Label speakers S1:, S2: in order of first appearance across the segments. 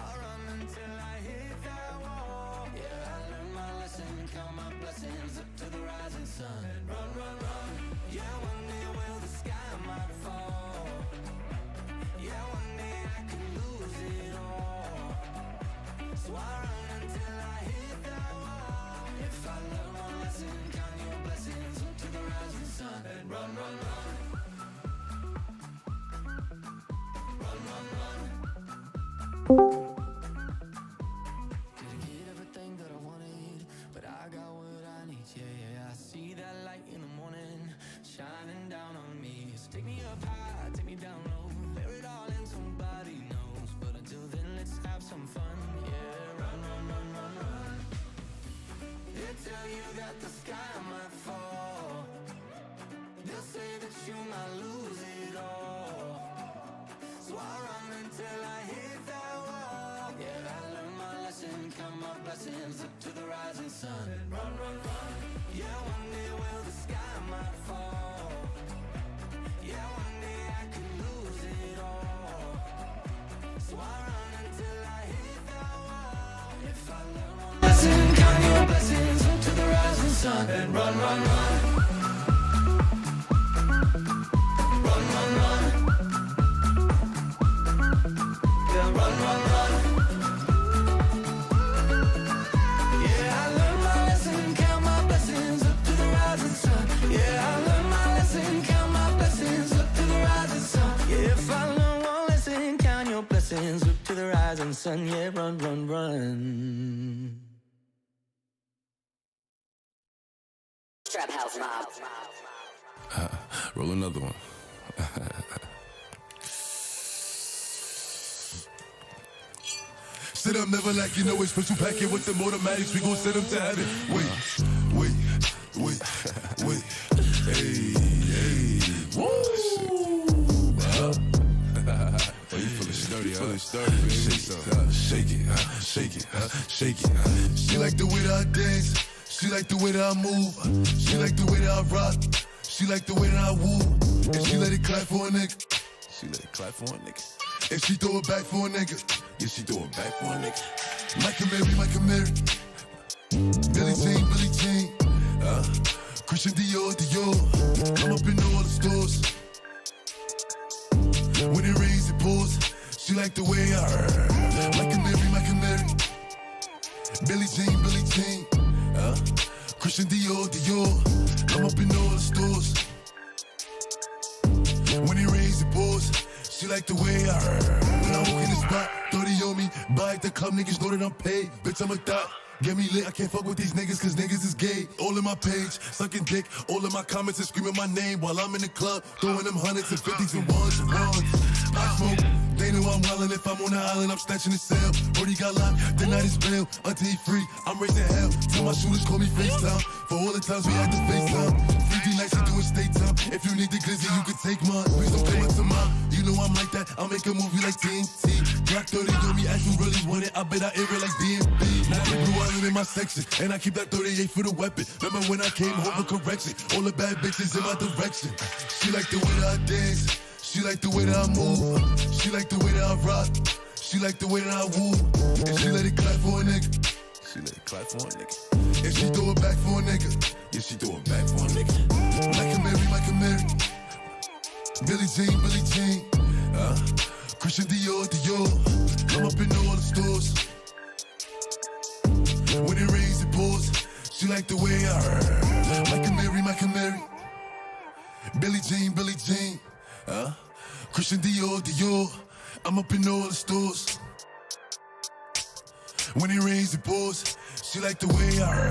S1: I run until I hit that wall. Yeah, I learned my lesson, count my blessings up to the rising sun. And run, run, run. Yeah, one day will the sky might fall. Yeah, one day I could lose it all. So I run until I hit that wall. If I learn one lesson, count your blessings up to the rising sun. And run, run, run. Run, run, run. Didn't get everything that I wanted, but I got what I need. Yeah, yeah, I see that light in the morning shining down on me. So take me up high, take me down low, bear it all and somebody knows. But until then, let's have some fun. Yeah, run, run, run, run, run. They tell you that the sky might fall. They'll say that you might lose it all. So I run until I hit that wall. Yeah, I learned my lesson, count my blessings up to the rising sun. And run, run, run. Yeah, one day will the sky might fall. Yeah, one day I could lose it all. So I run until I hit that wall. If I learn one lesson, count your blessings up to the rising sun. And run, run, run. Run, run, run. Yeah, run, run, run. Yeah, I learned my lesson, count my blessings up to the rising sun. Yeah, I learned my lesson, count my blessings up to the rising sun. Yeah, if I learn one lesson, count your blessings up to the rising sun. Yeah, run, run, run.
S2: Trap House Mob.
S3: Roll another one.
S4: Sit up, never like you know it's special packet with the automatics. We gon' send them to heaven. Wait. Hey. Woo!
S3: Oh, you feeling sturdy, huh?
S4: Shake it. She like the way that I dance. She like the way that I move. She like the way that I rock. She like the way that I woo. And she let it clap for a nigga. And she throw it back for a nigga.
S3: Yeah, she throw it back for a nigga.
S4: Mike and Mary. Billie Jean. Christian Dior. I'm up in all the stores. When it rains, it pours. She like the way I Mike and Mary. Billie Jean. Christian Dior. I'm up in all the stores. When it rains, it pours. She like the way when I walk in the spot, 30 on me, buy at the club, niggas know that I'm paid. Bitch, I'm a thot. Get me lit, I can't fuck with these niggas cause niggas is gay. All in my page, sucking dick, all in my comments and screaming my name while I'm in the club, throwing them hundreds and fifties and ones. I smoke, they know I'm wildin'. If I'm on the island, I'm snatching the cell. Brody got locked, the night is bail. Until he free, I'm raising hell. Till my shooters call me FaceTime. For all the times we had to FaceTime. 3D nights, we doing state time. If you need the glizzy, you can take mine. Please don't come up to mine. You know I'm like that, I'll make a movie like TNT. Black 30 on me, as you really want it. I bet I air it like DMB. Now the blue island in my section, and I keep that 38 for the weapon. Remember when I came home for correction? All the bad bitches in my direction. She like the way that I dance. She like the way that I move. She like the way that I rock. She like the way that I woo. And she let it clap for a nigga. And she throw it back for a nigga.
S3: Yeah, she throw it back for a nigga.
S4: Mike and Mary. Billie Jean. Christian Dior. I'm up in all the stores. When it rains, it pours. She like the way I Mike and Mary. Billie Jean. Christian Dior. I'm up in all the stores. When it rains, it pours. She like the way I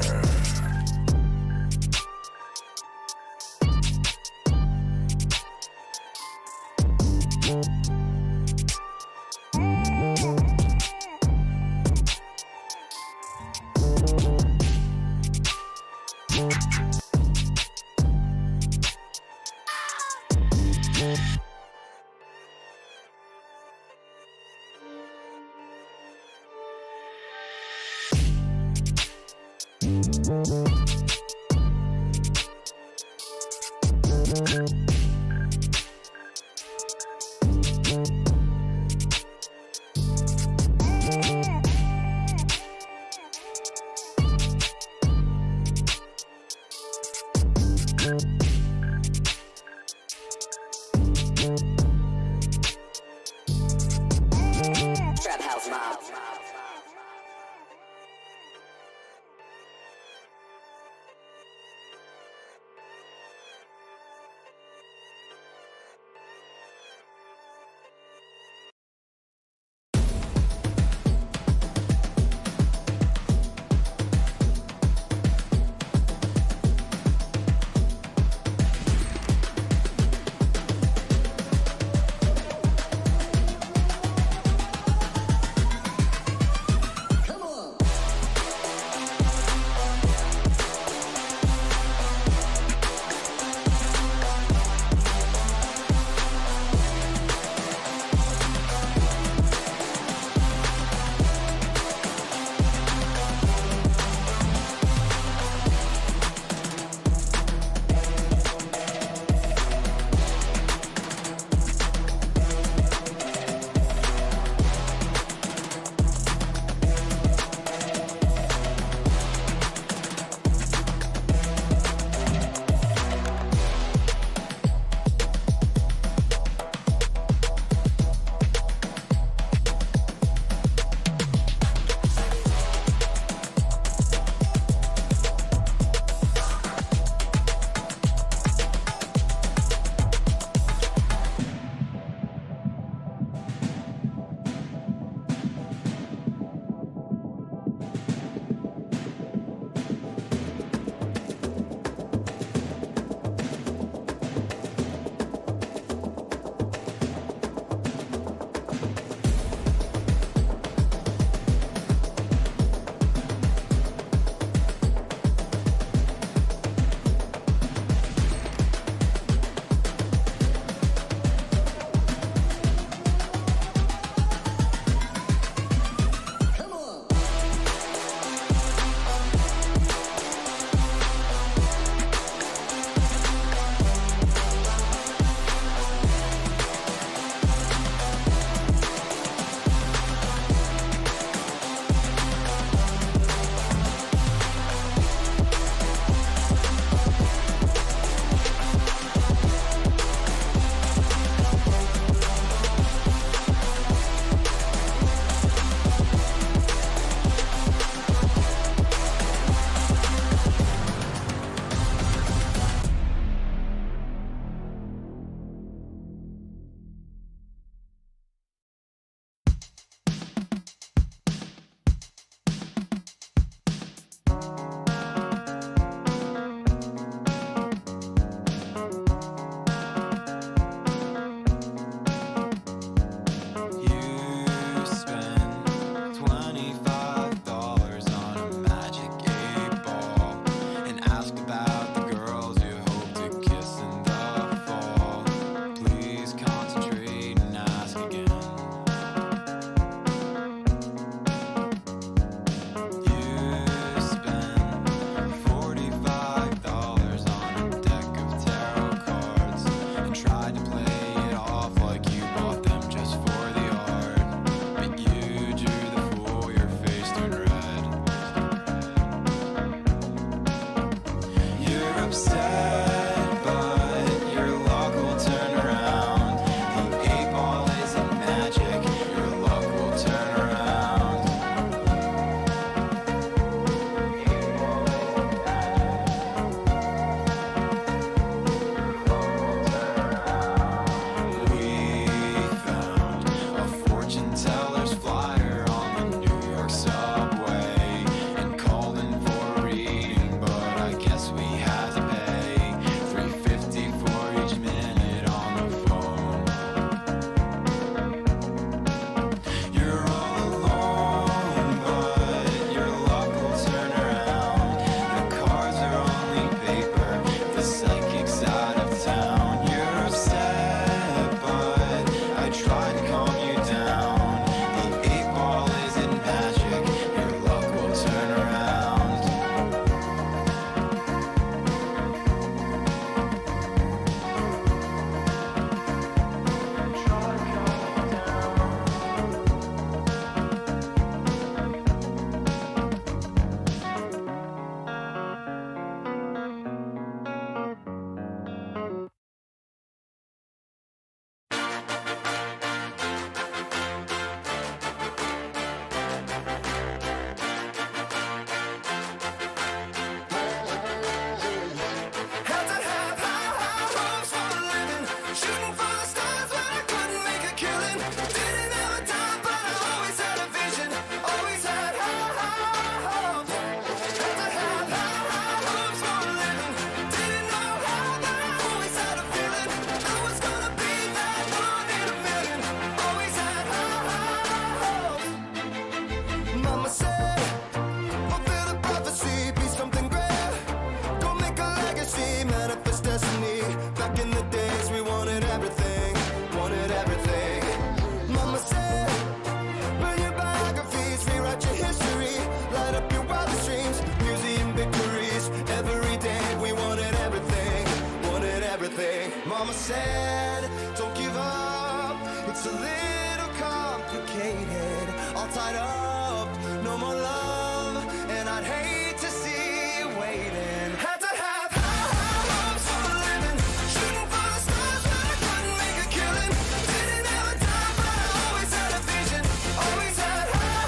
S5: Mama said, don't give up, it's a little complicated. All tied up, no more love, and I'd hate to see you waiting. Had to have high hopes for a living, shooting for the stars, but I couldn't make a killing. Didn't have a dime, but I always had a vision, always had high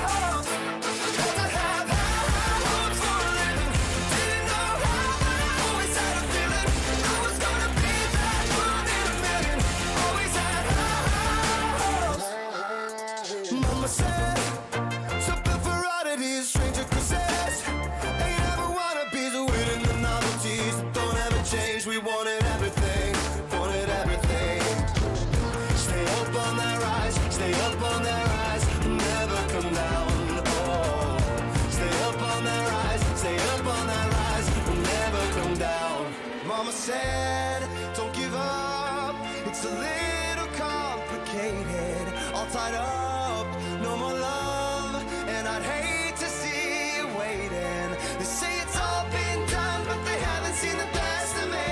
S5: hopes. Had to have high hopes for a living, didn't know how, but I always had a feeling I was gonna be that one in a million. Always had high hopes. Mama said, something for oddities, stranger causes. Ain't ever wannabes, waiting the novelties that don't ever change. We wanted everything, wanted everything. Stay up on that rise, stay up on that rise, never come down. Oh, stay up on that rise, stay up on that rise, never come down. Mama said, don't give up, it's a little complicated. All tied up, no more love, and I'd hate to see you waiting. They say it's all been done, but they haven't seen the best of me.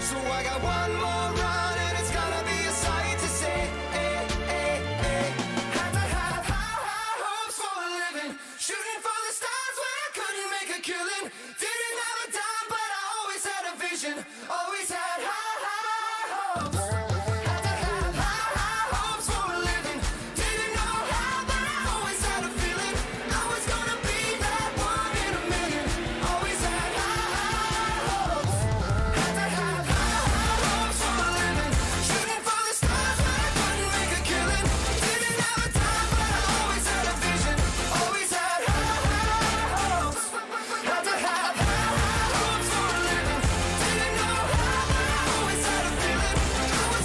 S5: So I got one more run, and it's gonna be a sight to see. Had to have high hopes for a living, shooting for the stars when I couldn't make a killing. Didn't have a dime, but I always had a vision, always had high hopes. Had to have high hopes for a living, didn't know how, but I always had a feeling I was gonna be that one in a million. Always had high hopes. Had to have high hopes for a living, shooting for the stars when I couldn't make a killing. Didn't have a dime, but I always had a vision, always had high hopes. Had to have high hopes for a living, didn't know how, but I always had a feeling I was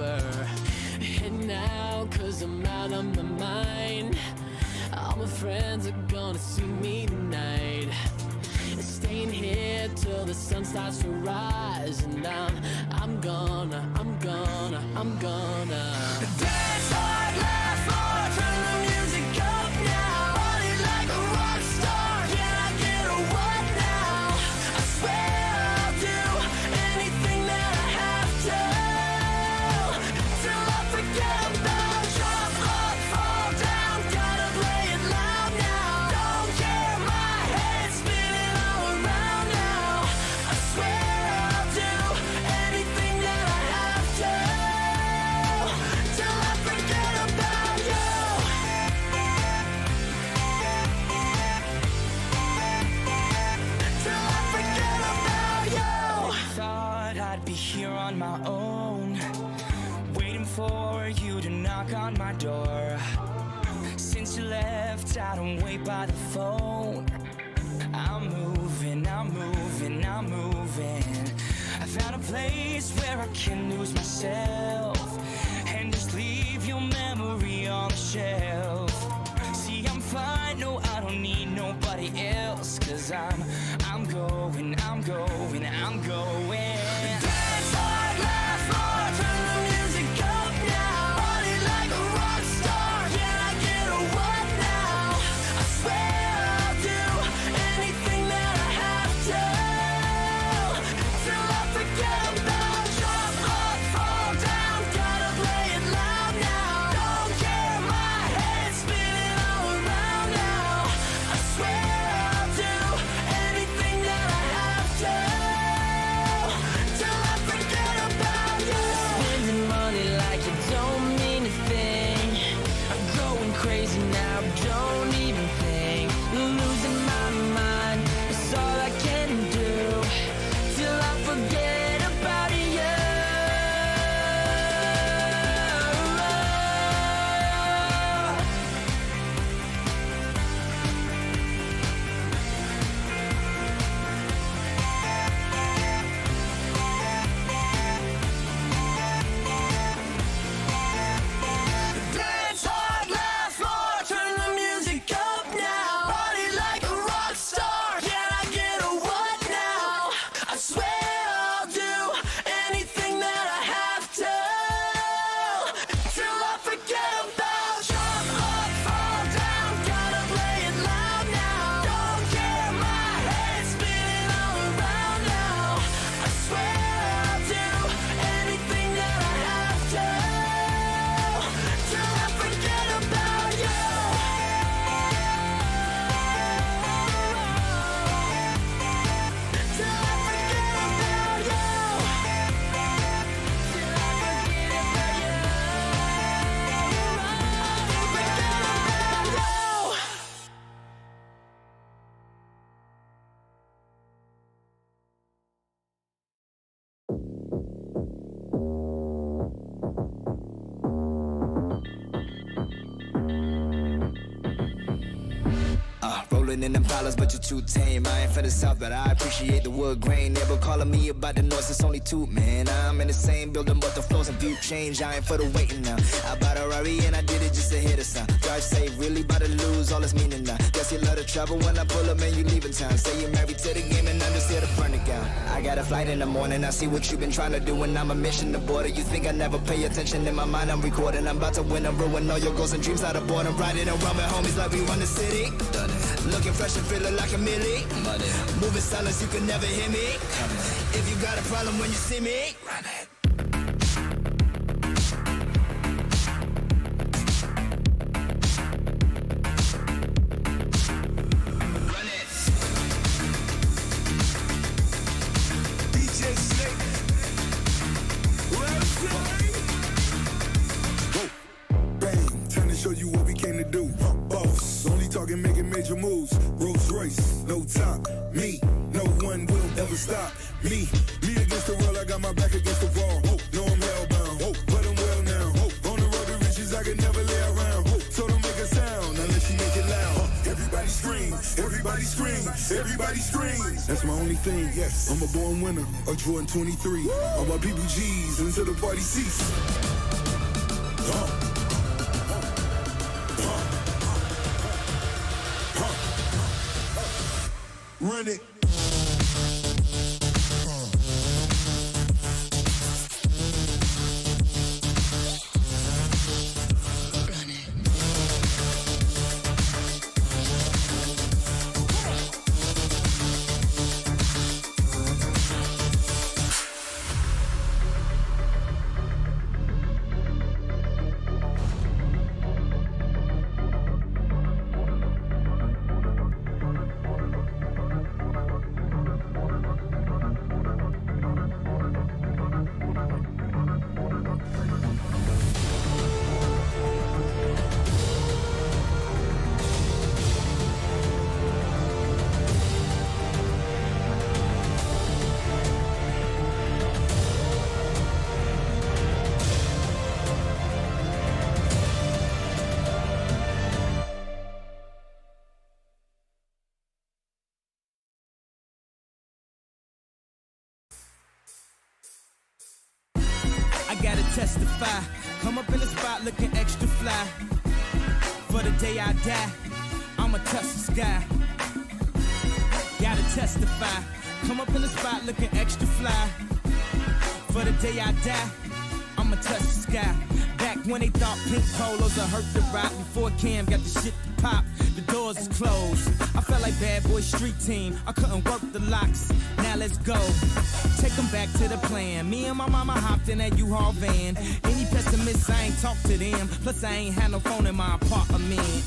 S6: over. Heading out cause I'm out of my mind. All my friends are gonna see me tonight. Staying here till the sun starts to rise. And I'm gonna dance hard, laugh hard, turn the music up now. Party like a rock star, can I get a what now? I swear I'll do anything that I have to, till I forget about. Drop up, fall down, gotta play it loud now. Don't care, my head's spinning all around now. I swear I'll do anything that I have to, till I forget about you. Till I forget about you.
S7: Thought I'd be here on my own, waiting for you to knock on my door. Since you left, I don't wait by the phone. I'm moving, I'm moving, I'm moving. I found a place where I can lose myself and just leave your memory on the shelf. See, I'm fine, no, I don't need nobody else, cause I'm going, I'm going, I'm going. Dance hard, laugh hard, turn the music up now. Party like a rock star, can I get a what now? I swear I'll do anything that I have to, till I forget about. Drop up, fall down, gotta play it loud now. Don't care, my head's spinning all around now. I swear I'll do anything that I have to, till I forget about you. Spending money like you don't mean a thing. I'm going crazy now, don't even think. Losing my mind, it's all I can do, till I forget about you. Dance hard, laugh hard, turn the music up now. Party like a rock star, can I get a what now? I swear I'll do anything that I have to, till I forget about. Drop up, fall down, gotta play it loud now. Don't care, my head's spinning all around now. I swear I'll do anything that I have to, till I forget about you. Till I forget about you. Till I forget about you. Forget about you.
S5: Rolling in them dollars, but you're too tame. I ain't for the south, but I appreciate the wood grain. Never calling me about the noise, it's only two, man. I'm in the same building, but the flows and view change. I ain't for the waiting now. I bought a Rari and I did it just to hit a sound. Drive safe, really about to lose all its meaning now. Guess you love the trouble when I pull up and you leaving town. Say you're married to the game and I'm just here to burn it down. I got a flight in the morning, I see what you've been trying to do, and I'm a mission to border. You think I never pay attention? In my mind, I'm recording. I'm about to win and ruin all your goals and dreams out of boredom. Riding around with homies like we run the city. Done it. Looking fresh and feeling like a millie. Money. Moving silence, you can never hear me. If you got a problem when you see me, run it. Run it. DJ Snake.
S4: Bang, trying to show you what we came to do. Boss, only talking making major moves. Rolls Royce, no top. Me, no one will ever stop. Me against the world, I got my back against the wall. No, I'm hellbound, but I'm well now. On the road to riches, I can never lay around. So don't make a sound unless you make it loud. Everybody scream, everybody scream, everybody scream. That's my only thing, yes. I'm a born winner, a Jordan 23. All my people G's until the party cease. run it.
S8: I gotta testify. Come up in the spot looking extra fly. For the day I die, I'ma touch the sky. Gotta testify. Come up in the spot looking extra fly. For the day I die, I'ma touch the sky. Back when they thought pink polos would hurt the rock. Before Cam got the shit to pop, the doors is closed. I felt like bad boy street team. I couldn't work the locks. Now let's go. Take them back to the plan. Me and my mama hopped in that U-Haul van. Any pessimists, I ain't talk to them. Plus I ain't had no phone in my apartment.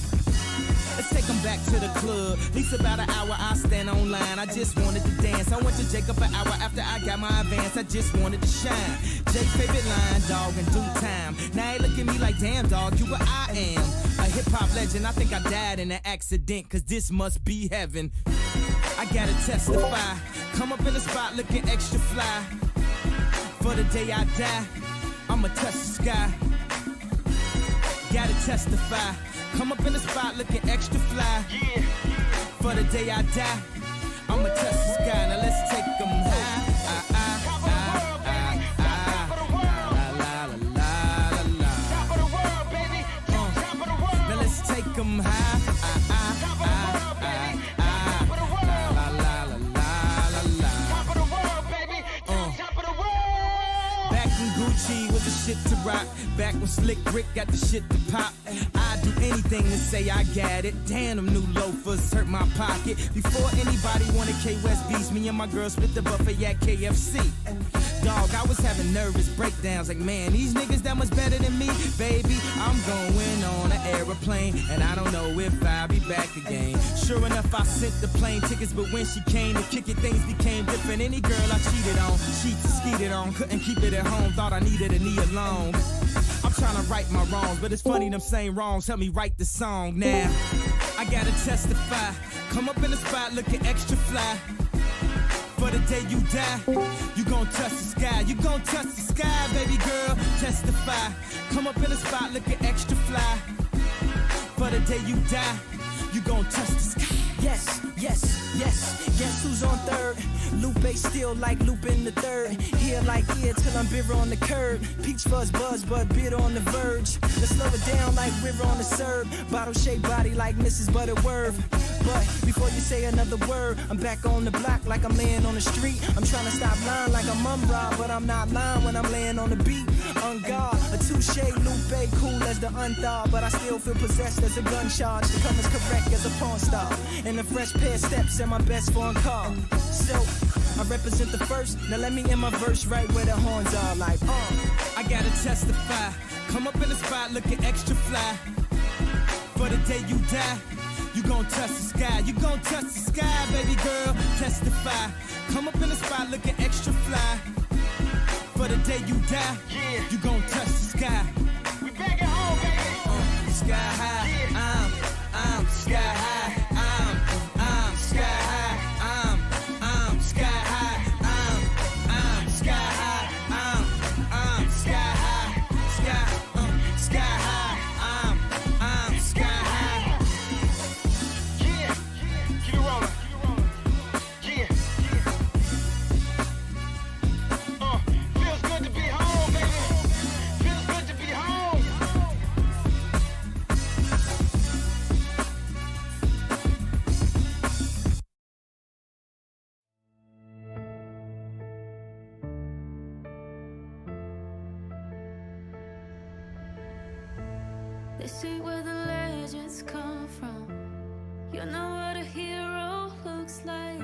S8: Let's take them back to the club. At least about an hour I stand online. I just wanted to dance. I went to Jacob an hour after I got my advance. I just wanted to shine. Jay's favorite line, dog, in due time. Now he look at me like, damn, dog, you what I am. A hip-hop legend. I think I died in an accident, cause this must be heaven. I gotta testify. Come up in the spot looking extra fly. For the day I die, I'ma touch the sky. Gotta testify. Come up in the spot looking extra fly. Yeah. For the day I die, I'ma touch the sky. Now let's take them high. Now let's take them high. Gucci was the shit to rock. Back when Slick Rick got the shit to pop. I'd do anything to say I got it. Damn, them new loafers hurt my pocket. Before anybody wanted K-West beats, me and my girl split the buffet at KFC. Dog, I was having nervous breakdowns. Like, man, these niggas that much better than me. Baby, I'm going on an aeroplane, and I don't know if I'll be back again. Sure enough, I sent the plane tickets, but when she came to kick it, things became different. Any girl I cheated on, she skeeted on, couldn't keep it at home, thought I needed a knee alone. I'm trying to right my wrongs, but it's funny them same wrongs help me write the song. Now, I gotta testify. Come up in the spot looking extra fly. For the day you die, you gon' touch the sky. You gon' touch the sky, baby girl. Testify. Come up in the spot looking extra fly. For the day you die, you gon' touch the sky.
S7: Yes, yes, yes. Guess who's on third? Lupe still like Lupe in the third. Here like ear till I'm bitter on the curb. Peach fuzz buzz, but bitter on the verge. Let's slow it down like river on the serve. Bottle shaped body like Mrs. Butterworth. But before you say another word, I'm back on the block like I'm laying on the street. I'm trying to stop lying like I'm Rob, but I'm not lying when I'm laying on the beat. On guard, a touche, Lupe, cool as the unthawed, but I still feel possessed as a gun charge. To come as correct as a porn star. And a fresh pair of steps and my best foreign car. So, I represent the first. Now let me end my verse right where the horns are like,
S8: I gotta testify. Come up in the spot looking extra fly. For the day you die, you gon' touch the sky. You gon' touch the sky, baby girl. Testify. Come up in the spot looking extra fly. For the day you die, you gon' touch the sky.
S5: We back at home, baby.
S8: Sky high, I'm sky high. I'm sky high. I'm sky high. I'm sky high. I'm sky high. Sky high. I'm sky high.
S5: Yeah, keep it rolling. Yeah. Feels good to be home, baby. Feels good to be home.
S6: This ain't where the legends come from. You know what a hero looks like.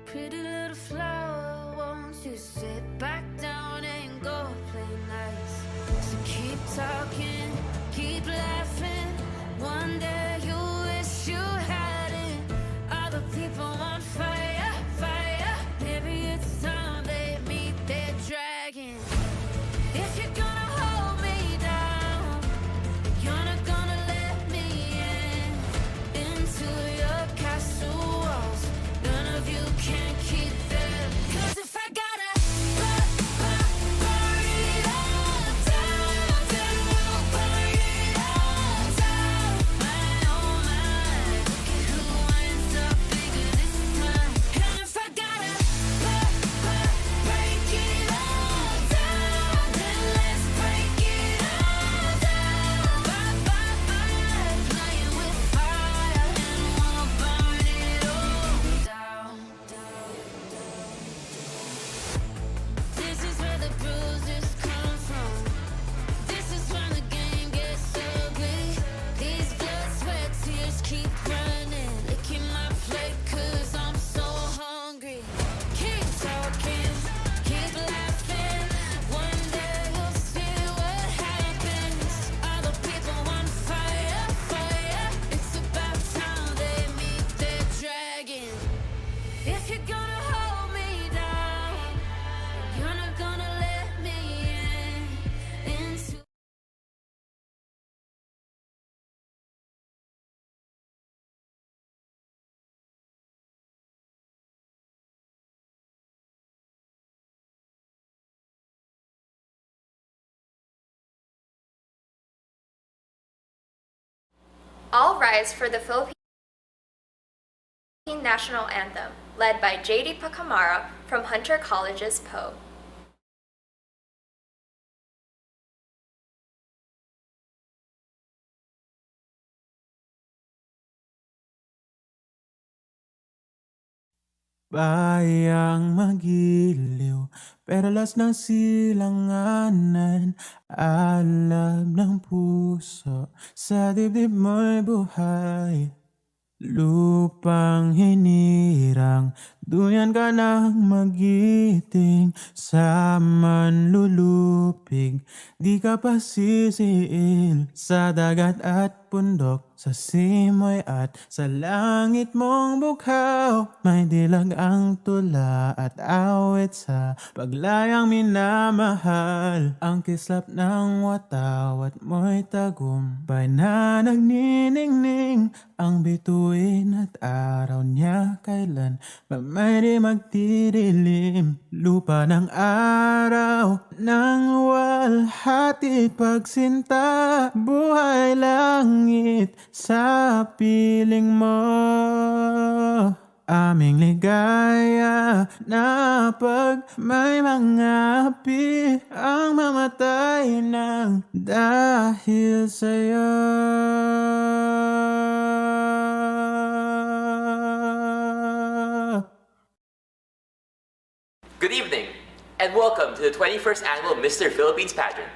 S6: Pretty little flower, won't you sit back down and go play nice? So keep talking, keep laughing. One day you'll wish you had it. Other people on fire, fire. Maybe it's time they meet their dragon. If you're gonna hold me down, you're not gonna let me into your castle walls. None of you can keep them. 'Cause if I gotta burn it all down, then we'll burn it all down. My oh my, look at who ends up bigger this time. And if I gotta break it all down, then let's break it all down. Bye, playing with fire, and we'll burn it all down. This is where the bruises come from. This is when the game gets ugly. These blood, sweat, tears keep running. Licking my plate 'cause I'm so hungry. Keep talking, keep laughing. One day you'll see what happens. Other people on fire, fire. It's about time they meet their dragon. If you're gonna hold me down, you're not gonna let me into.
S9: All rise for the Philippine National Anthem, led by J.D. Pacamara from Hunter College's Poe.
S8: Bayang magiliw, pero las ng silanganan. Alam ng puso, sa dibdib mo'y buhay. Lupang hinirang, duyan ka ng magiting. Sa manlulupig, di ka pa sisiil. Sa dagat at bundok, sa simoy at sa langit mong bukhaw. May dilag ang tula at awit sa paglayang minamahal. Ang kislap ng watawat mo'y tagumpay na nagniningning. Ang bituin at araw niya kailan ba may di magdidilim. Lupa ng araw ng walhati pagsinta. Buhay langit sa piling mo. Aming ligaya na pag may mga api ang mamatay ng dahil sa'yo.
S10: Good evening, and welcome to the 21st Annual Mr. Philippines Pageant.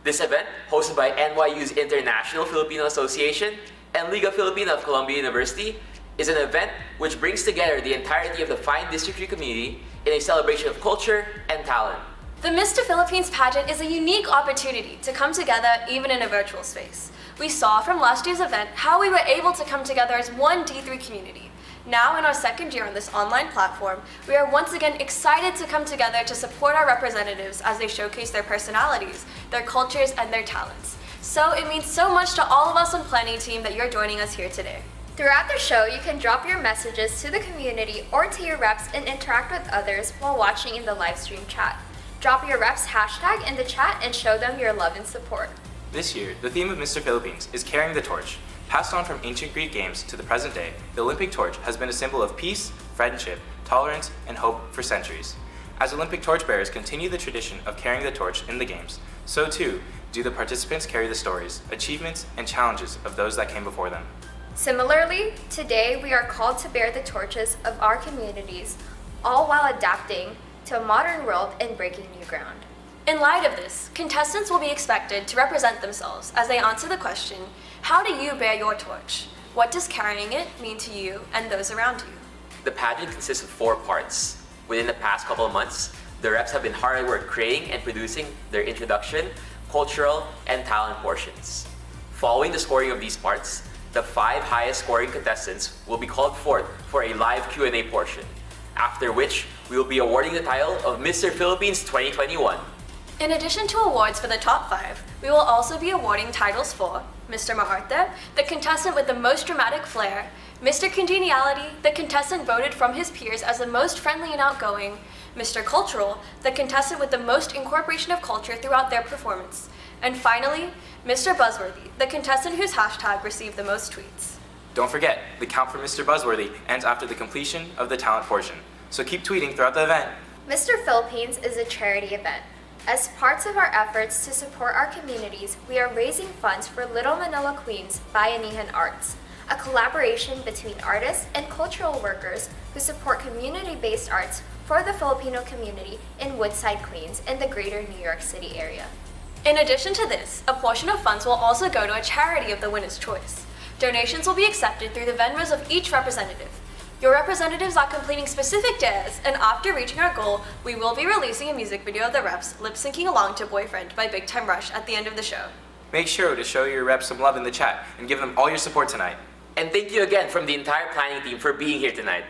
S10: This event, hosted by NYU's International Filipino Association and Liga Filipina of Columbia University, is an event which brings together the entirety of the fine district community in a celebration of culture and talent.
S9: The Mr. Philippines pageant is a unique opportunity to come together even in a virtual space. We saw from last year's event how we were able to come together as one D3 community. Now in our second year on this online platform, we are once again excited to come together to support our representatives as they showcase their personalities, their cultures, and their talents. So it means so much to all of us on Planning Team that you're joining us here today. Throughout the show, you can drop your messages to the community or to your reps and interact with others while watching in the live stream chat. Drop your reps hashtag in the chat and show them your love and support.
S11: This year, the theme of Mr. Philippines is carrying the torch. Passed on from ancient Greek games to the present day, the Olympic torch has been a symbol of peace, friendship, tolerance, and hope for centuries. As Olympic torchbearers continue the tradition of carrying the torch in the games, so too do the participants carry the stories, achievements, and challenges of those that came before them.
S9: Similarly, today we are called to bear the torches of our communities, all while adapting to a modern world and breaking new ground. In light of this, contestants will be expected to represent themselves as they answer the question, how do you bear your torch? What does carrying it mean to you and those around you?
S10: The pageant consists of 4 parts. Within the past couple of months, the reps have been hard at work creating and producing their introduction, cultural, and talent portions. Following the scoring of these parts, the 5 highest scoring contestants will be called forth for a live Q&A portion, after which we will be awarding the title of Mr. Philippines 2021.
S9: In addition to awards for the top 5, we will also be awarding titles for Mr. Maarte, the contestant with the most dramatic flair, Mr. Congeniality, the contestant voted from his peers as the most friendly and outgoing, Mr. Cultural, the contestant with the most incorporation of culture throughout their performance, and finally, Mr. Buzzworthy, the contestant whose hashtag received the most tweets.
S11: Don't forget, the count for Mr. Buzzworthy ends after the completion of the talent portion, so keep tweeting throughout the event.
S12: Mr. Philippines is a charity event. As parts of our efforts to support our communities, we are raising funds for Little Manila Queens Bayanihan Arts, a collaboration between artists and cultural workers who support community-based arts for the Filipino community in Woodside, Queens, and the greater New York City area.
S9: In addition to this, a portion of funds will also go to a charity of the winner's choice. Donations will be accepted through the Venmos of each representative. Your representatives are completing specific dares, and after reaching our goal, we will be releasing a music video of the reps lip-syncing along to Boyfriend by Big Time Rush at the end of the show.
S11: Make sure to show your reps some love in the chat and give them all your support tonight.
S10: And thank you again from the entire planning team for being here tonight.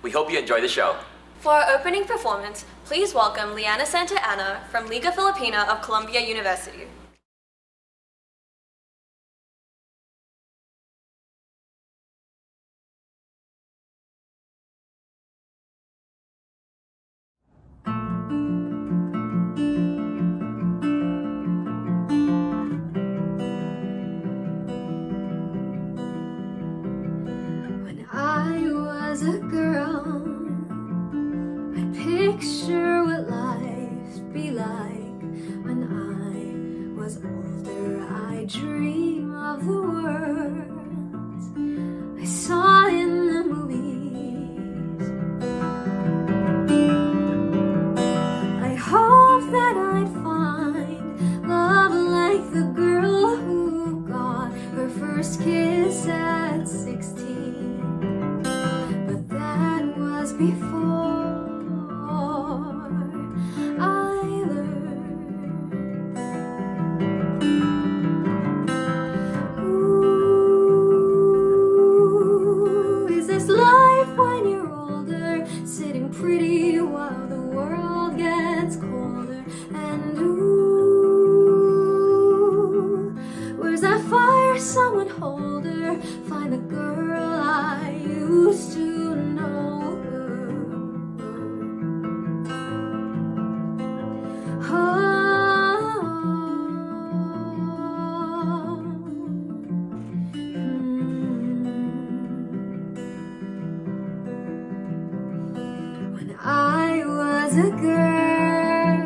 S10: We hope you enjoy the show.
S9: For our opening performance, please welcome Liana Santa Ana from Liga Filipina of Columbia University.
S6: When I was a girl, I picture what life'd be like. When I was older, I dream of the worlds I saw in the movies. I hope that I'd find love like the girl who got her first kiss at 16. But that was before I learned. Ooh, is this life when you're older, sitting pretty while the world gets colder? And ooh, where's that fire? Someone hold her. Find the girl I used to know. When I was a girl,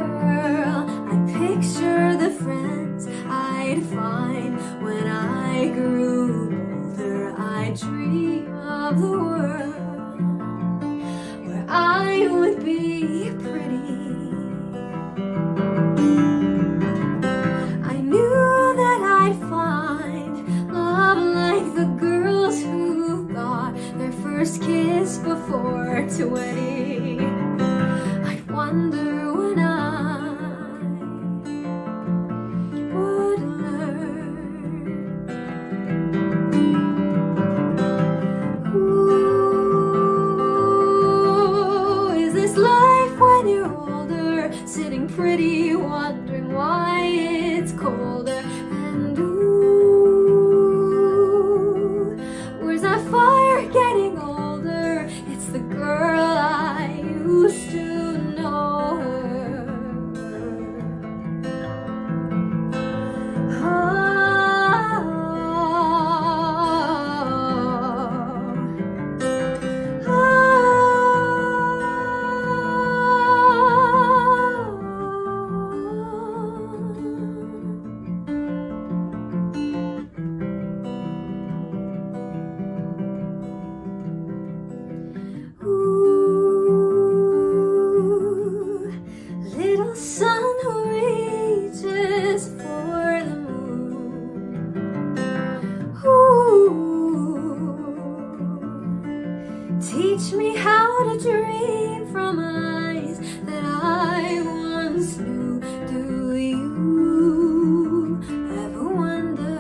S6: I picture the friends I'd find. When I grew older, I dream of the world wonder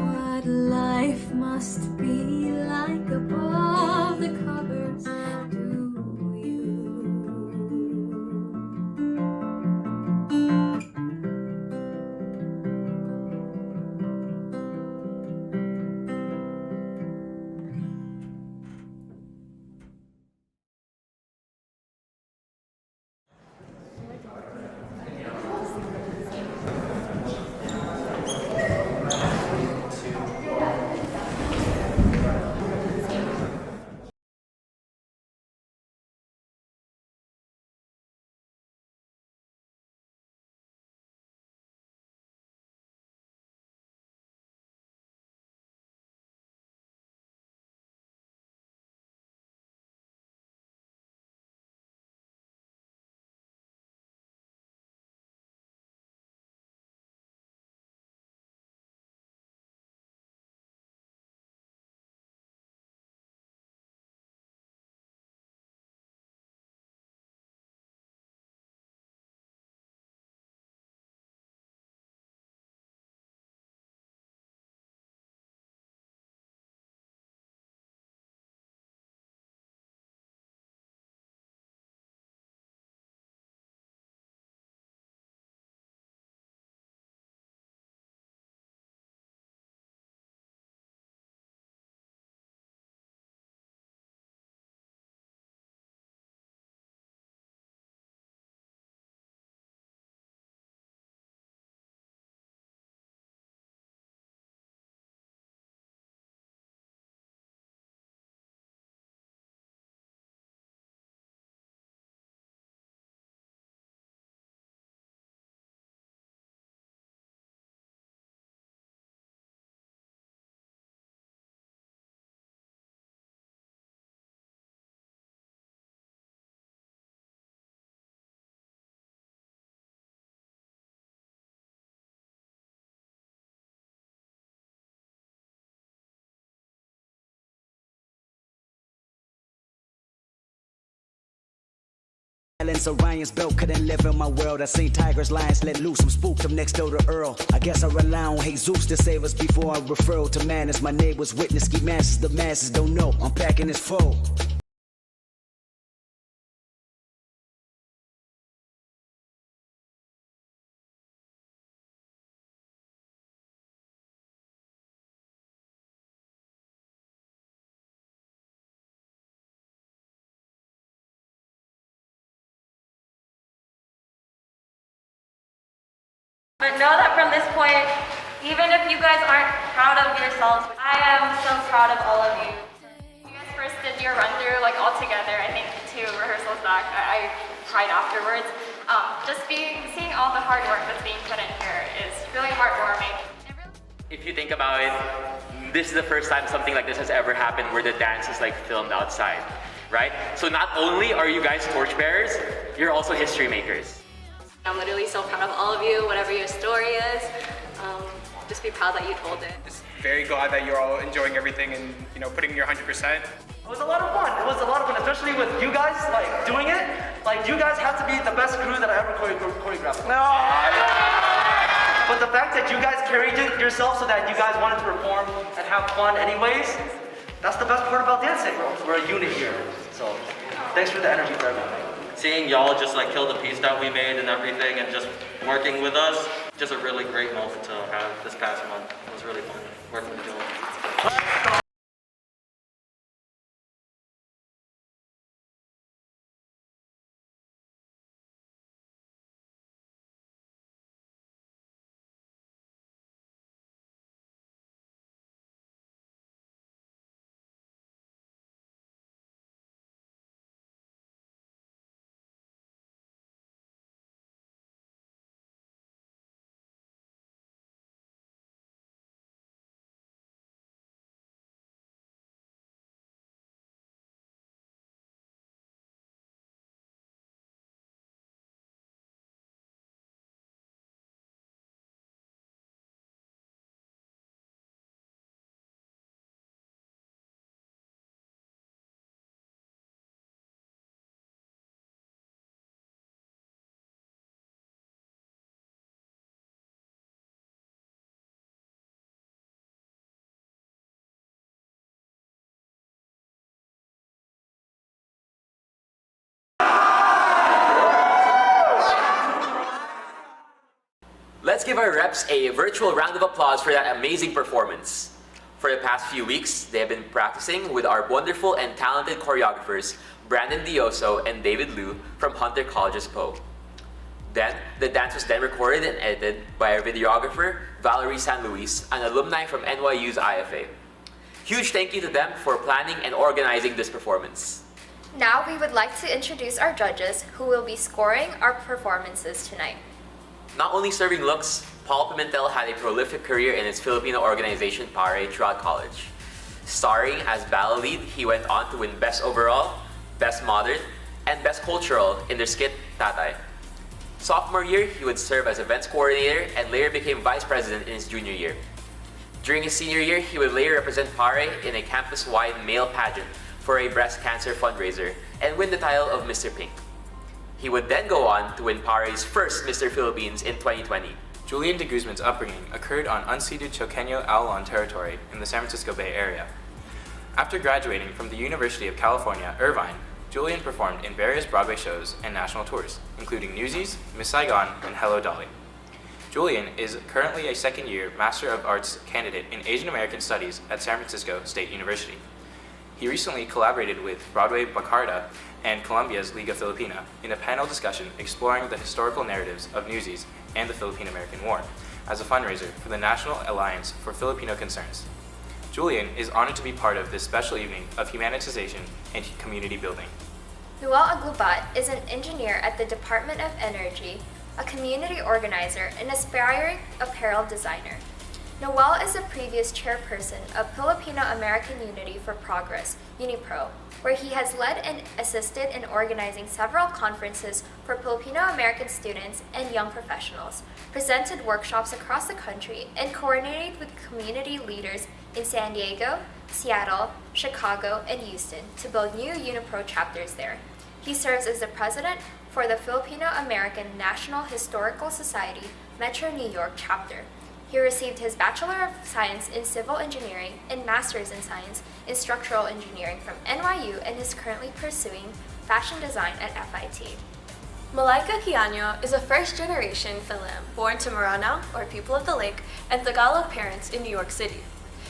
S6: what life must be like above the covers. Do you?
S8: Islands Orion's belt couldn't live in my world. I seen tigers, lions let loose. I'm spooked, I'm next door to Earl. I guess I rely on Jesus to save us before I refer to madness. My neighbors witness ski masses, the masses don't know. I'm packing this fold.
S9: But know that from this point, even if you guys aren't proud of yourselves, I am so proud of all of you. You guys first did your run through like all together, I think 2 rehearsals back. I cried afterwards. Seeing all the hard work that's being put in here is really heartwarming.
S10: If you think about it, this is the first time something like this has ever happened where the dance is like filmed outside, right? So not only are you guys torchbearers, you're also history makers.
S9: I'm literally so proud of all of you, whatever your story is. Just be proud that you told it.
S13: Just very glad that you're all enjoying everything and putting your 100%. It was a lot of fun. It was a lot of fun, especially with you guys like doing it. Like you guys have to be the best crew that I ever choreographed. No. But the fact that you guys carried it yourself so that you guys wanted to perform and have fun anyways, that's the best part about dancing. We're a unit here. So thanks for the energy for everything.
S14: Seeing y'all just like kill the piece that we made and everything and just working with us, just a really great moment to have this past month. It was really fun working with y'all.
S10: Let's give our reps a virtual round of applause for that amazing performance. For the past few weeks, they have been practicing with our wonderful and talented choreographers, Brandon Dioso and David Liu from Hunter College's Poe. Then, the dance was then recorded and edited by our videographer, Valerie San Luis, an alumni from NYU's IFA. Huge thank you to them for planning and organizing this performance.
S12: Now we would like to introduce our judges who will be scoring our performances tonight.
S10: Not only serving looks, Paul Pimentel had a prolific career in his Filipino organization Pare throughout college. Starring as ballet lead, he went on to win Best Overall, Best Modern, and Best Cultural in their skit Tatay. Sophomore year, he would serve as events coordinator and later became vice president in his junior year. During his senior year, he would later represent Pare in a campus-wide male pageant for a breast cancer fundraiser and win the title of Mr. Pink. He would then go on to win Pare's first Mr. Philippines in 2020.
S11: Julian de Guzman's upbringing occurred on unceded Choqueño Aulon territory in the San Francisco Bay Area. After graduating from the University of California, Irvine, Julian performed in various Broadway shows and national tours, including Newsies, Miss Saigon, and Hello Dolly. Julian is currently a second-year Master of Arts candidate in Asian American Studies at San Francisco State University. He recently collaborated with Broadway Bacarda and Columbia's Liga Filipina in a panel discussion exploring the historical narratives of Newsies and the Philippine-American War as a fundraiser for the National Alliance for Filipino Concerns. Julian is honored to be part of this special evening of humanitization and community building.
S12: Noel Aglubat is an engineer at the Department of Energy, a community organizer, and aspiring apparel designer. Noel is a previous chairperson of Filipino American Unity for Progress, UniPro, where he has led and assisted in organizing several conferences for Filipino American students and young professionals, presented workshops across the country, and coordinated with community leaders in San Diego, Seattle, Chicago, and Houston to build new UniPro chapters there. He serves as the president for the Filipino American National Historical Society Metro New York chapter. He received his Bachelor of Science in Civil Engineering and Master's in Science in Structural Engineering from NYU and is currently pursuing fashion design at FIT.
S9: Malaika Quiano is a first-generation Filam born to Maranao, or people of the lake, and Tagalog parents in New York City.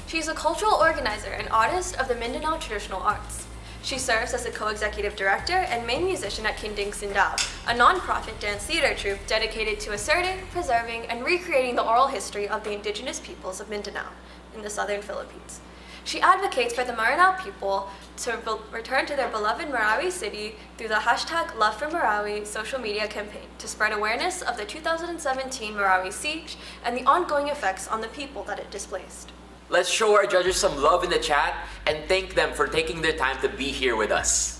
S9: She is a cultural organizer and artist of the Mindanao traditional arts. She serves as the co-executive director and main musician at Kinding Sindao, a non-profit dance theater troupe dedicated to asserting, preserving, and recreating the oral history of the indigenous peoples of Mindanao in the southern Philippines. She advocates for the Maranao people to return to their beloved Marawi city through the hashtag Love for Marawi social media campaign to spread awareness of the 2017 Marawi siege and the ongoing effects on the people that it displaced.
S10: Let's show our judges some love in the chat and thank them for taking their time to be here with us.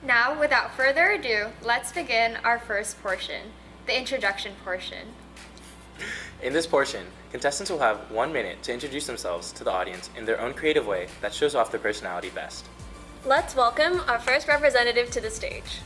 S12: Now, without further ado, let's begin our first portion, the introduction portion.
S11: In this portion, contestants will have 1 minute to introduce themselves to the audience in their own creative way that shows off their personality best.
S9: Let's welcome our first representative to the stage.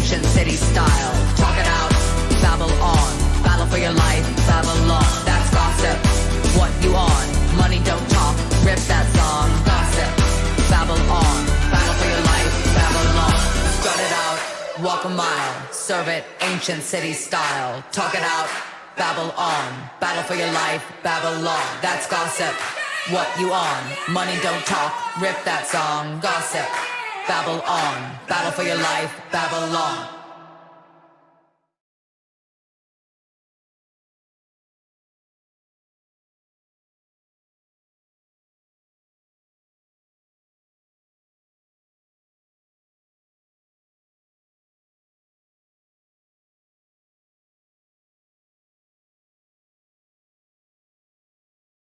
S2: ancient city style. Talk it out, babble on. Battle for your life, Babylon. That's gossip. What you on? Money don't talk. Rip that song. Gossip. Babble on. Battle for your life, Babylon. Start it out. Walk a mile. Serve it ancient city style. Talk it out. Babble on. Battle for your life, Babylon. That's gossip. What you on? Money don't talk. Rip that song. Gossip. Babble on. Battle for your life, Babylon.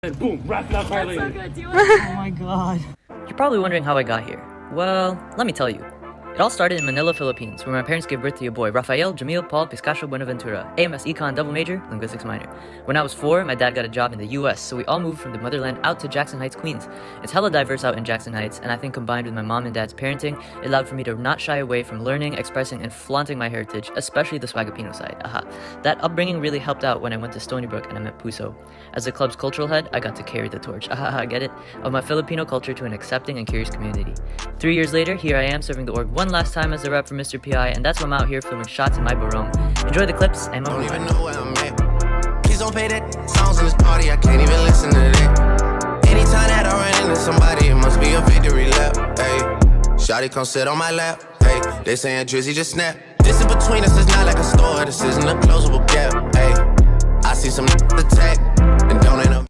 S15: And boom, wrap it up finally.
S16: Oh my god. You're probably wondering how I got here. Well, let me tell you. It all started in Manila, Philippines, where my parents gave birth to a boy, Rafael Jamil Paul Piscatio Buenaventura, AMS Econ double major, linguistics minor. When I was 4, my dad got a job in the US, so we all moved from the motherland out to Jackson Heights, Queens. It's hella diverse out in Jackson Heights, and I think combined with my mom and dad's parenting, it allowed for me to not shy away from learning, expressing, and flaunting my heritage, especially the Swagapino side. Aha. That upbringing really helped out when I went to Stony Brook and I met Puso. As the club's cultural head, I got to carry the torch, get it? Of my Filipino culture to an accepting and curious community. 3 years later, here I am serving the org one last time as the rep for Mr. PI, and that's why I'm out here filming shots in my barong. Enjoy the clips and
S5: don't even know where I'm at. Please don't pay that songs in this party, I can't even listen to that. Anytime that I run into somebody, it must be a victory lap. Hey, shawty come sit on my lap. Hey, they saying Drizzy just snap. This in between us is not like a store, this isn't a closable gap. Hey, I see some attack and don't end up.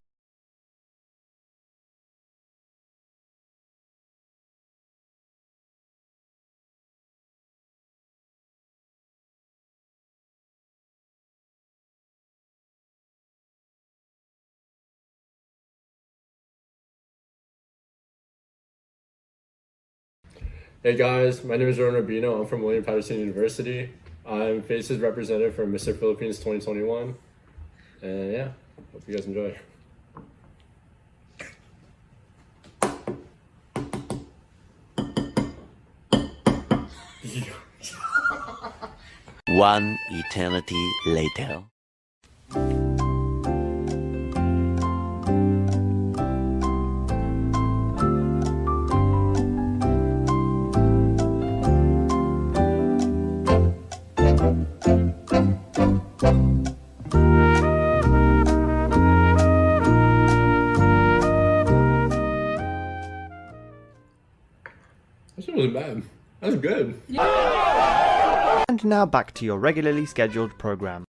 S15: Hey guys, my name is Rowan Rubino. I'm from William Patterson University. I'm Faces representative for Mr. Philippines 2021. And yeah, hope you guys enjoy.
S17: One eternity later.
S15: That shit wasn't bad. That's good.
S18: And now back to your regularly scheduled program.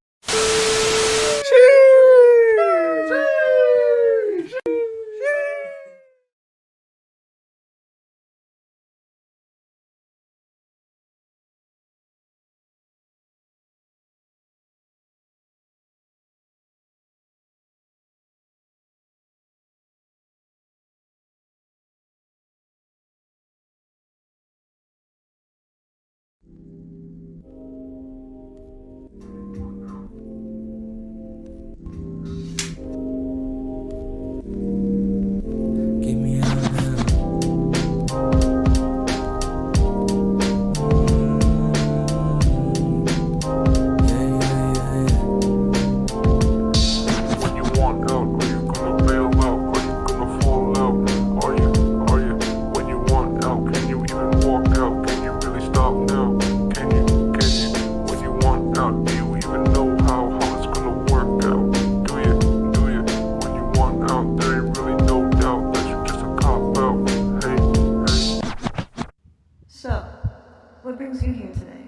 S19: What brings you here today?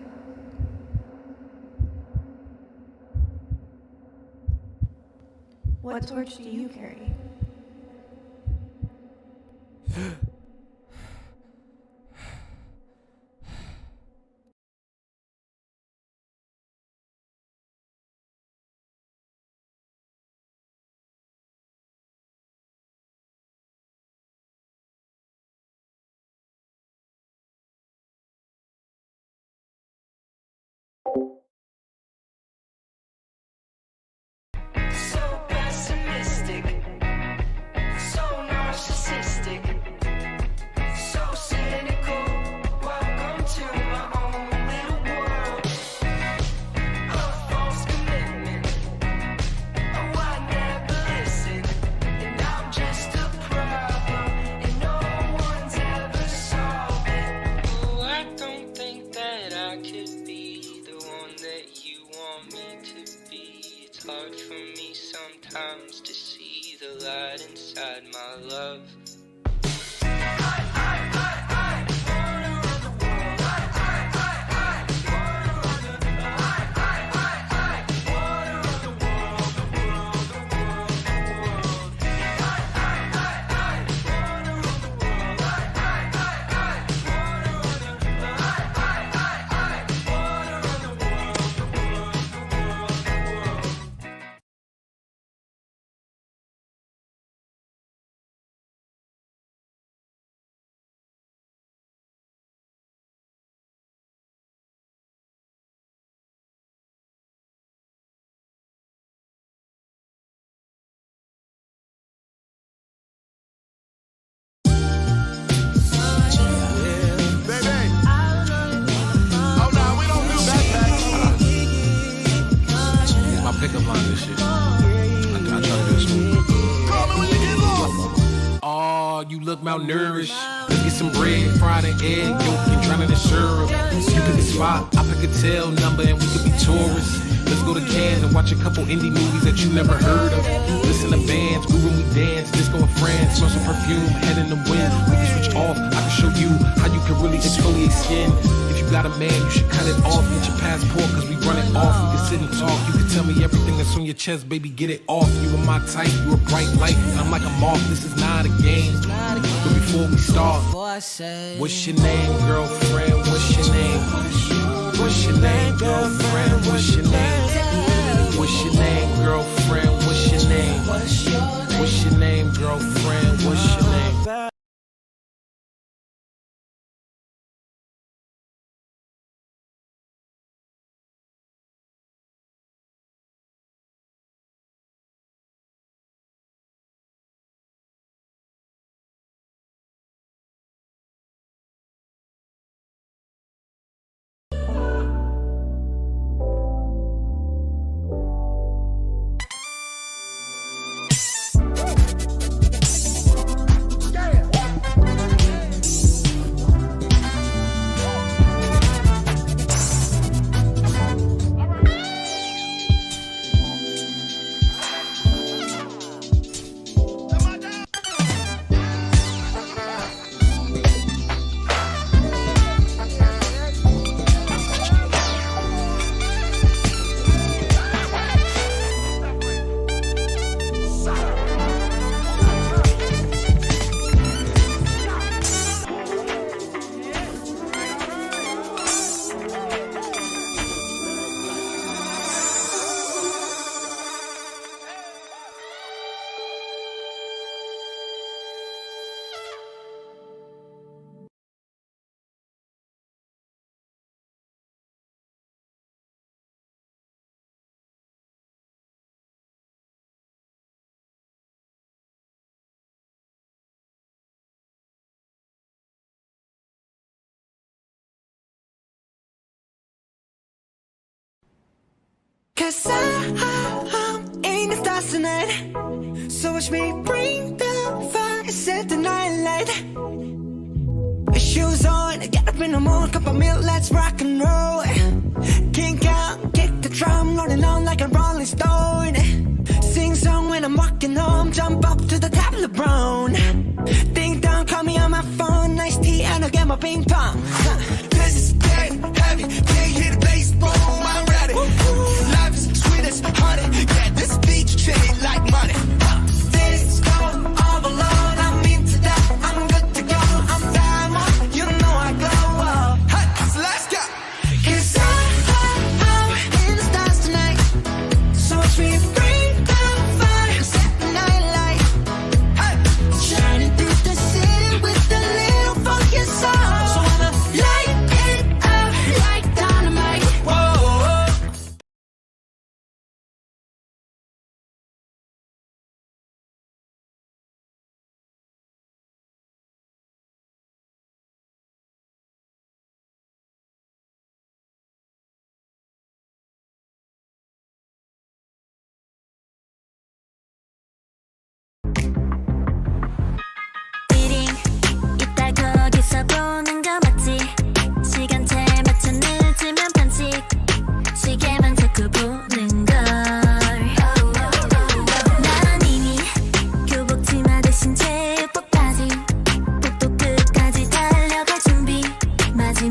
S19: What torch do you carry?
S6: So pessimistic.
S7: hard for me sometimes to see the light inside my love.
S20: Pickup line this shit. I try to do this smooth. Call me when you get lost. Oh, you look malnourished. Let's get some bread, fried an egg, yolk, and drown it in syrup. You pick a spot, I pick a tail number, and we could be tourists. Let's go to Cannes and watch a couple indie movies that you never heard of. Listen to bands, groove when we dance, disco in France, smell some perfume, head in the wind. We can switch off, I can show you how you can really exfoliate skin. If you got a man, you should cut it off. Get your passport, cause we run it off. We can sit and talk, you can tell me everything that's on your chest, baby, get it off. You are my type, you a bright light, and I'm like a moth, this is not a game. But before we start, what's your name, girlfriend, what's your name? What's your name, girlfriend, what's your name? What's your name, girlfriend, what's your name? What's your name, girlfriend, what's your name?
S6: Cause I'm in the stars tonight. So watch me bring the fire, set the night light. Shoes on, get up in the morning, cup of milk, let's rock and roll. Kink out, kick the drum, rolling on like a rolling stone. Sing song when I'm walking home, jump up to the top of the brown. Ding dong, call me on my phone, nice tea and I'll get my ping pong. This is dead heavy, can't hit the bass, boom, I'm ready. Life is sweet as honey, yeah, this beach chain like money. This go all alone, I'm into that, I'm good to go, I'm diamond, you know I glow up. Hey, so let's go. Cause I'm in the stars tonight, so watch me bring the fire, set the night light. Hey, shining through the city with a little funky soul. So when the light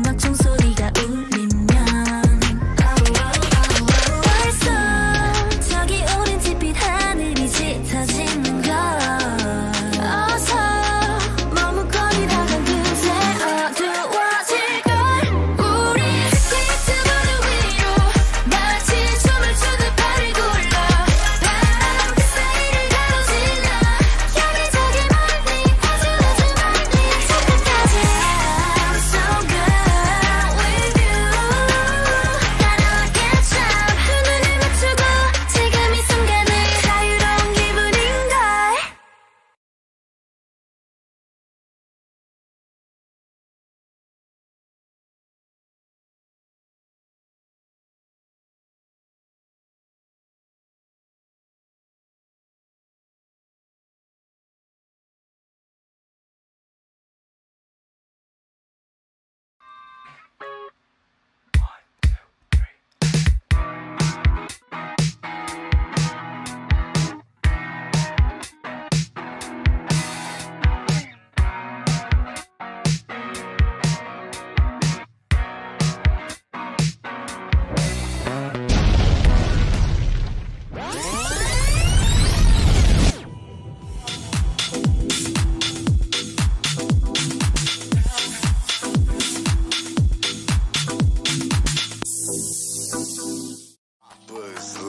S6: 음악 종소리가 울리면 벌써 저기 오른 짙빛 하늘이 짙어지는 걸 어서 머뭇거리다간 금세 어두워질 걸 우리 스케이트 무릎 위로 마치 춤을 추듯 발을 굴러 바람 그 사이를 가로질러 여기저기 멀리 아주 멀리 저끝까지 I'm so good with you 따라왔겠죠 두 눈을 맞추고 지금 이 순간을 자유로운 기분인걸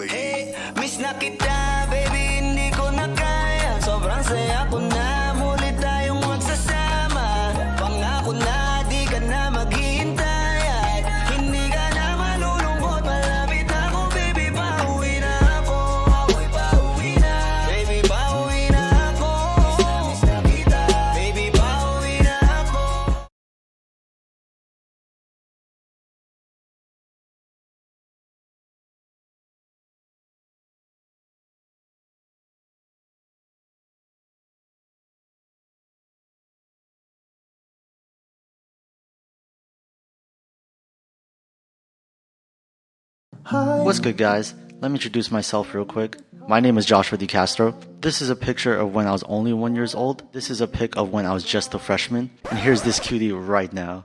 S5: Hey, miss na kita, baby, hindi ko na kaya. Sobrang saya ko na, muli tayong magsasama. Pangako na, di ka na maghihintay. At hindi ka na malulungkot, malapit ako, baby, pauwi na ako. Ako'y pauwi na, baby, pauwi na ako. Miss na kita, baby, pauwi na ako.
S21: What's good, guys? Let me introduce myself real quick. My name is Joshua DeCastro. This is a picture of when I was only 1 year old. This is a pic of when I was just a freshman. And here's this cutie right now.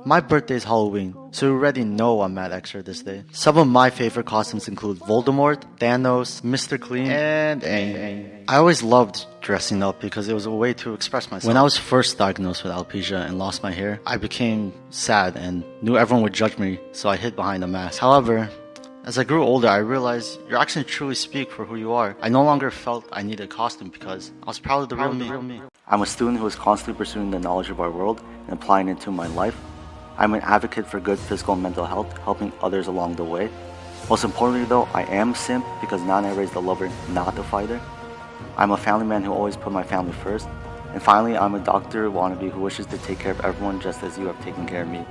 S21: My birthday is Halloween, so you already know I'm mad extra this day. Some of my favorite costumes include Voldemort, Thanos, Mr. Clean, and Aang. I always loved dressing up because it was a way to express myself. When I was first diagnosed with alopecia and lost my hair, I became sad and knew everyone would judge me, so I hid behind a mask. However, as I grew older, I realized your actions truly speak for who you are. I no longer felt I needed a costume because I was proud of the real me. I'm a student who is constantly pursuing the knowledge of our world and applying it to my life. I'm an advocate for good physical and mental health, helping others along the way. Most importantly though, I am a simp because now I raised a lover, not a fighter. I'm a family man who always put my family first. And finally, I'm a doctor wannabe who wishes to take care of everyone just as you have taken care of me.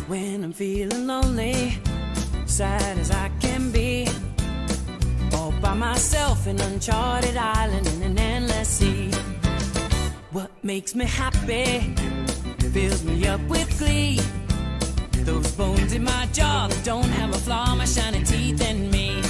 S7: When I'm feeling lonely, sad as I can be, all by myself in uncharted island in an endless sea. What makes me happy fills me up with glee. Those bones in my jaw that don't have a flaw, my shining teeth and me.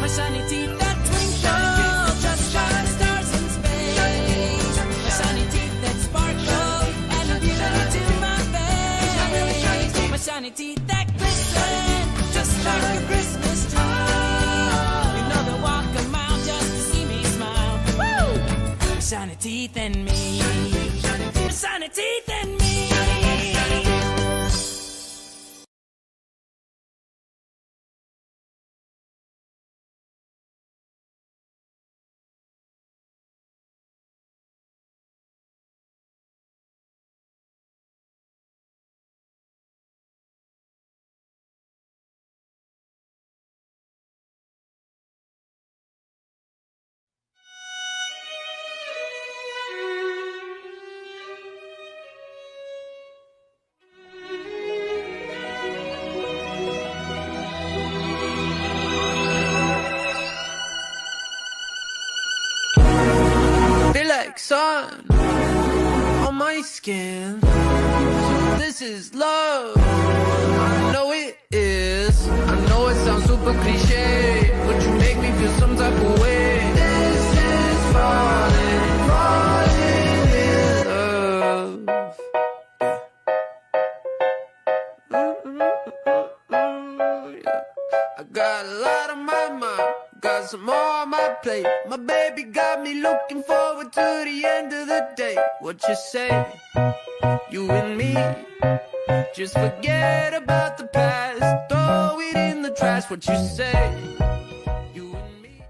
S7: Shiny teeth that twinkle just like stars in space. My shiny teeth that sparkle and beauty to my face. My shiny teeth that glisten just like a Christmas tree. You know they walk a mile just to see me smile. Woo! My shiny teeth and me. My shiny teeth and me.
S6: sun on my skin. This is love. I know it is. I know it sounds super cliche, but you make me feel some type of way. This is falling, falling in love. I got a lot on my mind, got some more on my plate. My baby got me looking forward to the end of the day. What you say? You and me, just forget about the past, throw it in the trash. What you say? You and me.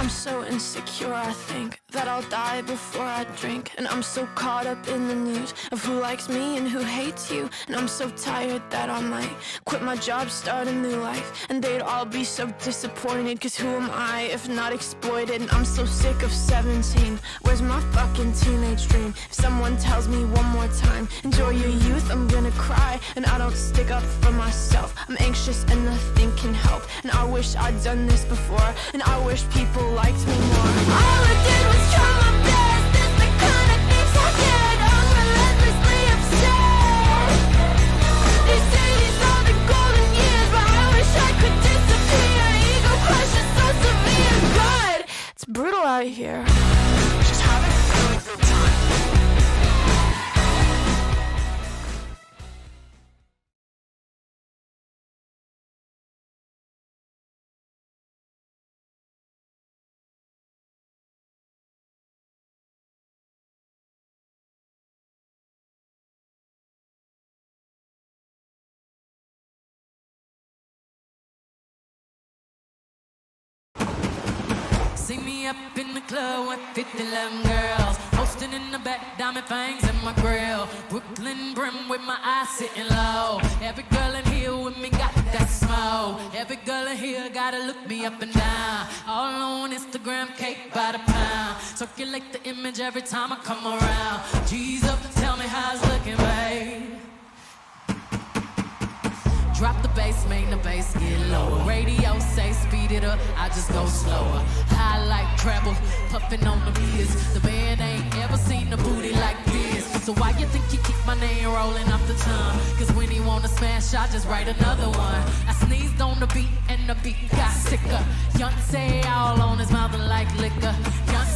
S1: I'm so insecure, I think that I'll die before I drink. And I'm so caught up in the news of who likes me and who hates you. And I'm so tired that I might quit my job, start a new life. And they'd all be so disappointed, cause who am I if not exploited? And I'm so sick of 17, where's my fucking teenage dream? If someone tells me one more time, enjoy your youth, I'm gonna cry. And I don't stick up for myself, I'm anxious and nothing can help. And I wish I'd done this before, and I wish people liked me more. All I did was try my best, this the kind of things I get. I'm relentlessly upset. They say these are the golden years, but I wish I could disappear. Ego crush is so severe. God, it's brutal out here. Just having a really good time.
S6: See me up in the club with 50 lemon girls, posting in the back, diamond fangs in my grill. Brooklyn brim with my eyes sitting low. Every girl in here with me got that smoke. Every girl in here gotta look me up and down. All on Instagram, cake by the pound. Circulate the image every time I come around. G's up, tell me how it's looking, babe. Drop the bass, make the bass get lower. Radio say speed it up, I just go slower. High like treble, puffin' on the beers. The band ain't ever seen a booty like this. So why you think you keep my name rolling off the tongue? Cause when he wanna smash, I just write another one. I sneezed on the beat and the beat got sicker. Young all on his mouth like liquor. Young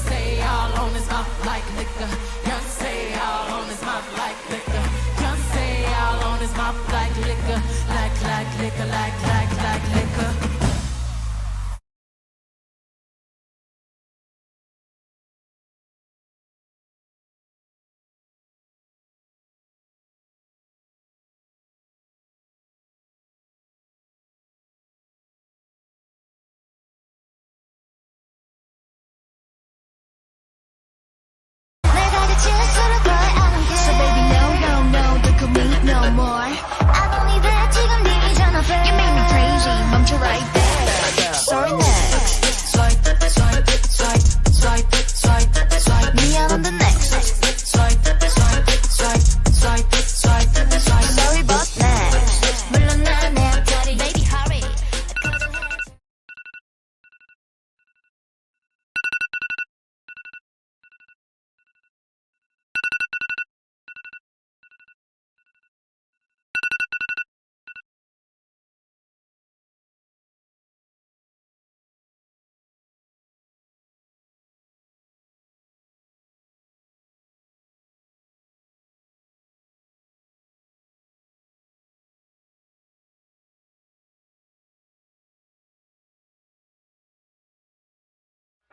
S6: all on his mouth like liquor. Young all on his mouth like liquor. Young all on his mouth like liquor. Like liquor, like liquor.
S1: 내가 그치는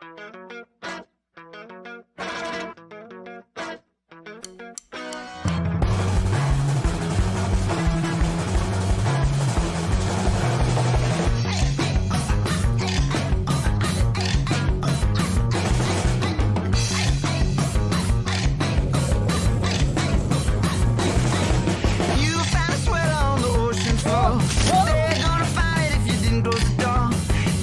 S6: You found a sweater on the ocean floor. They're gonna find it if you didn't close the door.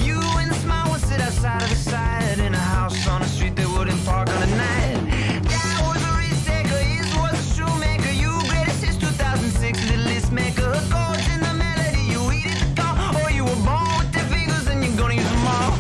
S6: You and the small one sit outside of the side in a house on a street they wouldn't park on a night. That was a risk taker, his was a shoemaker. You greatest since 2006, little list maker. Chords in the melody, you eat it the call. Or you were born with 10 fingers and you're gonna use them all.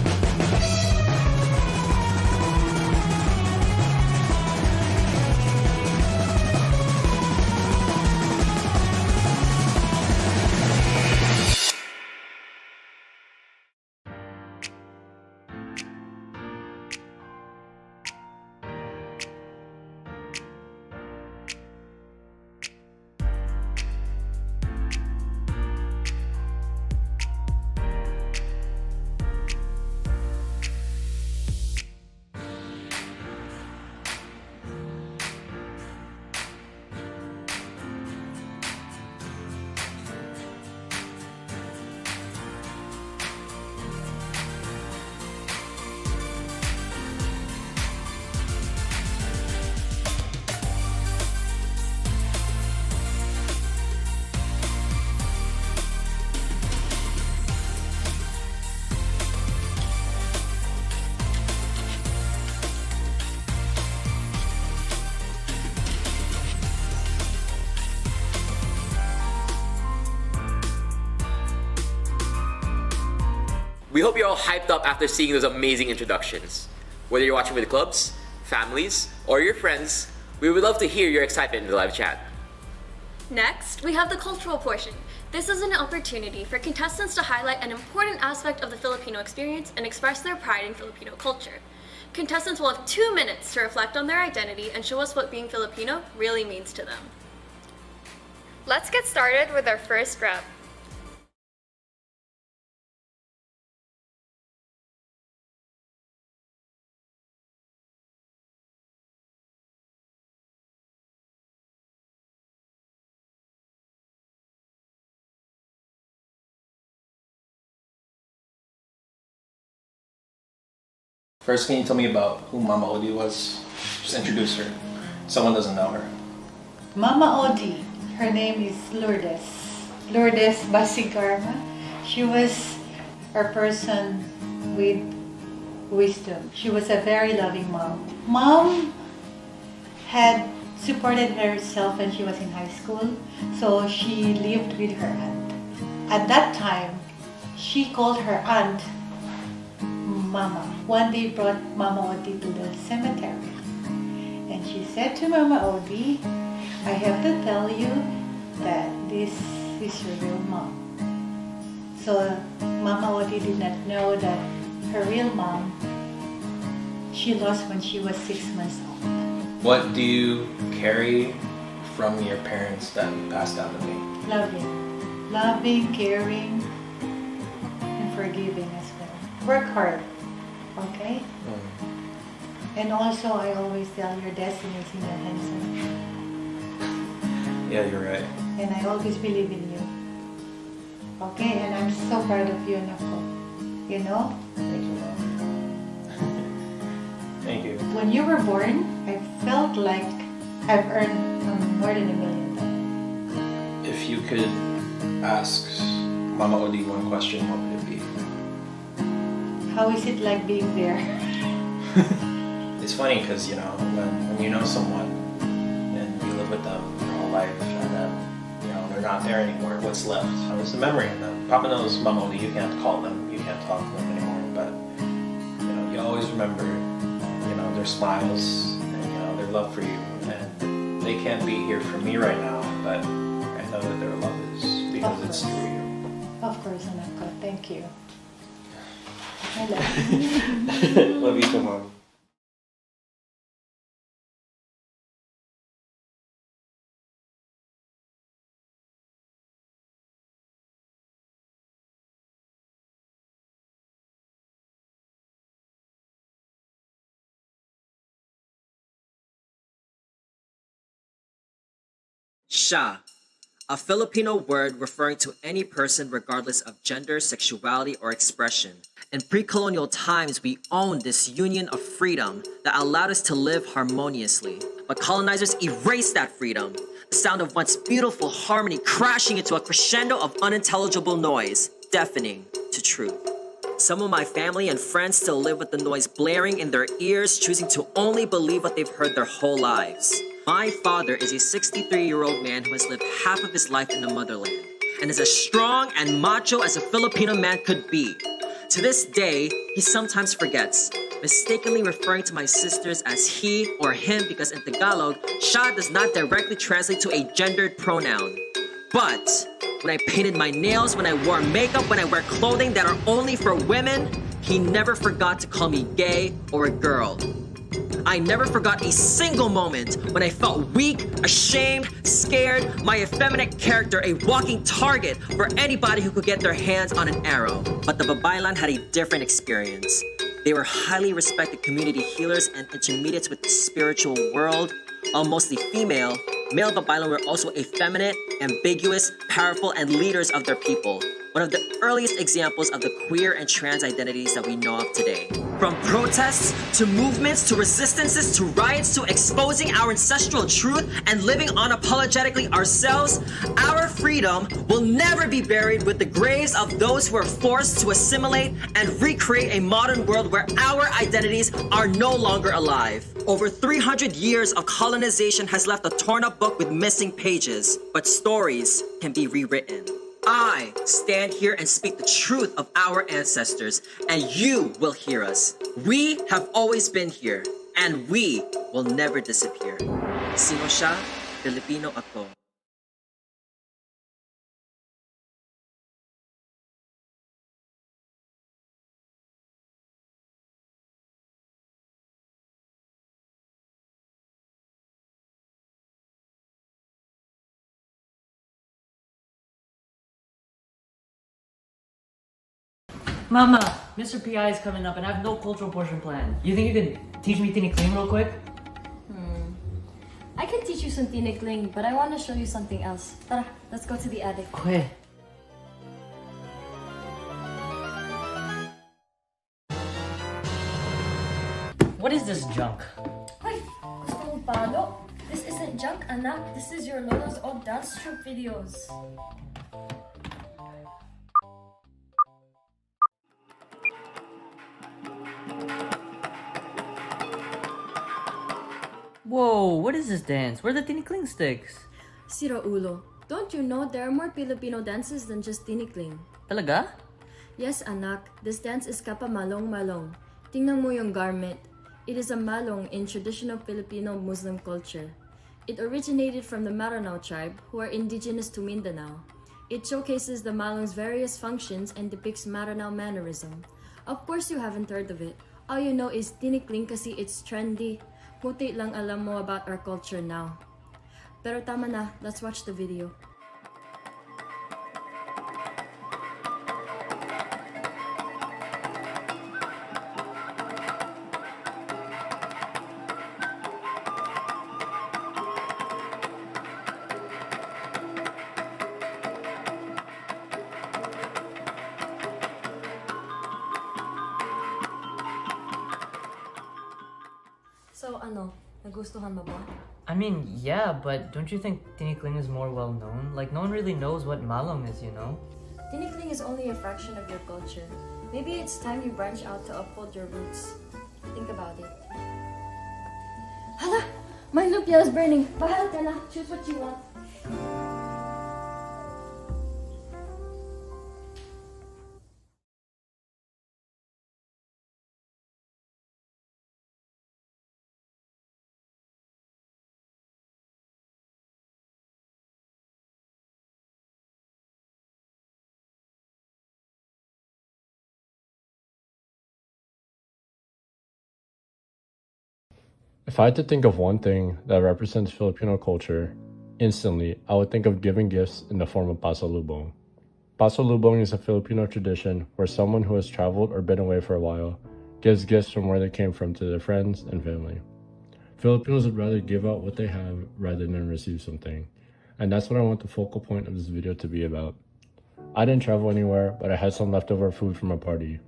S10: We hope you're all hyped up after seeing those amazing introductions. Whether you're watching with clubs, families, or your friends, we would love to hear your excitement in the live chat.
S9: Next, we have the cultural portion. This is an opportunity for contestants to highlight an important aspect of the Filipino experience and express their pride in Filipino culture. Contestants will have 2 minutes to reflect on their identity and show us what being Filipino really means to them.
S12: Let's get started with our first rep.
S3: First, can you tell me about who Mama Odi was? Just introduce her. Someone doesn't know her.
S22: Mama Odi, her name is Lourdes. Lourdes Basigarma. She was a person with wisdom. She was a very loving mom. Mom had supported herself when she was in high school, so she lived with her aunt. At that time, she called her aunt Mama. One day brought Mama Odi to the cemetery. And she said to Mama Odi, I have to tell you that this is your real mom. So Mama Odi did not know that her real mom, she lost when she was 6 months old.
S3: What do you carry from your parents that passed down to me?
S22: Loving. Loving, caring, and forgiving as well. Work hard. Okay? And also, I always tell your destiny is in your hands.
S3: Yeah, you're right.
S22: And I always believe in you. Okay? And I'm so proud of you, Nako. You know?
S3: Thank you, Mom. Thank you.
S22: When you were born, I felt like I've earned more than $1 million.
S3: If you could ask Mama Odi one question, what would it be?
S22: How is it like being there?
S3: It's funny because, you know, when you know someone and you live with them your whole life and then, you know, they're not there anymore, what's left? It's a memory of them. Papa knows Mama Odi, you can't call them, you can't talk to them anymore, but, you know, you always remember, you know, their smiles and, you know, their love for you. And they can't be here for me right now, but I know that their love is because it's through you.
S22: Of course, Anako. Thank you. I love you.
S3: Love you too, Mom.
S4: Siya, a Filipino word referring to any person regardless of gender, sexuality, or expression. In pre-colonial times, we owned this union of freedom that allowed us to live harmoniously. But colonizers erased that freedom. The sound of once beautiful harmony crashing into a crescendo of unintelligible noise, deafening to truth. Some of my family and friends still live with the noise blaring in their ears, choosing to only believe what they've heard their whole lives. My father is a 63-year-old man who has lived half of his life in the motherland and is as strong and macho as a Filipino man could be. To this day, he sometimes forgets, mistakenly referring to my sisters as he or him because in Tagalog, siya does not directly translate to a gendered pronoun. But when I painted my nails, when I wore makeup, when I wear clothing that are only for women, he never forgot to call me gay or a girl. I never forgot a single moment when I felt weak, ashamed, scared, my effeminate character a walking target for anybody who could get their hands on an arrow. But the Babaylan had a different experience. They were highly respected community healers and intermediates with the spiritual world. While mostly female, male Babaylan were also effeminate, ambiguous, powerful, and leaders of their people. One of the earliest examples of the queer and trans identities that we know of today. From protests, to movements, to resistances, to riots, to exposing our ancestral truth and living unapologetically ourselves, our freedom will never be buried with the graves of those who are forced to assimilate and recreate a modern world where our identities are no longer alive. Over 300 years of colonization has left a torn up book with missing pages, but stories can be rewritten. I stand here and speak the truth of our ancestors, and you will hear us. We have always been here, and we will never disappear. Sino siya? Filipino ako.
S16: Mama, Mr. PI is coming up and I have no cultural portion planned. You think you could teach me tinikling real quick?
S8: I can teach you some tinikling, but I want to show you something else. Tara, let's go to the attic.
S16: Okay. What is this junk?
S8: Ay, gusto mong palo? This isn't junk, anak. This is your Lola's old dance troupe videos.
S16: Whoa, what is this dance? Where are the tinikling sticks?
S8: Sira ulo. Don't you know there are more Filipino dances than just tinikling?
S16: Talaga?
S8: Yes, anak. This dance is kapa malong-malong. Tingnan mo yung garment. It is a malong in traditional Filipino Muslim culture. It originated from the Maranao tribe, who are indigenous to Mindanao. It showcases the malong's various functions and depicts Maranao mannerism. Of course you haven't heard of it. All you know is tinikling kasi it's trendy. Puti lang alam mo about our culture now. Pero tama na, let's watch the video. So ano, nagustuhan mo ba?
S16: I mean, yeah, but don't you think tinikling is more well known? Like, no one really knows what malong is, you know?
S8: Tinikling is only a fraction of your culture. Maybe it's time you branch out to uphold your roots. Think about it. Hala! My lumpia is burning. Bahal ka na. Choose what you want.
S15: If I had to think of one thing that represents Filipino culture, instantly I would think of giving gifts in the form of pasalubong. Pasalubong is a Filipino tradition where someone who has traveled or been away for a while gives gifts from where they came from to their friends and family. Filipinos would rather give out what they have rather than receive something, And that's what I want the focal point of this video to be about. I didn't travel anywhere, but I had some leftover food from a party,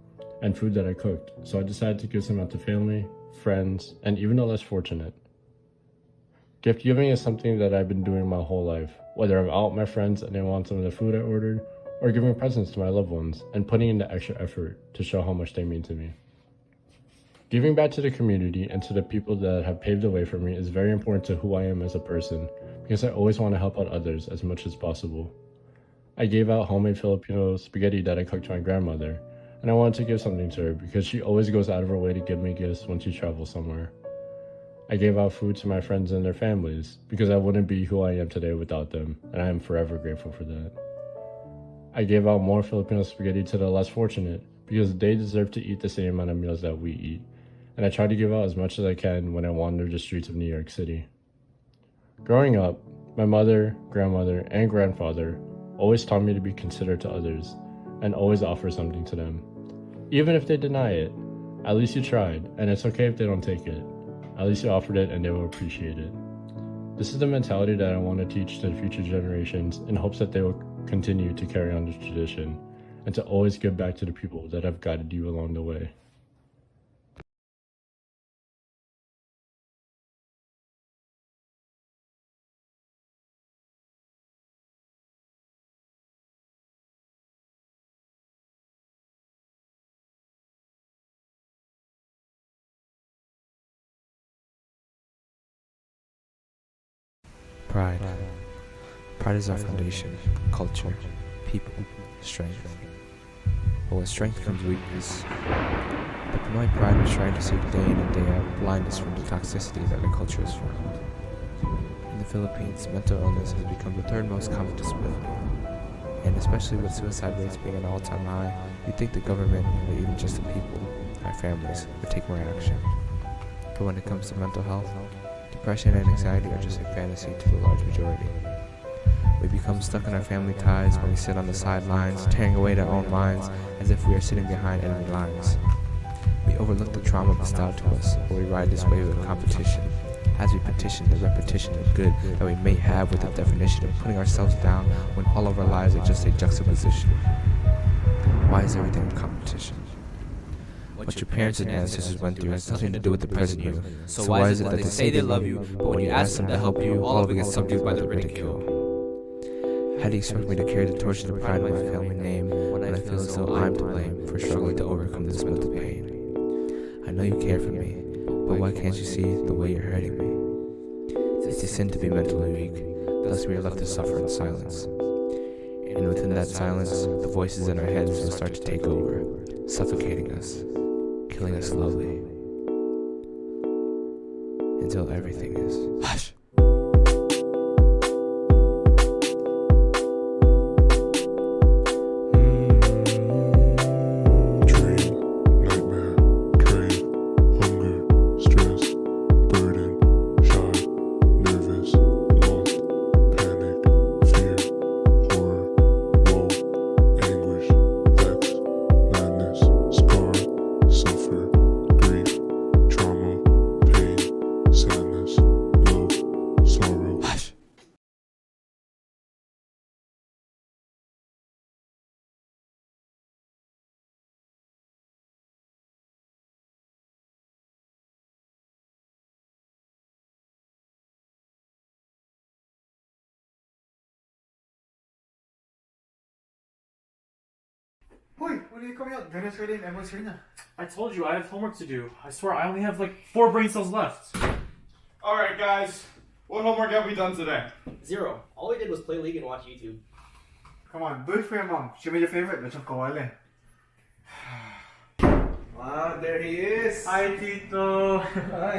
S15: and food that I cooked, so I decided to give some out to family, friends, and even the less fortunate. Gift giving is something that I've been doing my whole life, whether I'm out with my friends and they want some of the food I ordered, or giving presents to my loved ones and putting in the extra effort to show how much they mean to me. Giving back to the community and to the people that have paved the way for me is very important to who I am as a person, because I always want to help out others as much as possible. I gave out homemade Filipino spaghetti that I cooked to my grandmother, and I wanted to give something to her because she always goes out of her way to give me gifts when she travels somewhere. I gave out food to my friends and their families because I wouldn't be who I am today without them, and I am forever grateful for that. I gave out more Filipino spaghetti to the less fortunate because they deserve to eat the same amount of meals that we eat, and I try to give out as much as I can when I wander the streets of New York City. Growing up, my mother, grandmother, and grandfather always taught me to be considerate to others and always offer something to them. Even if they deny it, at least you tried, and it's okay if they don't take it. At least you offered it and they will appreciate it. This is the mentality that I want to teach to the future generations in hopes that they will continue to carry on this tradition and to always give back to the people that have guided you along the way.
S13: Pride. Pride is our foundation, culture, people, strength. But with strength comes weakness. The Pinoy pride was trying to save day in and day out blindness from the toxicity that the culture has formed. In the Philippines, mental illness has become the third most common disability. And especially with suicide rates being at an all-time high, you'd think the government, or even just the people, our families, would take more action. But when it comes to mental health, depression and anxiety are just a fantasy to the large majority. We become stuck in our family ties when we sit on the sidelines, tearing away at our own minds as if we are sitting behind enemy lines. We overlook the trauma bestowed to us, or we ride this wave of competition, as we petition the repetition of good that we may have with the definition of putting ourselves down when all of our lives are just a juxtaposition. Why is everything a competition? What your parents and ancestors went through has nothing to do with the present you. So why is it that they say they love you, but when you ask them to help you, all of it gets subdued by the ridicule? How do you expect me to carry the torch of the pride of my family name when I feel as though I'm to blame for struggling to overcome this mental pain? I know you care for me, but why can't you see the way you're hurting me? It's a sin to be mentally weak, thus we are left to suffer in silence. And within that silence, the voices in our heads will start to take over, suffocating us, killing us slowly, until everything is hush.
S14: Boy, when are you coming out? Dinner's ready and everyone's here now.
S23: I told you I have homework to do. I swear I only have like 4 brain cells left.
S24: Alright guys, what homework have we done today?
S25: 0. All we did was play League and watch YouTube.
S14: Come on, do it for your mom. She made your favorite, lechon kawale.
S26: Wow, there he is.
S23: Hi, Tito.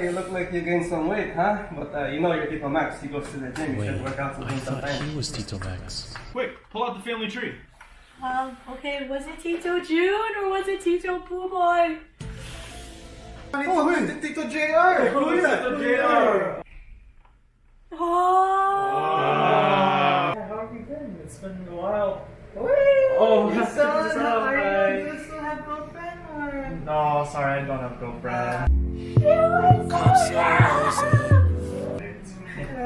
S26: You look like you gained some weight, huh? But you know your Tito Max, he goes to the gym. You should work out
S27: I thought
S26: sometimes.
S27: he was Tito Max.
S24: Quick, pull out the family tree.
S19: Okay, was it Tito June or was it Tito Pooh Boy?
S26: Oh, wait, Tito JR!
S24: Who is Tito JR?
S19: Oh!
S23: How have you been? It's been a while.
S26: Oh,
S23: you
S26: son, how are you?
S23: Hi.
S26: Do you still have girlfriend or?
S23: No, sorry, I don't have girlfriend.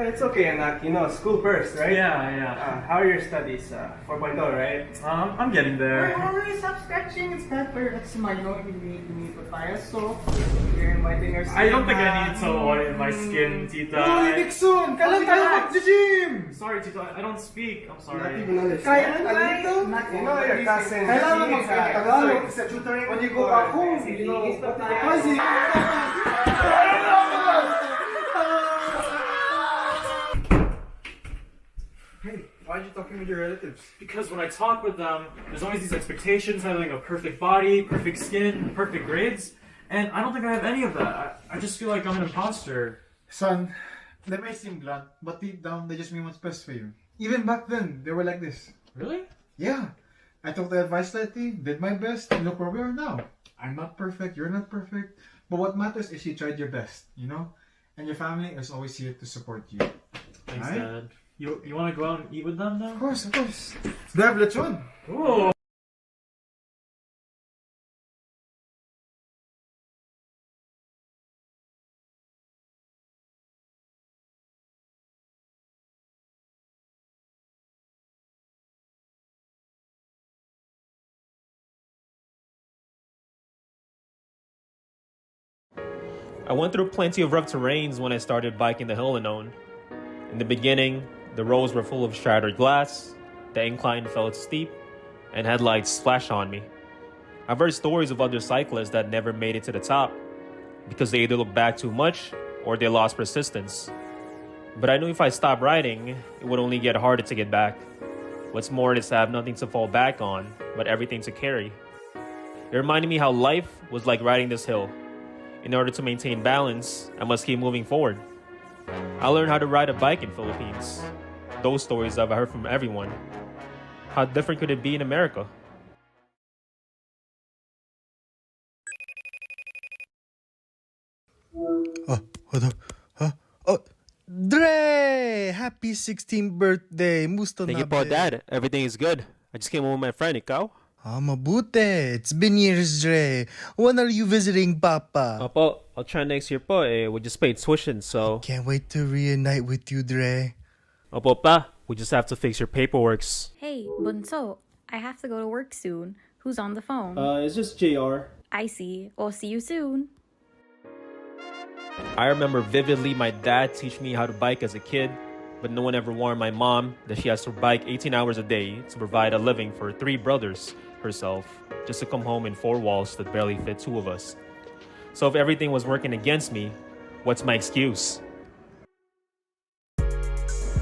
S26: it's okay, anak. You know, school first, right?
S23: Yeah.
S26: How are your studies? 4.0, right?
S23: I'm getting there.
S19: Hurry, stop scratching. It's bad for your smile. You need to buy a soap. You're inviting your
S23: I don't think I need soap in my skin, Tita.
S19: Oh,
S23: Nick
S19: soon. Kailan tayo mag-gym?
S23: Sorry, Tita. I don't speak. I'm sorry.
S19: Kailan tayo?
S26: You know your cousin.
S19: Kailangan mag-Tagalog sa tutoring. When you go back home, you know,
S23: Hey, why are you talking with your relatives? Because when I talk with them, there's always these expectations having a perfect body, perfect skin, perfect grades, and I don't think I have any of that. I just feel like I'm an imposter.
S14: Son, they may seem blunt, but deep down, they just mean what's best for you. Even back then, they were like this.
S23: Really?
S14: Yeah. I took the advice slightly, did my best, and look where we are now. I'm not perfect, you're not perfect, but what matters is you tried your best, you know? And your family is always here to support you.
S23: Thanks,
S14: Alright?
S23: Dad. You want to go out and eat with them now?
S14: Of course. Grab lechon.
S23: Ooh.
S3: I went through plenty of rough terrains when I started biking the hill alone. In the beginning, the roads were full of shattered glass, the incline felt steep, and headlights splashed on me. I've heard stories of other cyclists that never made it to the top because they either looked back too much or they lost persistence. But I knew if I stopped riding, it would only get harder to get back. What's more is to have nothing to fall back on, but everything to carry. It reminded me how life was like riding this hill. In order to maintain balance, I must keep moving forward. I learned how to ride a bike in Philippines. Those stories I've heard from everyone. How different could it be in America?
S2: Dre! Happy 16th birthday! Musta
S3: Thank
S2: na
S3: you po,
S2: be?
S3: Dad. Everything is good. I just came home with my friend, ikaw?
S2: Mabuti. It's been years, Dre. When are you visiting Papa?
S3: Opo, I'll try next year po. We just paid tuition, so...
S2: Can't wait to reunite with you, Dre.
S3: Opo pa, we just have to fix your paperworks.
S5: Hey, Bunso, I have to go to work soon. Who's on the phone?
S3: It's just JR.
S5: I see. I'll see you soon.
S3: I remember vividly my dad teach me how to bike as a kid, but no one ever warned my mom that she has to bike 18 hours a day to provide a living for 3 brothers herself, just to come home in 4 walls that barely fit 2 of us. So if everything was working against me, what's my excuse?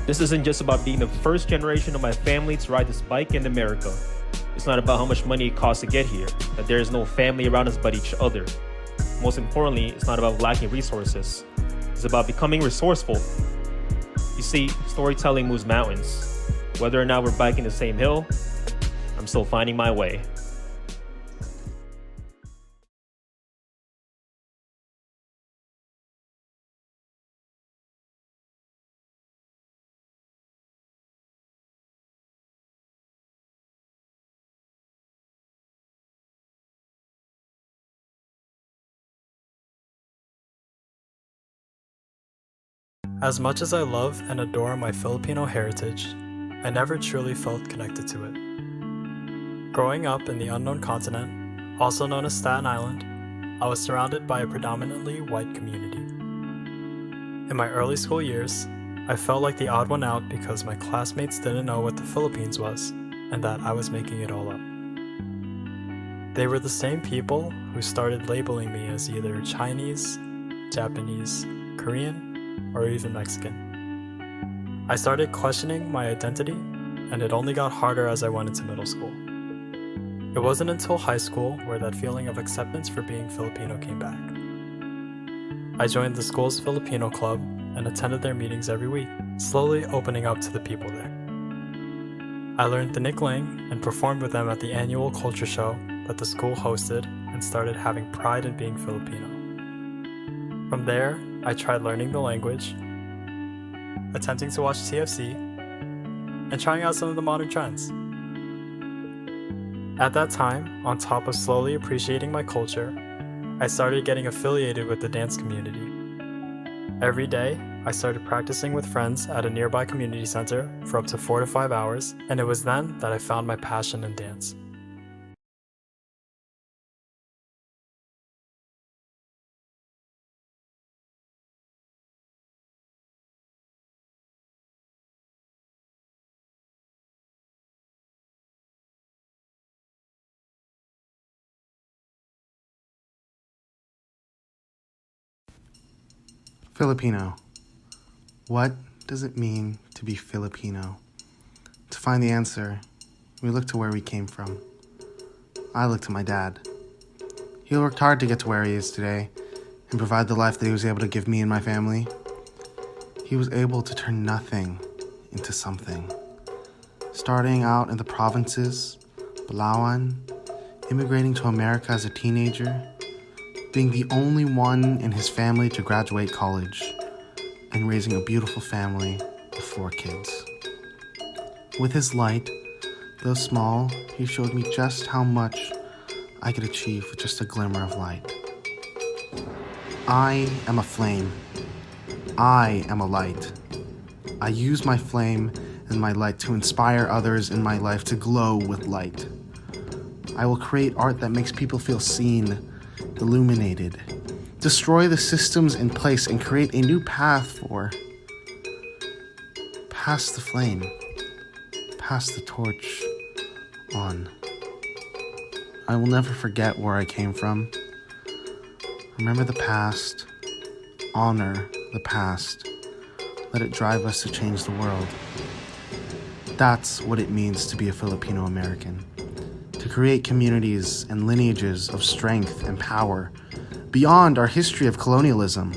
S3: This isn't just about being the first generation of my family to ride this bike in America. It's not about how much money it costs to get here, that there is no family around us but each other. Most importantly, it's not about lacking resources. It's about becoming resourceful. You see, storytelling moves mountains. Whether or not we're biking the same hill, I'm still finding my way.
S11: As much as I love and adore my Filipino heritage, I never truly felt connected to it. Growing up in the unknown continent, also known as Staten Island, I was surrounded by a predominantly white community. In my early school years, I felt like the odd one out because my classmates didn't know what the Philippines was and that I was making it all up. They were the same people who started labeling me as either Chinese, Japanese, Korean, or even Mexican. I started questioning my identity, and it only got harder as I went into middle school. It wasn't until high school where that feeling of acceptance for being Filipino came back. I joined the school's Filipino club and attended their meetings every week, slowly opening up to the people there. I learned the Nikling and performed with them at the annual culture show that the school hosted and started having pride in being Filipino. From there, I tried learning the language, attempting to watch TFC, and trying out some of the modern trends. At that time, on top of slowly appreciating my culture, I started getting affiliated with the dance community. Every day, I started practicing with friends at a nearby community center for up to 4 to 5 hours, and it was then that I found my passion in dance.
S2: Filipino. What does it mean to be Filipino? To find the answer, we look to where we came from. I look to my dad. He worked hard to get to where he is today and provide the life that he was able to give me and my family. He was able to turn nothing into something. Starting out in the provinces, Palawan, immigrating to America as a teenager, being the only one in his family to graduate college, and raising a beautiful family of 4 kids. With his light, though small, he showed me just how much I could achieve with just a glimmer of light. I am a flame. I am a light. I use my flame and my light to inspire others in my life to glow with light. I will create art that makes people feel seen, illuminated, destroy the systems in place and create a new path for pass the flame, pass the torch on. I will never forget where I came from. Remember the past, honor the past, let it drive us to change the world. That's what it means to be a Filipino American. To create communities and lineages of strength and power beyond our history of colonialism,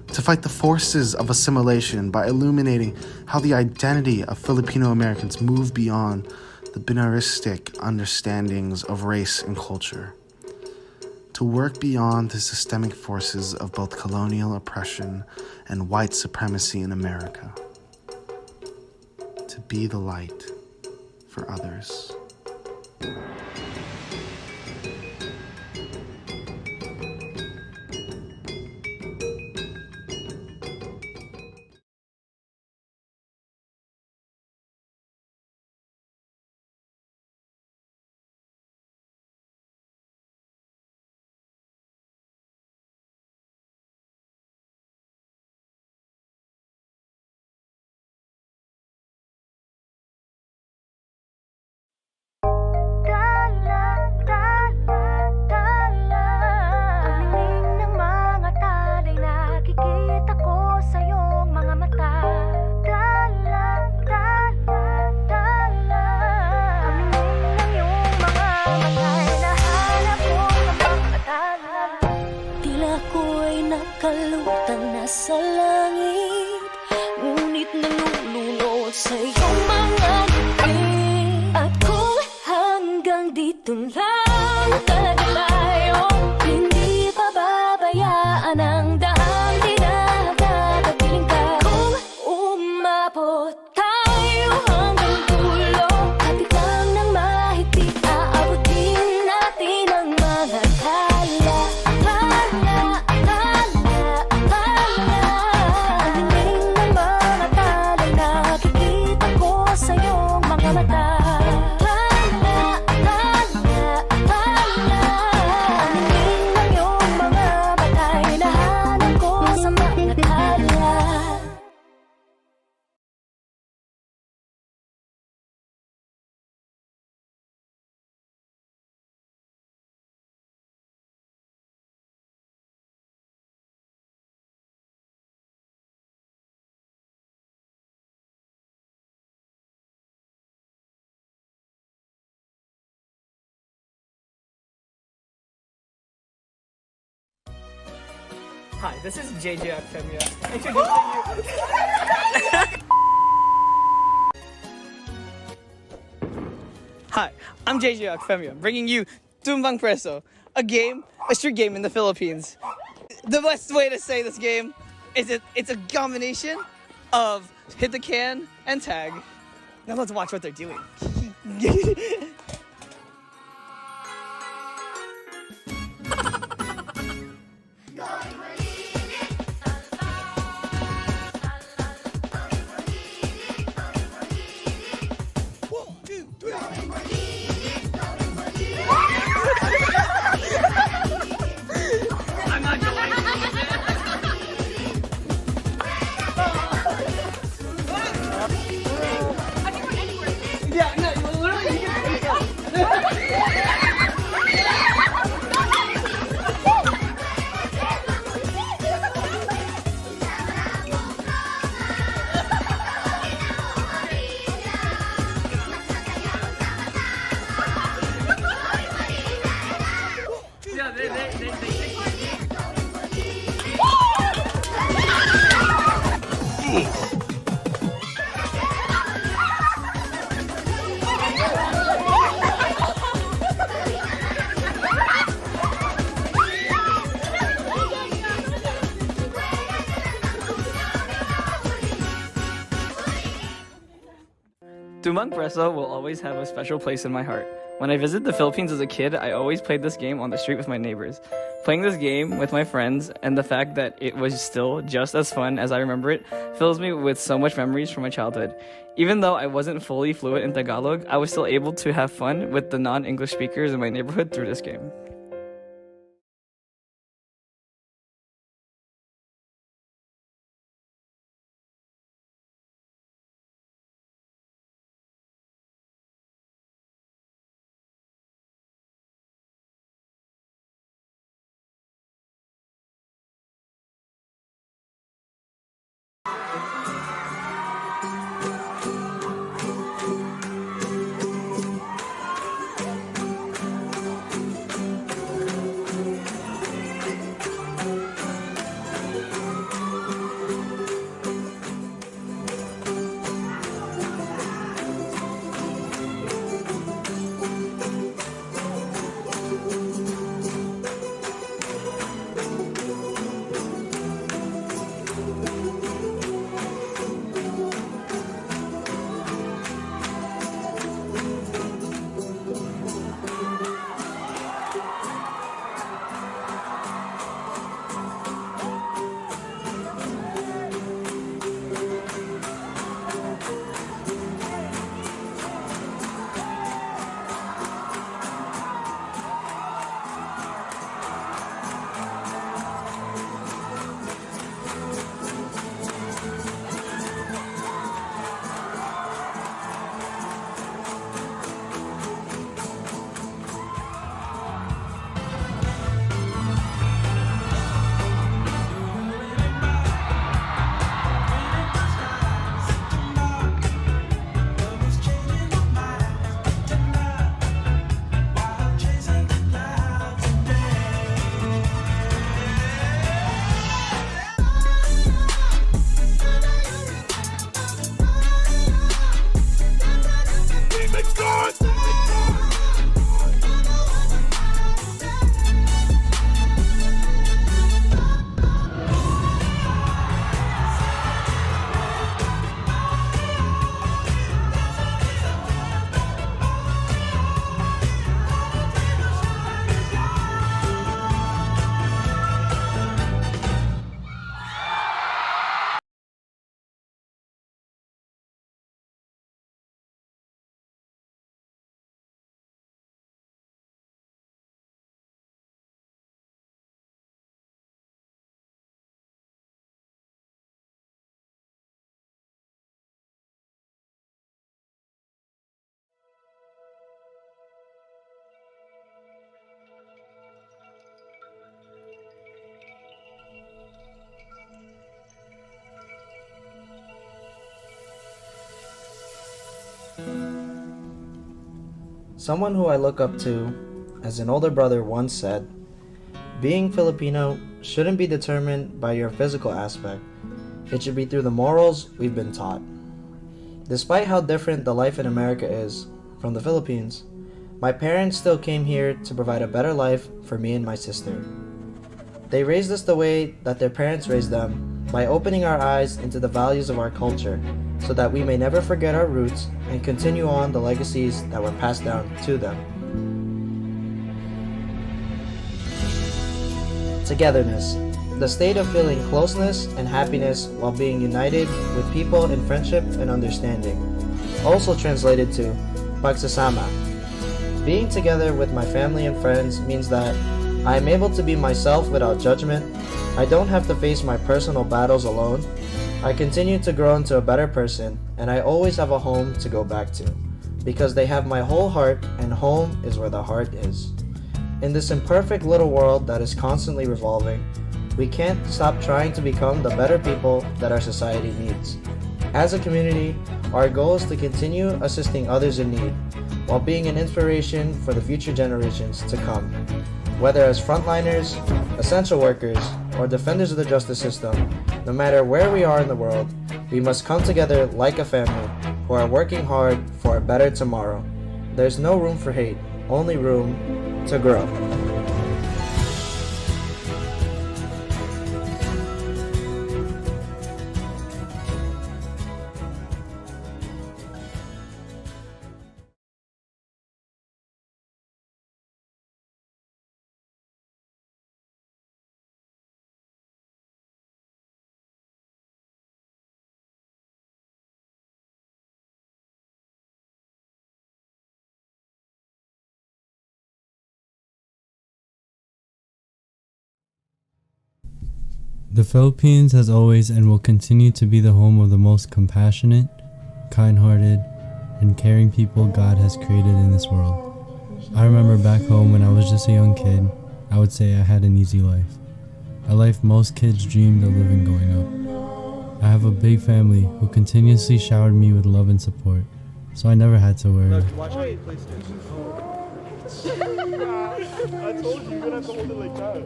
S2: to fight the forces of assimilation by illuminating how the identity of Filipino Americans move beyond the binaristic understandings of race and culture, to work beyond the systemic forces of both colonial oppression and white supremacy in America, to be the light for others.
S6: Kalutang nasa langit, ngunit nalulunod sa iyong mga ngiti. At kung hanggang dito lang tayo, hindi pababayaan ang daang tinatatapiling ka. Kung umabot tayo hanggang dulo, kapit lang ng mahigpit, aabutin natin ang mga tala.
S19: Hi, this is JJ Actemia. Introducing you. Hi, I'm JJ Actemia, bringing you Tumbang Preso, a street game in the Philippines. The best way to say this game is it's a combination of hit the can and tag. Now let's watch what they're doing. Tumbang Preso will always have a special place in my heart. When I visited the Philippines as a kid, I always played this game on the street with my neighbors. Playing this game with my friends and the fact that it was still just as fun as I remember it fills me with so much memories from my childhood. Even though I wasn't fully fluent in Tagalog, I was still able to have fun with the non-English speakers in my neighborhood through this game.
S1: Someone who I look up to, as an older brother once said, being Filipino shouldn't be determined by your physical aspect. It should be through the morals we've been taught. Despite how different the life in America is from the Philippines, my parents still came here to provide a better life for me and my sister. They raised us the way that their parents raised them, by opening our eyes into the values of our culture, so that we may never forget our roots and continue on the legacies that were passed down to them. Togetherness, the state of feeling closeness and happiness while being united with people in friendship and understanding. Also translated to pagsasama. Being together with my family and friends means that I am able to be myself without judgment. I don't have to face my personal battles alone. I continue to grow into a better person, and I always have a home to go back to, because they have my whole heart, and home is where the heart is. In this imperfect little world that is constantly revolving, we can't stop trying to become the better people that our society needs. As a community, our goal is to continue assisting others in need, while being an inspiration for the future generations to come. Whether as frontliners, essential workers, or defenders of the justice system, no matter where we are in the world, we must come together like a family who are working hard for a better tomorrow. There's no room for hate, only room to grow.
S7: The Philippines has always and will continue to be the home of the most compassionate, kind-hearted, and caring people God has created in this world. I remember back home when I was just a young kid, I would say I had an easy life. A life most kids dreamed of living growing up. I have a big family who continuously showered me with love and support, so I never had to worry.
S23: Watch how you play Station. I told you, you're gonna have to hold it like that.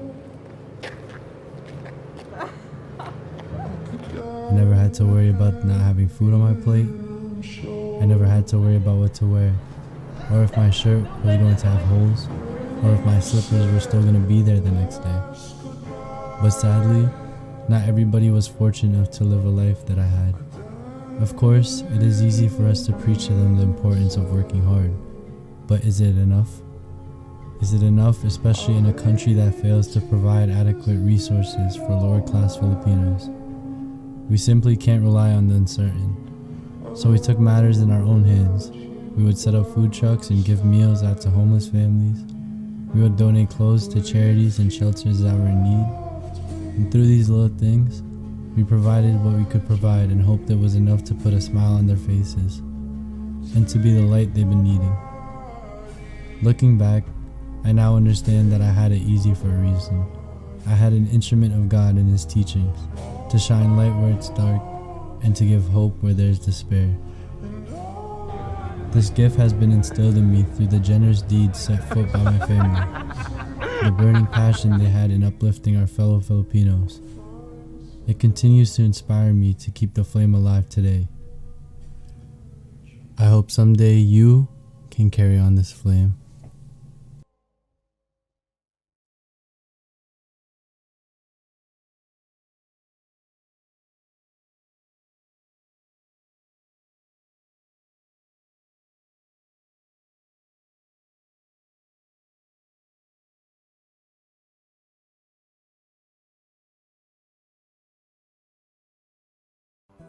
S7: I never had to worry about not having food on my plate. I never had to worry about what to wear, or if my shirt was going to have holes, or if my slippers were still going to be there the next day. But sadly, not everybody was fortunate enough to live a life that I had. Of course, it is easy for us to preach to them the importance of working hard, but is it enough? Is it enough, especially in a country that fails to provide adequate resources for lower-class Filipinos? We simply can't rely on the uncertain. So we took matters in our own hands. We would set up food trucks and give meals out to homeless families. We would donate clothes to charities and shelters that were in need. And through these little things, we provided what we could provide and hoped it was enough to put a smile on their faces and to be the light they've been needing. Looking back, I now understand that I had it easy for a reason. I had an instrument of God in His teachings, to shine light where it's dark, and to give hope where there's despair. This gift has been instilled in me through the generous deeds set foot by my family, the burning passion they had in uplifting our fellow Filipinos. It continues to inspire me to keep the flame alive today. I hope someday you can carry on this flame.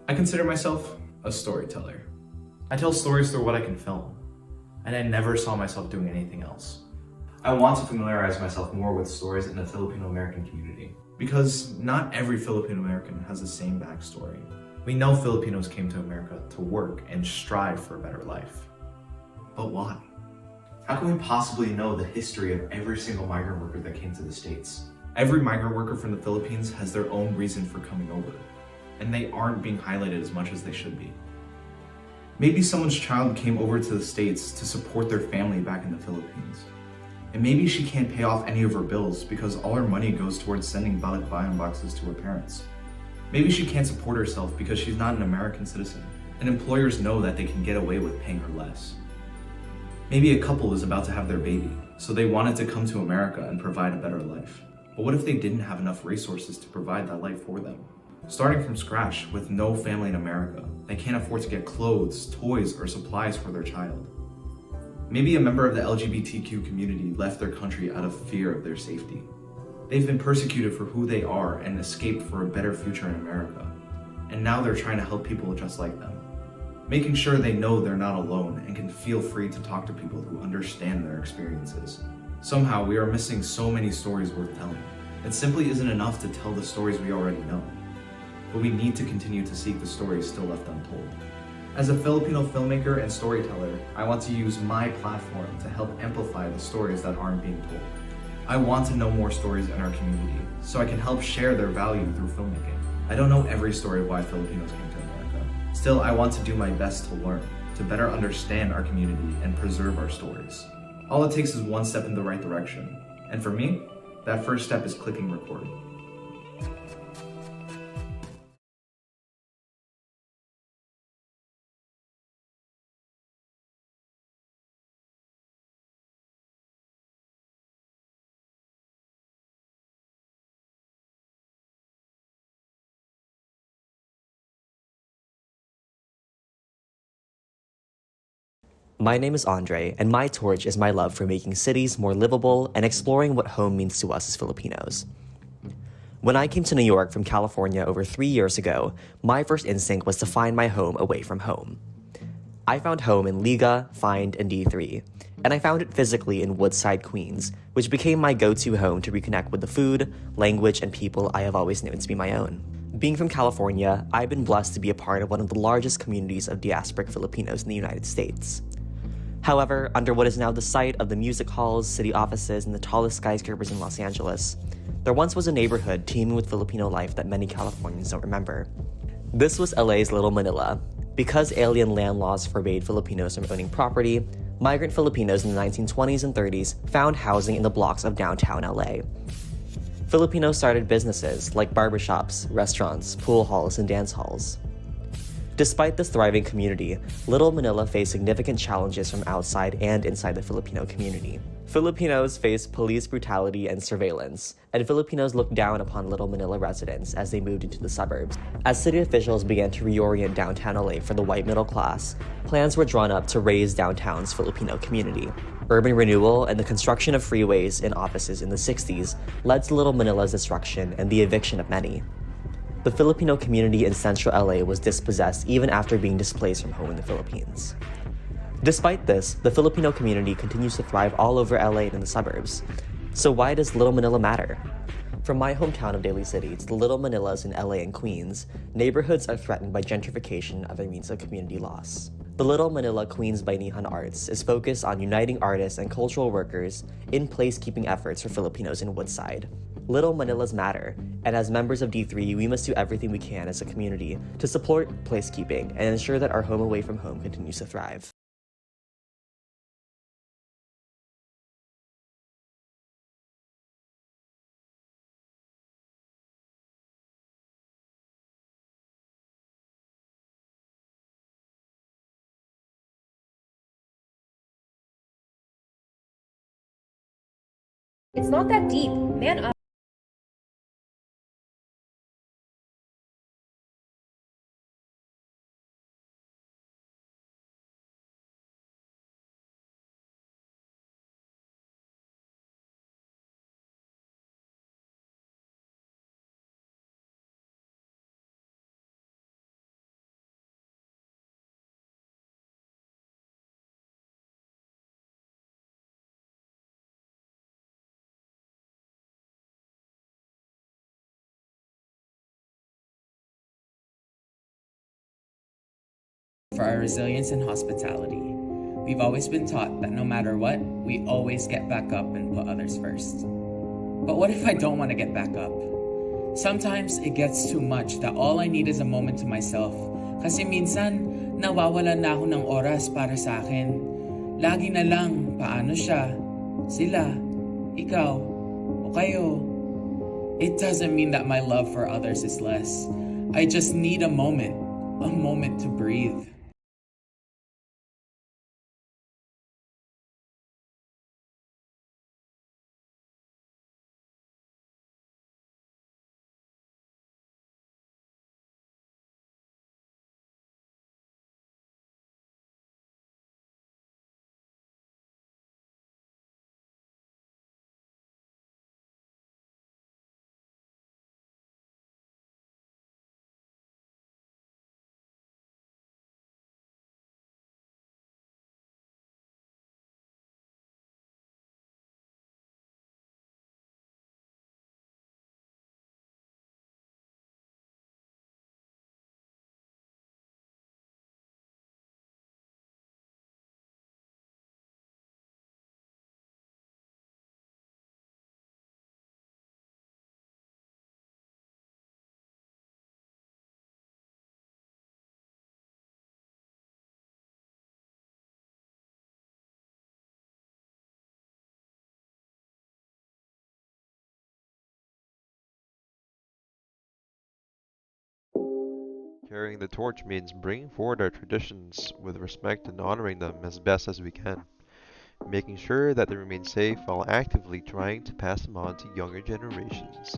S10: I consider myself a storyteller. I tell stories through what I can film, and I never saw myself doing anything else. I want to familiarize myself more with stories in the Filipino-American community, because not every Filipino-American has the same backstory. We know Filipinos came to America to work and strive for a better life. But why? How can we possibly know the history of every single migrant worker that came to the States? Every migrant worker from the Philippines has their own reason for coming over, and they aren't being highlighted as much as they should be. Maybe someone's child came over to the States to support their family back in the Philippines. And maybe she can't pay off any of her bills because all her money goes towards sending balikbayan boxes to her parents. Maybe she can't support herself because she's not an American citizen, and employers know that they can get away with paying her less. Maybe a couple is about to have their baby, so they wanted to come to America and provide a better life. But what if they didn't have enough resources to provide that life for them? Starting from scratch with no family in America, they can't afford to get clothes, toys, or supplies for their child. Maybe a member of the LGBTQ community left their country out of fear of their safety. They've been persecuted for who they are and escaped for a better future in America. And now they're trying to help people just like them, making sure they know they're not alone and can feel free to talk to people who understand their experiences. Somehow we are missing so many stories worth telling. It simply isn't enough to tell the stories we already know, but we need to continue to seek the stories still left untold. As a Filipino filmmaker and storyteller, I want to use my platform to help amplify the stories that aren't being told. I want to know more stories in our community, so I can help share their value through filmmaking. I don't know every story of why Filipinos came to America. Still, I want to do my best to learn, to better understand our community and preserve our stories. All it takes is one step in the right direction. And for me, that first step is clicking record.
S17: My name is Andre, and my torch is my love for making cities more livable and exploring what home means to us as Filipinos. When I came to New York from California over 3 years ago, my first instinct was to find my home away from home. I found home in Liga, Find, and D3, and I found it physically in Woodside, Queens, which became my go-to home to reconnect with the food, language, and people I have always known to be my own. Being from California, I've been blessed to be a part of one of the largest communities of diasporic Filipinos in the United States. However, under what is now the site of the music halls, city offices, and the tallest skyscrapers in Los Angeles, there once was a neighborhood teeming with Filipino life that many Californians don't remember. This was LA's Little Manila. Because alien land laws forbade Filipinos from owning property, migrant Filipinos in the 1920s and 30s found housing in the blocks of downtown LA. Filipinos started businesses like barbershops, restaurants, pool halls, and dance halls. Despite this thriving community, Little Manila faced significant challenges from outside and inside the Filipino community. Filipinos faced police brutality and surveillance, and Filipinos looked down upon Little Manila residents as they moved into the suburbs. As city officials began to reorient downtown LA for the white middle class, plans were drawn up to raise downtown's Filipino community. Urban renewal and the construction of freeways and offices in the 60s led to Little Manila's destruction and the eviction of many. The Filipino community in central LA was dispossessed even after being displaced from home in the Philippines. Despite this, the Filipino community continues to thrive all over LA and in the suburbs. So why does Little Manila matter? From my hometown of Daly City to the Little Manilas in LA and Queens, neighborhoods are threatened by gentrification and other means of community loss. The Little Manila Queens Bayanihan Arts is focused on uniting artists and cultural workers in placekeeping efforts for Filipinos in Woodside. Little Manilas matter, and as members of D3, we must do everything we can as a community to support placekeeping and ensure that our home away from home continues to thrive.
S9: It's not that deep. Man up.
S12: For our resilience and hospitality. We've always been taught that no matter what, we always get back up and put others first. But what if I don't want to get back up? Sometimes it gets too much that all I need is a moment to myself. Kasi minsan, nawawalan na ako ng oras para sa akin. Lagi na lang, paano siya, sila, ikaw, o kayo. It doesn't mean that my love for others is less. I just need a moment to breathe.
S18: Carrying the torch means bringing forward our traditions with respect and honoring them as best as we can, making sure that they remain safe while actively trying to pass them on to younger generations.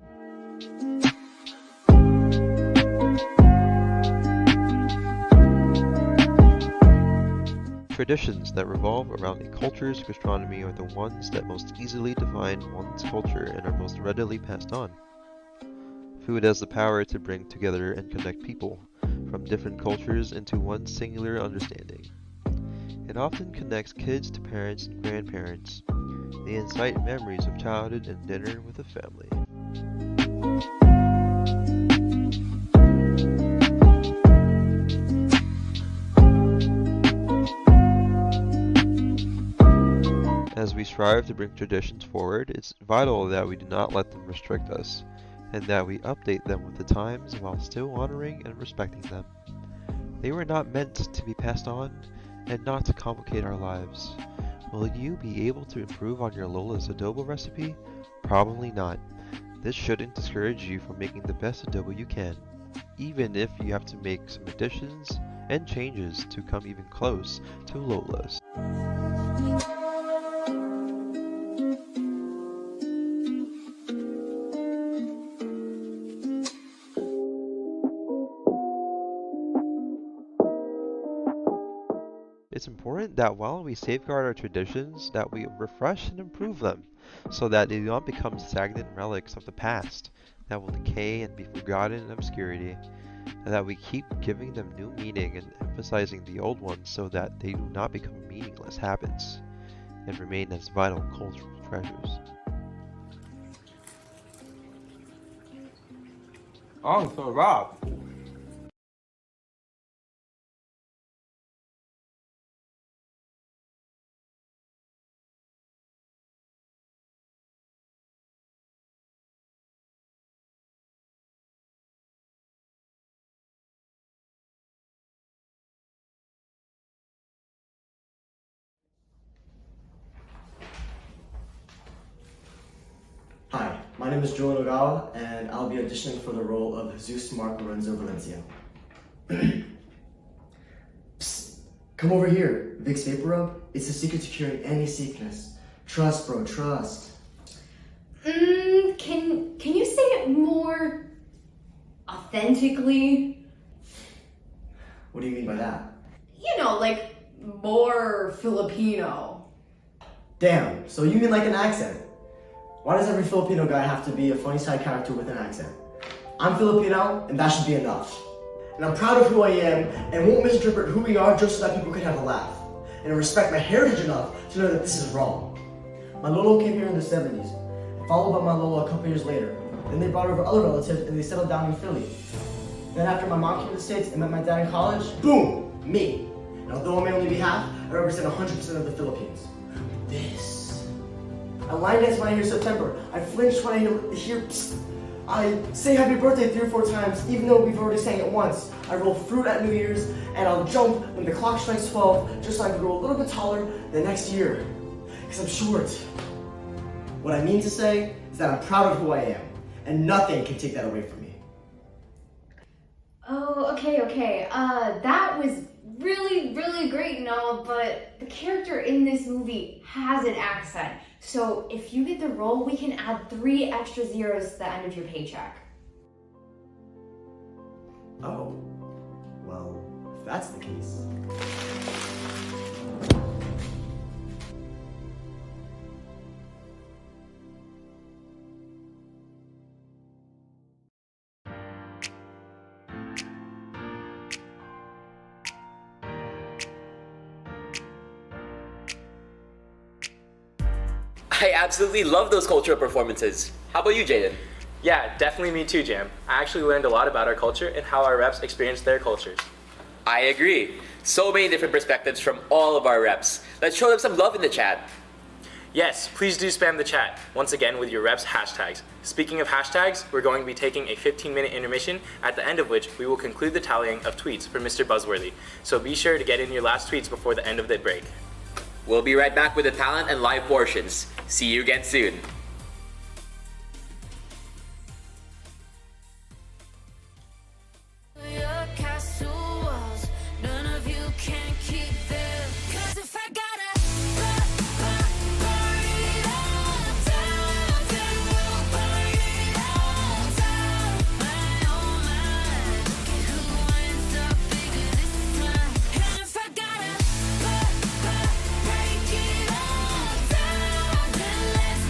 S18: Traditions that revolve around a culture's gastronomy are the ones that most easily define one's culture and are most readily passed on. Food has the power to bring together and connect people from different cultures into one singular understanding. It often connects kids to parents and grandparents. They incite memories of childhood and dinner with the family. As we strive to bring traditions forward, it's vital that we do not let them restrict us, and that we update them with the times while still honoring and respecting them. They were not meant to be passed on, and not to complicate our lives. Will you be able to improve on your Lola's adobo recipe? Probably not. This shouldn't discourage you from making the best adobo you can, even if you have to make some additions and changes to come even close to Lola's. It's important that while we safeguard our traditions, that we refresh and improve them, so that they do not become stagnant relics of the past that will decay and be forgotten in obscurity, and that we keep giving them new meaning and emphasizing the old ones so that they do not become meaningless habits and remain as vital cultural treasures.
S26: Oh, so Rob.
S1: Hi, my name is Joel Ogawa, and I'll be auditioning for the role of Jesus Mark Lorenzo Valencia. Psst, come over here. Vicks Vapor Rub. It's the secret to curing any sickness. Trust, bro, trust.
S9: Can you say it more authentically?
S1: What do you mean by that?
S9: You know, like more Filipino.
S1: Damn, so you mean like an accent? Why does every Filipino guy have to be a funny side character with an accent? I'm Filipino, and that should be enough. And I'm proud of who I am, and won't misinterpret who we are just so that people can have a laugh. And I respect my heritage enough to know that this is wrong. My Lolo came here in the 70s, followed by my Lolo a couple years later. Then they brought over other relatives, and they settled down in Philly. Then after my mom came to the States and met my dad in college, boom, me. And although I may only be half, I represent 100% of the Philippines. This. I line dance when I hear September. I flinch when I hear psst. I say happy birthday 3 or 4 times, even though we've already sang it once. I roll fruit at New Year's, and I'll jump when the clock strikes 12, just so I can grow a little bit taller the next year. Because I'm short. What I mean to say is that I'm proud of who I am, and nothing can take that away from me.
S9: Oh, okay. That was really great and all, but the character in this movie has an accent. So if you get the role, we can add 3 extra zeros to the end of your paycheck.
S1: Oh, well, if that's the case.
S4: I absolutely love those cultural performances. How about you, Jaden?
S3: Yeah, definitely me too, Jam. I actually learned a lot about our culture and how our reps experience their cultures.
S4: I agree. So many different perspectives from all of our reps. Let's show them some love in the chat.
S3: Yes, please do spam the chat, once again with your reps' hashtags. Speaking of hashtags, we're going to be taking a 15-minute intermission, at the end of which we will conclude the tallying of tweets for Mr. Buzzworthy. So be sure to get in your last tweets before the end of the break.
S4: We'll be right back with the talent and live portions. See you again soon.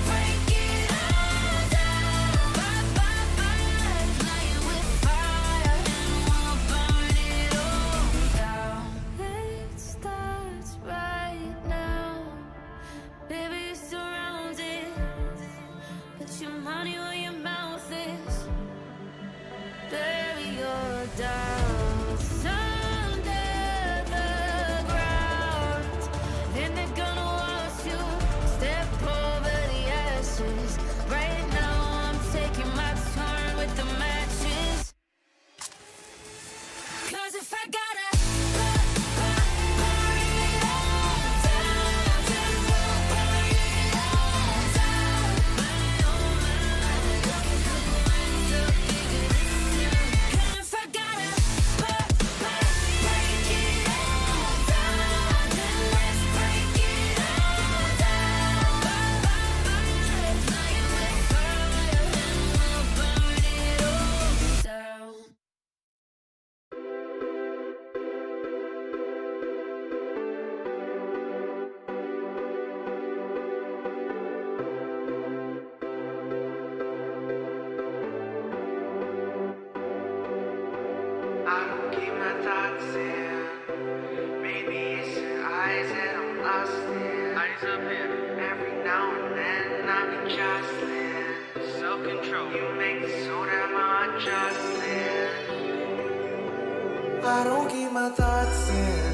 S6: Break adjusting. Eyes up here. Every now and then I be adjusting. Self-control. You make it so damn adjusting. I don't keep my thoughts in.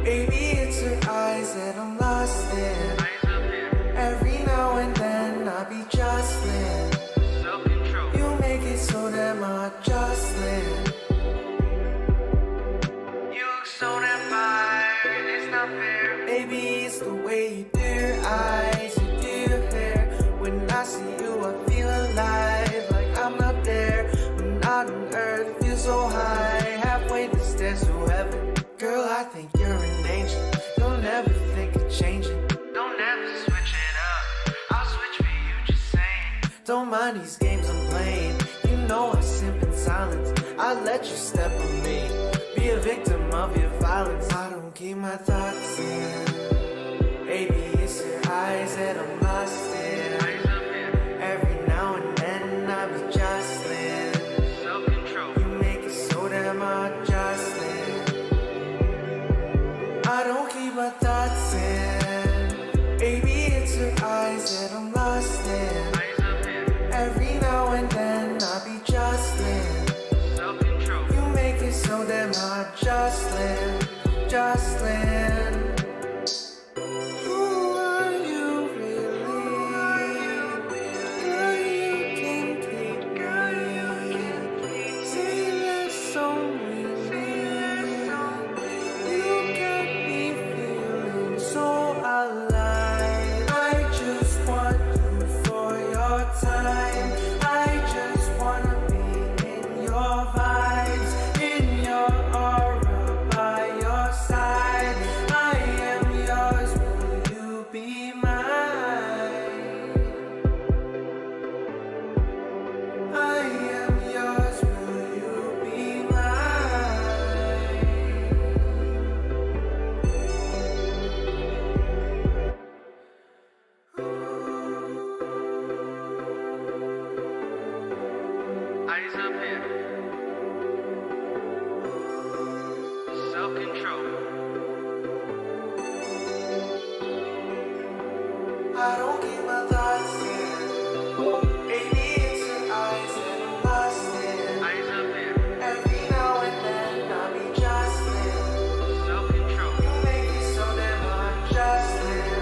S6: Baby, it's your eyes that I'm lost in. Every now and then I be jostling. Self-control. You make it so damn adjusting. You look so damn fine, it's not fair. Baby, it's the way you do your eyes, you do your hair. When I see you, I feel alive, like I'm not there. I'm not on earth, feel so high, halfway the stairs to heaven. Girl, I think you're an angel. Don't ever think of changing. Don't ever switch it up. I'll switch for you, just saying. Don't mind these games I'm playing. You know I simp in silence. I let you step on me. Be a victim of your violence. I don't keep my thoughts in. Baby, it's your eyes that I'm lost in. Every now and then I be jostling. Self-control. You make it so damn adjusting. I don't keep my thoughts in. Baby, it's your eyes that I'm lost in. Every now and then I be jostling. Self-control. You make it so damn adjusting. Jostling. Who are you really? Girl, you can keep me. Say less only me. You got me feeling so alive. I just want you for your time. I just wanna be in your vibes, in your aura, by your side. I am yours, will you be mine? I am yours, will you be mine? Eyes up here. Self-control. I don't keep my thoughts in. Baby, it's your eyes that I'm lost in. Eyes up here. Every now and then I be jostling. Self-control. You make it so damn adjusting.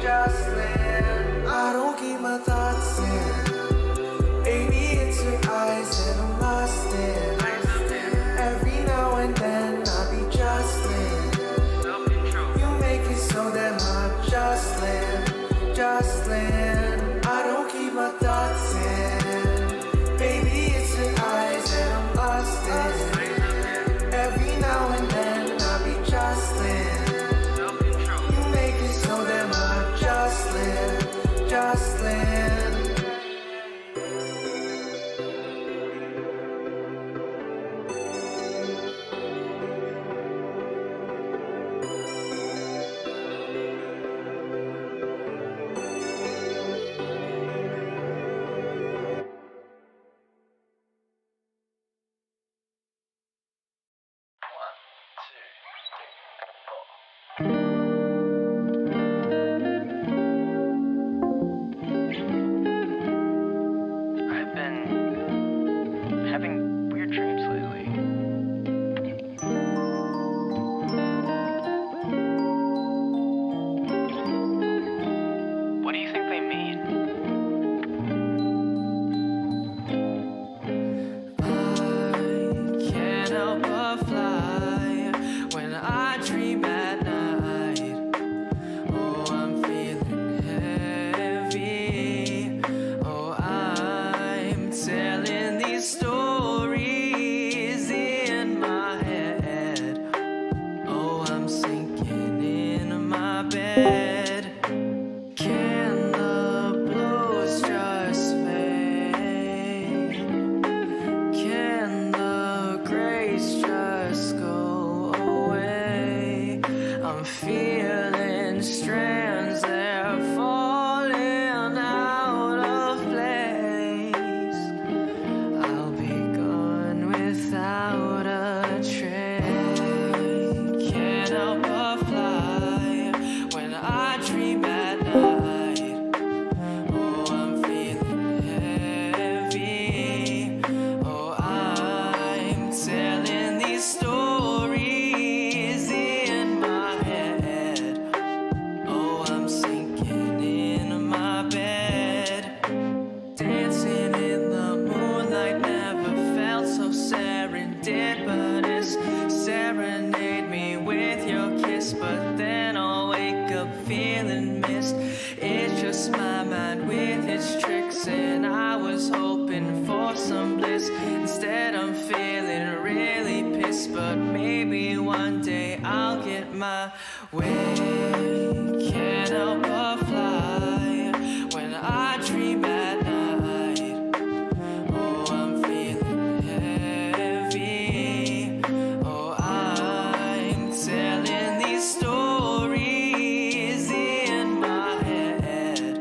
S6: Jostling. I don't keep my thoughts in. Baby, it's your eyes that I'm lost in. Every now and then I be jostling. Self-control. You make it so damn adjusting. Jostling. I don't keep my thoughts in. Baby, it's your eyes that I'm lost in. Every now and then I be jostling. You make it so damn adjusting. Jostling.
S8: I've been having weird dreams lately. What do you think they mean?
S6: I can't help but fly when I dream at night. Oh, I'm feeling heavy. Oh, I'm telling these stories in my head. Oh, I'm sinking in my bed. Can the blues just fade? Can the grace just go away? I'm feeling strands, they're falling out of place. I'll be gone without a trace. Can't help but fly away. Can't help but fly when I dream at night. Oh, I'm feeling heavy. Oh, I'm telling these stories in my head.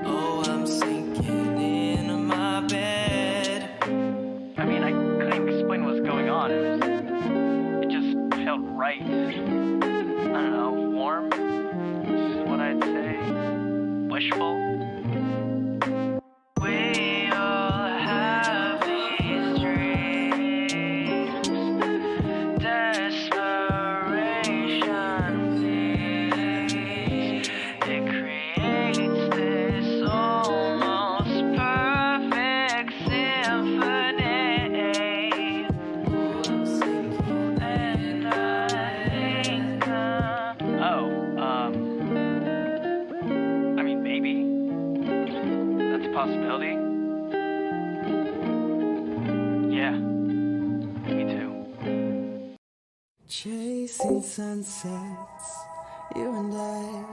S6: Oh, I'm sinking in my bed.
S8: I mean, I couldn't even explain what's going on. It just felt right. I don't know, warm is what I'd say. Wishful.
S6: We all have these dreams. Desperation please. It creates this almost perfect symphony. And I think I mean, maybe. That's a possibility. Yeah, me too.
S13: Chasing sunsets, you and I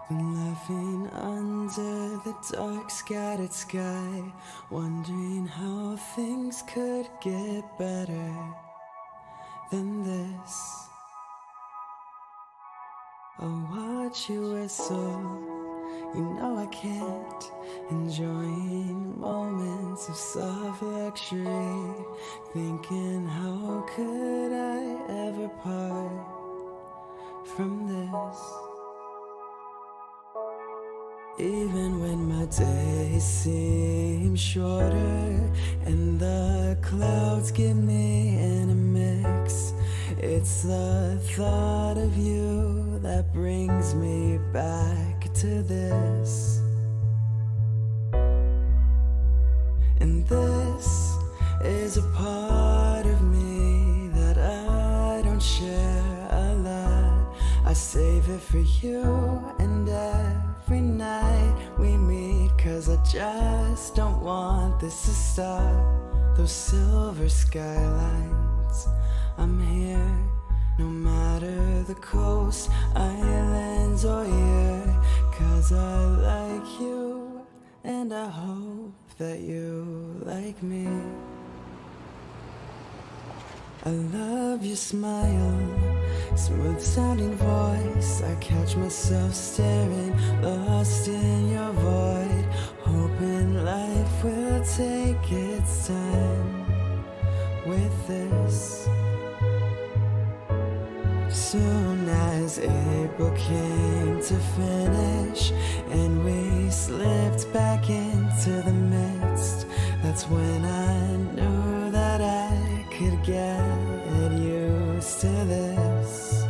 S13: been laughing under the dark scattered sky, wondering how things could get better than this. I'll watch you whistle, you know I can't, enjoying moments of soft luxury, thinking how could I ever part from this. Even when my days seem shorter and the clouds get me in a mix, it's the thought of you that brings me back to this. And this is a part of me that I don't share a lot. I save it for you, and every night we meet, 'cause I just don't want this to stop. Those silver skylines, I'm here, no matter the coast, islands or year, 'cause I like you, and I hope that you like me. I love your smile, smooth sounding voice. I catch myself staring, lost in your void, hoping life will take its time with this. Soon as April came to finish and we slipped back into the midst, that's when I knew that I could get used to this.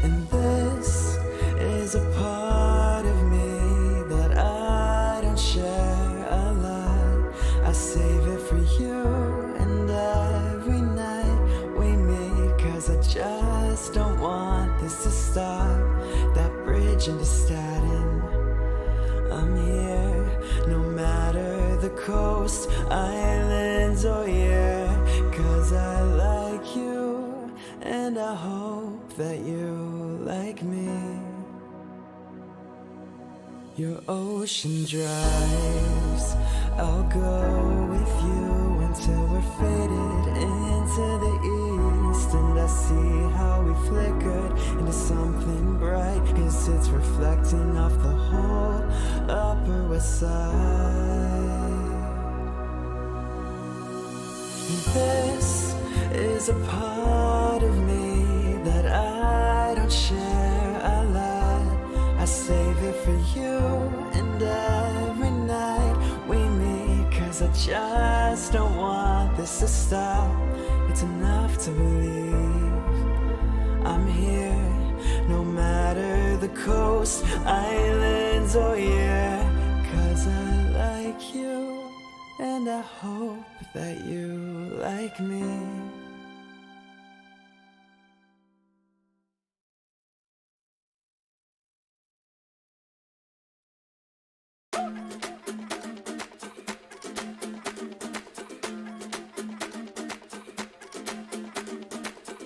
S13: And this is a part of me that I don't share a lot. I save it for you, and every night we meet, 'cause I just don't want this to stop. That bridge into Staten, I'm here, no matter the coast, islands or year, 'cause I like you, and I hope that you like me. Your ocean drives, I'll go with you until we're faded into the east, and I see how we flickered into something bright, 'cause it's reflecting off the whole Upper West Side. This is a part of me that I don't share a lot. I save it for you, and every night we meet, 'cause I just don't want this to stop. It's enough to believe I'm here, no matter the coast, islands or year, 'cause I like you, and I hope that you like me.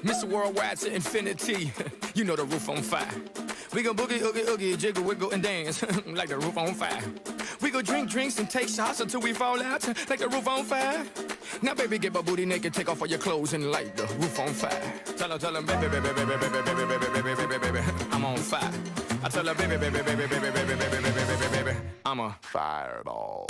S15: Mr. Worldwide to infinity. You know the roof on fire. We go boogie, oogie, oogie, jiggle, wiggle, and dance like the roof on fire. We go drink drinks and take shots until we fall out like the roof on fire. Now, baby, get my booty naked, take off all your clothes and light the roof on fire. Tell her, baby, baby, baby, baby, baby, baby, baby, baby, baby, I'm on fire. I tell her, baby, baby, baby, baby, baby, baby, baby, baby, baby, I'm a fireball.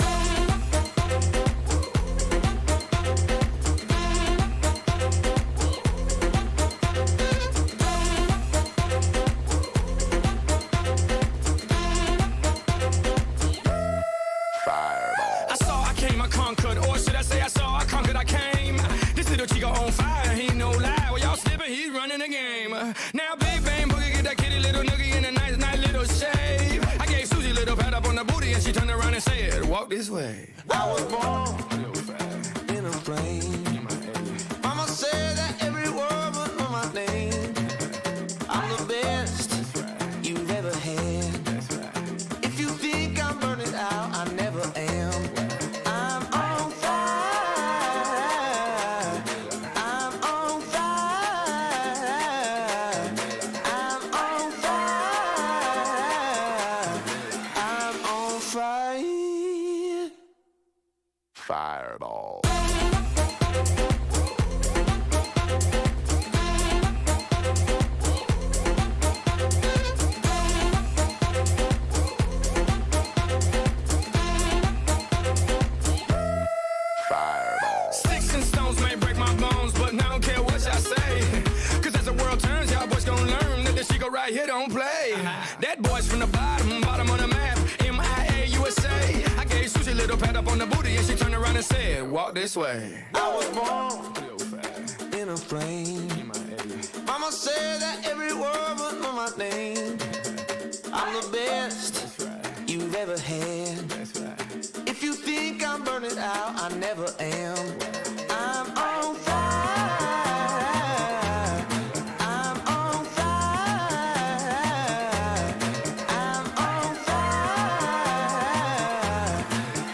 S15: I saw, I came, I conquered, or should I say I saw, I conquered, I came. This little chico on fire, he ain't no lie. Well, y'all slipping, he's running the game. Now, big bang boogie, get that kitty little noogie in a nice, nice little shave. I gave Susie a little pat up on the booty, and she turned around and said, walk this way.
S6: I was born in a plane. Mama said that every word would know my name. I'm the best you've ever had. If you think I'm burning out, I never am. I'm on fire. I'm on fire. I'm on fire. I'm on fire.
S15: Fireball. Sticks and stones may break my bones, but I don't care what y'all say. Cause as the world turns, y'all boys gon' learn that this chico right here don't play. That boy's from the bottom, bottom of the map, MIA USA. I gave Susie a little pat up on the booty and she turned around and said, walk this way.
S6: I was born in a plane. Mama said that every word would know my name. I'm the best you've ever had. If you think I'm burning out, I never am. I'm on fire. I'm on fire. I'm on fire.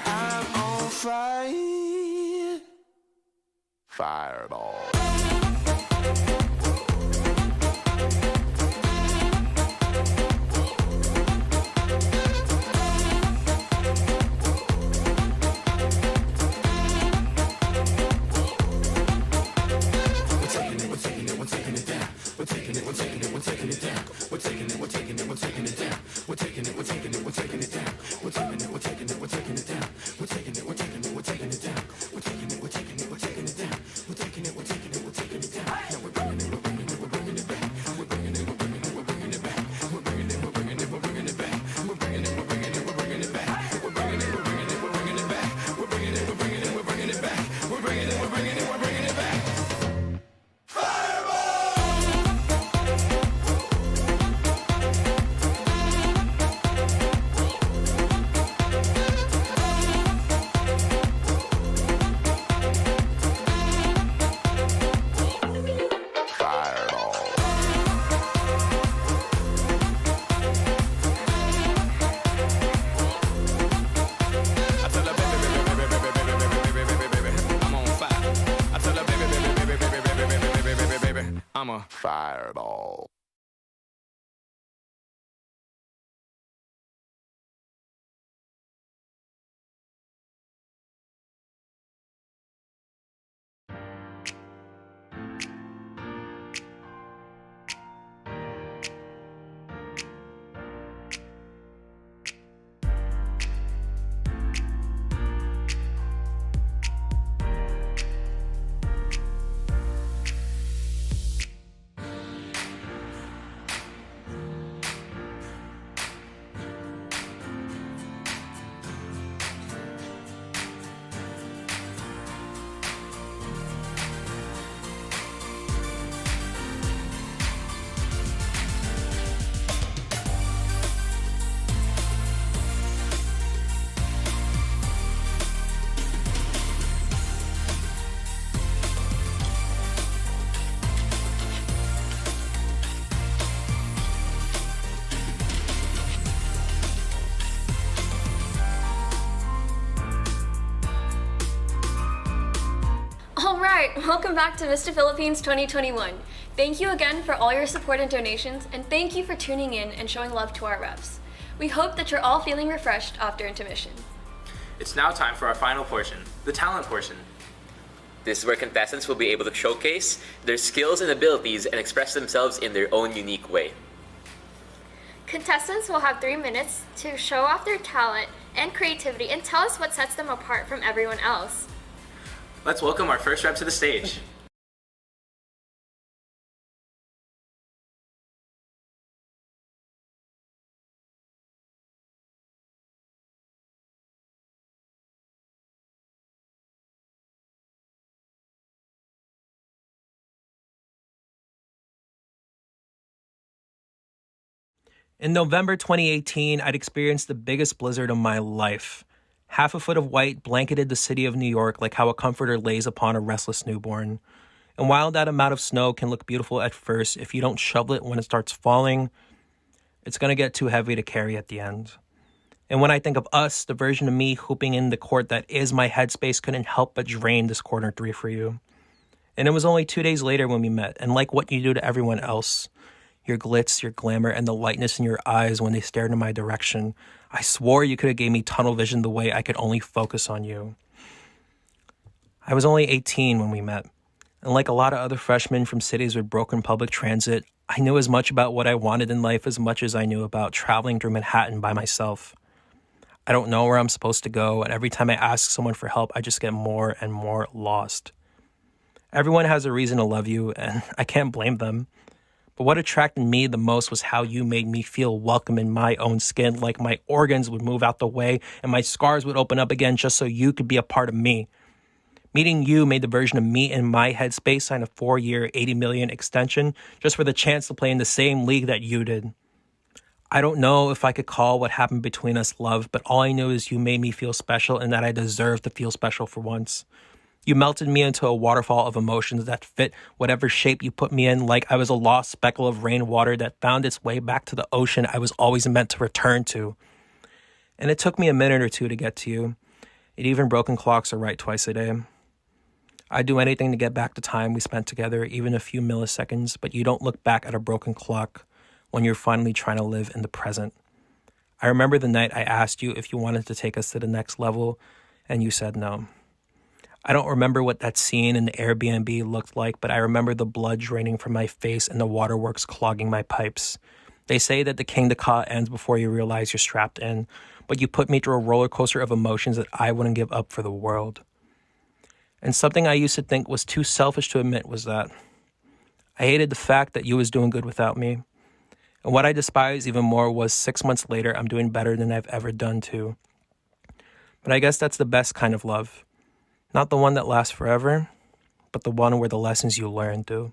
S6: I'm on fire.
S15: Fireball. I'm a fireball.
S16: Alright, welcome back to Mr. Philippines 2021. Thank you again for all your support and donations, and thank you for tuning in and showing love to our reps. We hope that you're all feeling refreshed after intermission.
S4: It's now time for our final portion, the talent portion. This is where contestants will be able to showcase their skills and abilities and express themselves in their own unique way.
S20: Contestants will have 3 minutes to show off their talent and creativity and tell us what sets them apart from everyone else.
S4: Let's welcome our first rep to the stage.
S21: In November 2018, I'd experienced the biggest blizzard of my life. Half a foot of white blanketed the city of New York like how a comforter lays upon a restless newborn. And while that amount of snow can look beautiful at first, if you don't shovel it when it starts falling, it's going to get too heavy to carry at the end. And when I think of us, the version of me hooping in the court that is my headspace couldn't help but drain this corner 3 for you. And it was only 2 days later when we met, and like what you do to everyone else, your glitz, your glamour, and the lightness in your eyes when they stared in my direction, I swore you could have gave me tunnel vision the way I could only focus on you. I was only 18 when we met, and like a lot of other freshmen from cities with broken public transit, I knew as much about what I wanted in life as much as I knew about traveling through Manhattan by myself. I don't know where I'm supposed to go, and every time I ask someone for help, I just get more and more lost. Everyone has a reason to love you, and I can't blame them. But what attracted me the most was how you made me feel welcome in my own skin, like my organs would move out the way and my scars would open up again just so you could be a part of me. Meeting you made the version of me in my headspace sign a 4-year, $80 million extension just for the chance to play in the same league that you did. I don't know if I could call what happened between us love, but all I know is you made me feel special and that I deserve to feel special for once. You melted me into a waterfall of emotions that fit whatever shape you put me in, like I was a lost speckle of rainwater that found its way back to the ocean I was always meant to return to. And it took me a minute or two to get to you. Even broken clocks are right twice a day. I'd do anything to get back the time we spent together, even a few milliseconds, but you don't look back at a broken clock when you're finally trying to live in the present. I remember the night I asked you if you wanted to take us to the next level, and you said no. I don't remember what that scene in the Airbnb looked like, but I remember the blood draining from my face and the waterworks clogging my pipes. They say that the King Ka ends before you realize you're strapped in, but you put me through a roller coaster of emotions that I wouldn't give up for the world. And something I used to think was too selfish to admit was that I hated the fact that you was doing good without me. And what I despised even more was 6 months later, I'm doing better than I've ever done too. But I guess that's the best kind of love. Not the one that lasts forever, but the one where the lessons you learn do.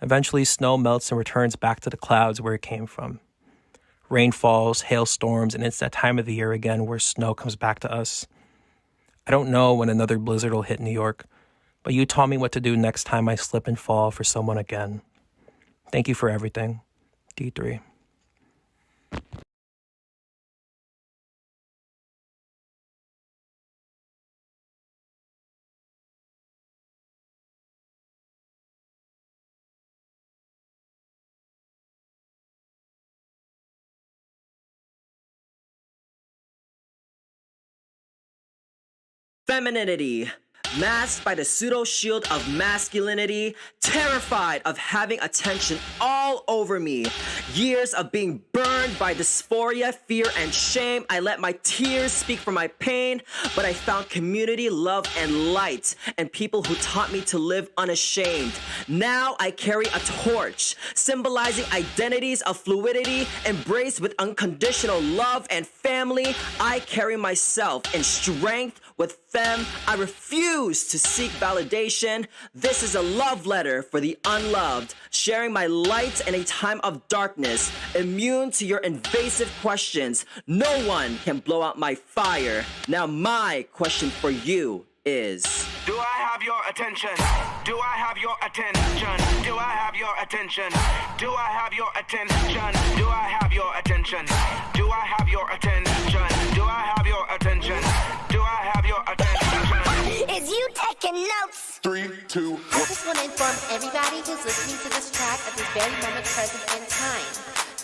S21: Eventually, snow melts and returns back to the clouds where it came from. Rain falls, hailstorms, and it's that time of the year again where snow comes back to us. I don't know when another blizzard will hit New York, but you taught me what to do next time I slip and fall for someone again. Thank you for everything, D3.
S17: Femininity, masked by the pseudo-shield of masculinity, terrified of having attention all over me. Years of being burned by dysphoria, fear, and shame. I let my tears speak for my pain, but I found community, love, and light, and people who taught me to live unashamed. Now I carry a torch, symbolizing identities of fluidity, embraced with unconditional love and family. I carry myself in strength with femme. I refuse to seek validation. This is a love letter for the unloved, sharing my light in a time of darkness, immune to your invasive questions. No one can blow out my fire. Now my question for you is,
S6: do I have your attention? Do I have your attention? Do I have your attention? Do I have your attention? Do I have your attention? Do I have your attention? Do I have your attention? Do I have your attention?
S22: Is you taking notes?
S5: 3, 2, 1.
S11: I just want to inform everybody who's listening to this track at this very moment present in time.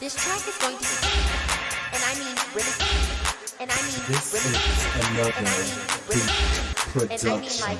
S11: This track is going to be, and I mean really, and I mean
S14: This
S11: really,
S14: is another
S11: and I mean really, and I mean like.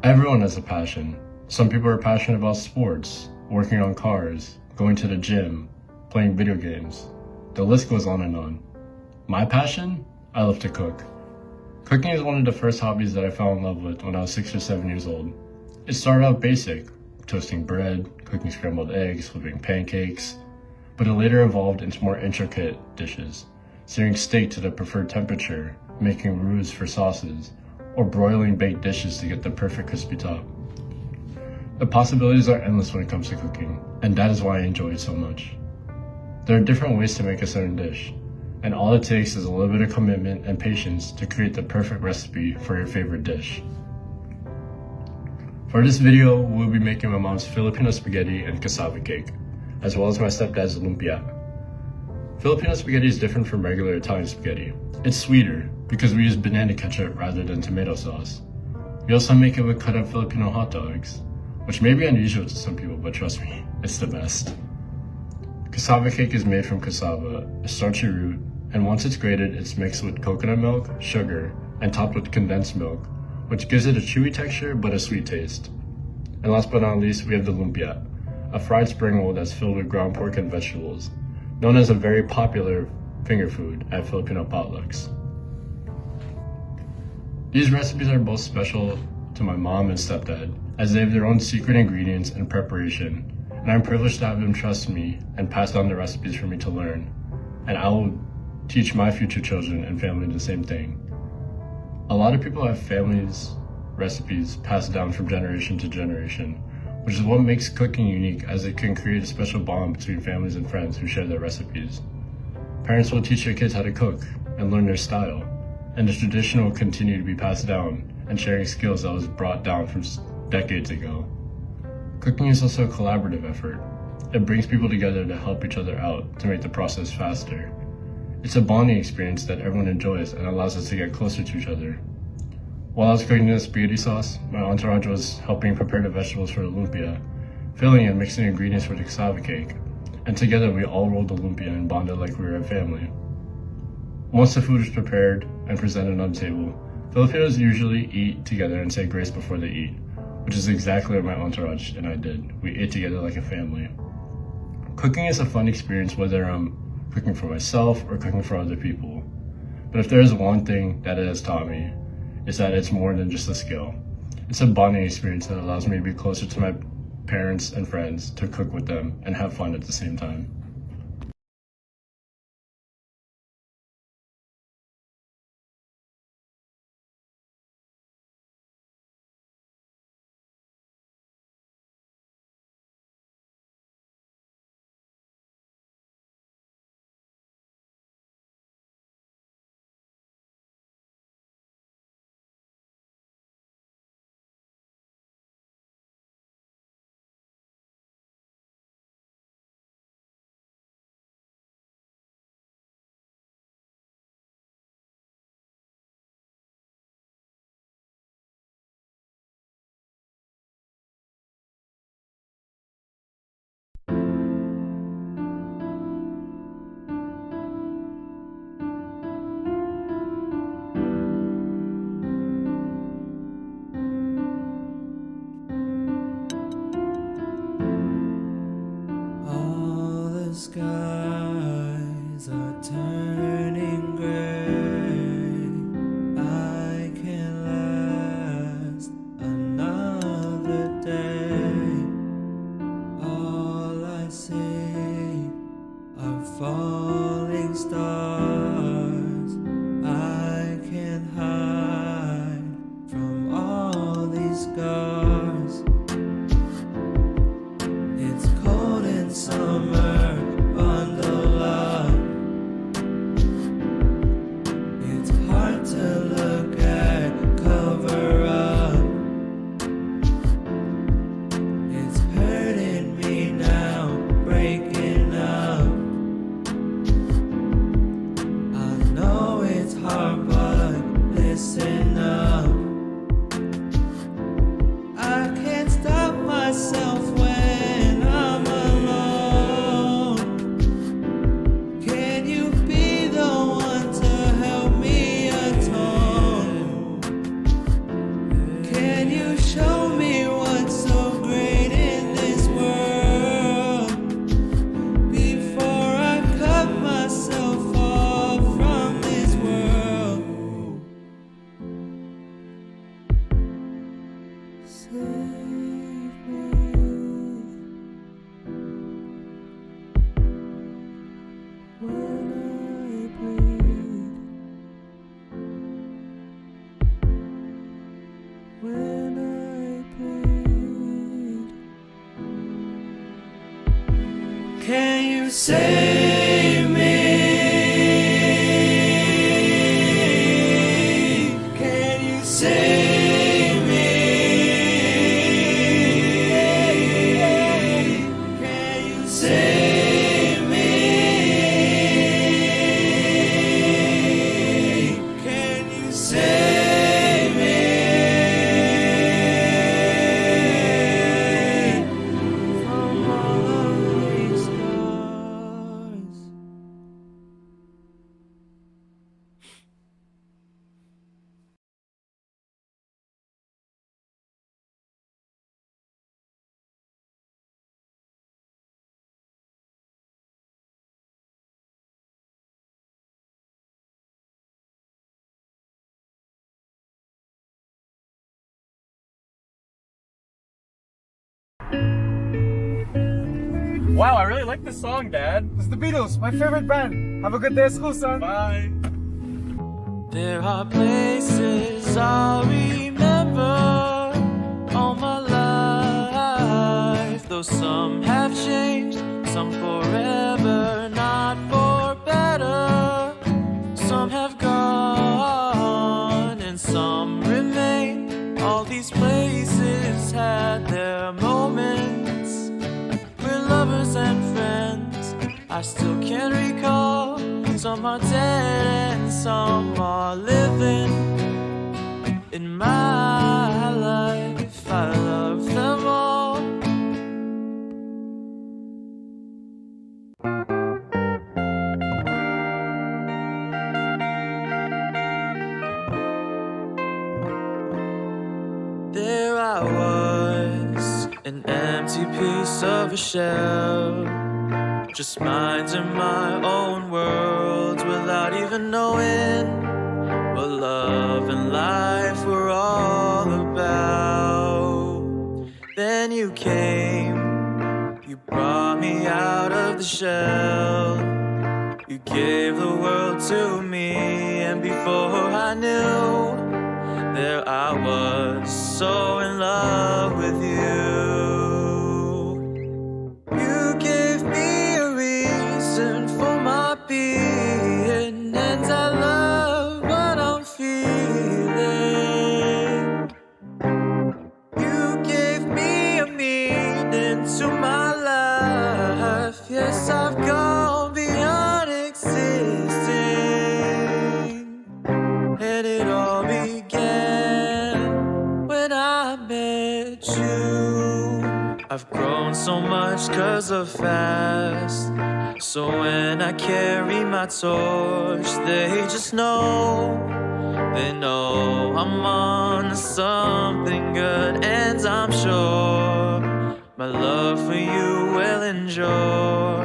S22: Everyone has a passion. Some people are passionate about sports, working on cars, going to the gym, playing video games. The list goes on and on. My passion? I love to cook. Cooking is one of the first hobbies that I fell in love with when I was 6 or 7 years old. It started out basic, toasting bread, cooking scrambled eggs, flipping pancakes, but it later evolved into more intricate dishes, searing steak to the preferred temperature, making roux for sauces, or broiling baked dishes to get the perfect crispy top. The possibilities are endless when it comes to cooking, and that is why I enjoy it so much. There are different ways to make a certain dish, and all it takes is a little bit of commitment and patience to create the perfect recipe for your favorite dish. For this video, we'll be making my mom's Filipino spaghetti and cassava cake, as well as my stepdad's lumpia. Filipino spaghetti is different from regular Italian spaghetti. It's sweeter because we use banana ketchup rather than tomato sauce. We also make it with cut up Filipino hot dogs, which may be unusual to some people, but trust me, it's the best. Cassava cake is made from cassava, a starchy root, and once it's grated, it's mixed with coconut milk, sugar, and topped with condensed milk, which gives it a chewy texture but a sweet taste. And last but not least, we have the lumpia, a fried spring roll that's filled with ground pork and vegetables, known as a very popular finger food at Filipino potlucks. These recipes are both special to my mom and stepdad, as they have their own secret ingredients and preparation, and I'm privileged to have them trust me and pass down the recipes for me to learn, and I will teach my future children and family the same thing. A lot of people have families' recipes passed down from generation to generation, which is what makes cooking unique, as it can create a special bond between families and friends who share their recipes. Parents will teach their kids how to cook and learn their style, and the tradition will continue to be passed down and sharing skills that was brought down from decades ago. Cooking is also a collaborative effort. It brings people together to help each other out to make the process faster. It's a bonding experience that everyone enjoys and allows us to get closer to each other. While I was cooking the spaghetti sauce, my entourage was helping prepare the vegetables for the lumpia, filling and mixing ingredients for the cassava cake, and together we all rolled the lumpia and bonded like we were a family. Once the food is prepared and presented on the table, Filipinos usually eat together and say grace before they eat, which is exactly what my entourage and I did. We ate together like a family. Cooking is a fun experience whether I'm cooking for myself or cooking for other people. But if there is one thing that it has taught me, it's that it's more than just a skill. It's a bonding experience that allows me to be closer to my parents and friends, to cook with them and have fun at the same time.
S13: Skies are turning gray. I can't last another day. All I see are falling stars. I can't hide from all these scars. It's cold in summer. Bundle up. It's hard to look at, cover up. It's hurting me now, breaking up.
S6: save me? Can you save me? Can you save me? Can you save me? From all of these scars.
S23: Wow, I really like this song, Dad. It's the Beatles, my favorite band. Have a good day at school, son. Bye.
S6: There are places I'll remember all my life. Though some have changed, some forever, not for better. Some have gone and some remain. All these places had their moments. We're lovers and friends. I still can recall. Some are dead and some are living. In my life, I love them all. There I was, an empty piece of a shell, just minding my own world without even knowing what love and life were all about. Then you came, you brought me out of the shell. You gave the world to me, and before I knew, there I was, so in love with you. You gave me a reason for my being, and I love what I'm feeling. You gave me a meaning to my life. Yes, I've gone beyond existing, and it all began when I met you. I've grown so much 'cause of fast. So when I carry my torch, they just know. They know I'm on to something good, and I'm sure my love for you will endure.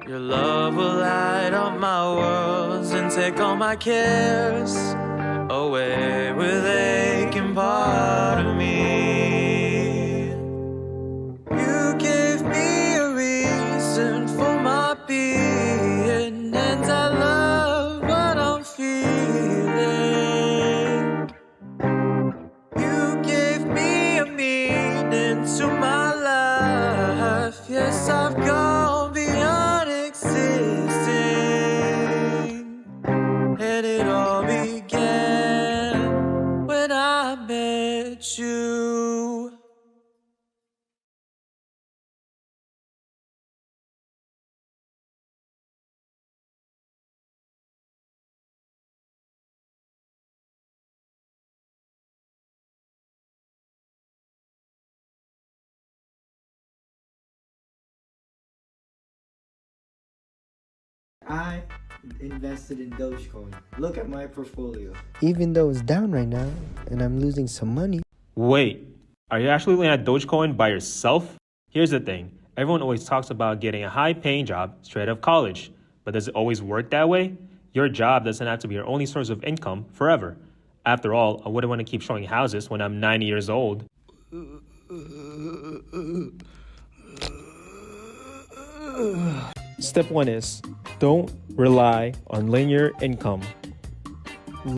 S6: Your love will light up my worlds and take all my cares away with aching part of me. You gave me a reason for my being, and I love what I'm feeling. You gave me a meaning to my life. Yes, I've gone beyond existing, and it all began when I met you.
S2: I invested in Dogecoin. Look at my portfolio.
S1: Even though it's down right now and I'm losing some money.
S5: Wait, are you actually looking at Dogecoin by yourself? Here's the thing. Everyone always talks about getting a high-paying job straight out of college. But does it always work that way? Your job doesn't have to be your only source of income forever. After all, I wouldn't want to keep showing houses when I'm 90 years old. Step 1 is, don't rely on linear income.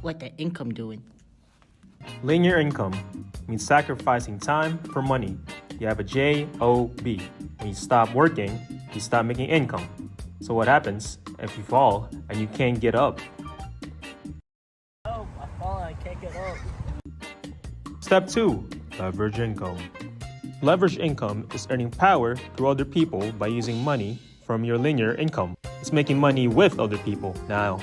S14: What the income doing?
S5: Linear income means sacrificing time for money. You have a JOB. When you stop working, you stop making income. So what happens if you fall and you can't get up?
S14: Oh, I fall and I can't get up.
S5: Step 2. Leverage income. Leverage income is earning power through other people by using money from your linear income. It's making money with other people. Now,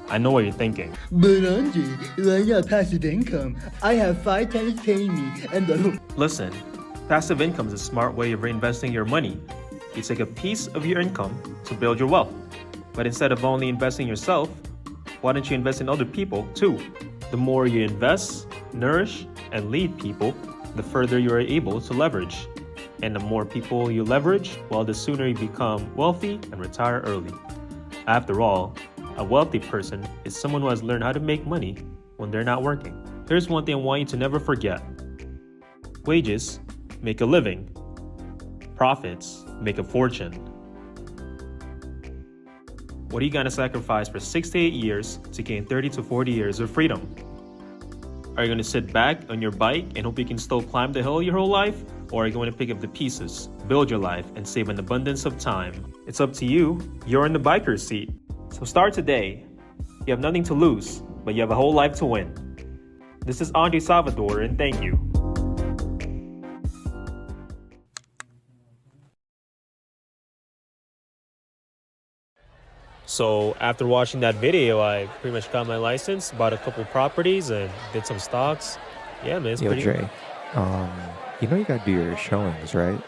S5: I know what you're thinking.
S14: But Andre, I got passive income. I have 5 tenants paying me, and the
S5: Listen, passive income is a smart way of reinvesting your money. You take a piece of your income to build your wealth. But instead of only investing yourself, why don't you invest in other people too? The more you invest, nourish, and lead people, the further you are able to leverage. And the more people you leverage, well, the sooner you become wealthy and retire early. After all, a wealthy person is someone who has learned how to make money when they're not working. Here's one thing I want you to never forget. Wages make a living. Profits make a fortune. What are you gonna sacrifice for 6 to 8 years to gain 30 to 40 years of freedom? Are you gonna sit back on your bike and hope you can still climb the hill your whole life? Or are you going to pick up the pieces, build your life, and save an abundance of time? It's up to you. You're in the biker's seat. So start today. You have nothing to lose, but you have a whole life to win. This is Andre Salvador, and thank you. So after watching that video, I pretty much got my license, bought a couple properties, and did some stocks. Yeah, man, it's
S7: Yo,
S5: pretty
S7: Dre, you know you gotta do your showings, right?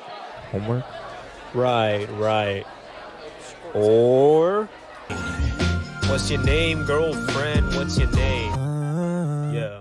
S7: Homework?
S5: Right. Or what's your name, girlfriend? What's your name? Yeah.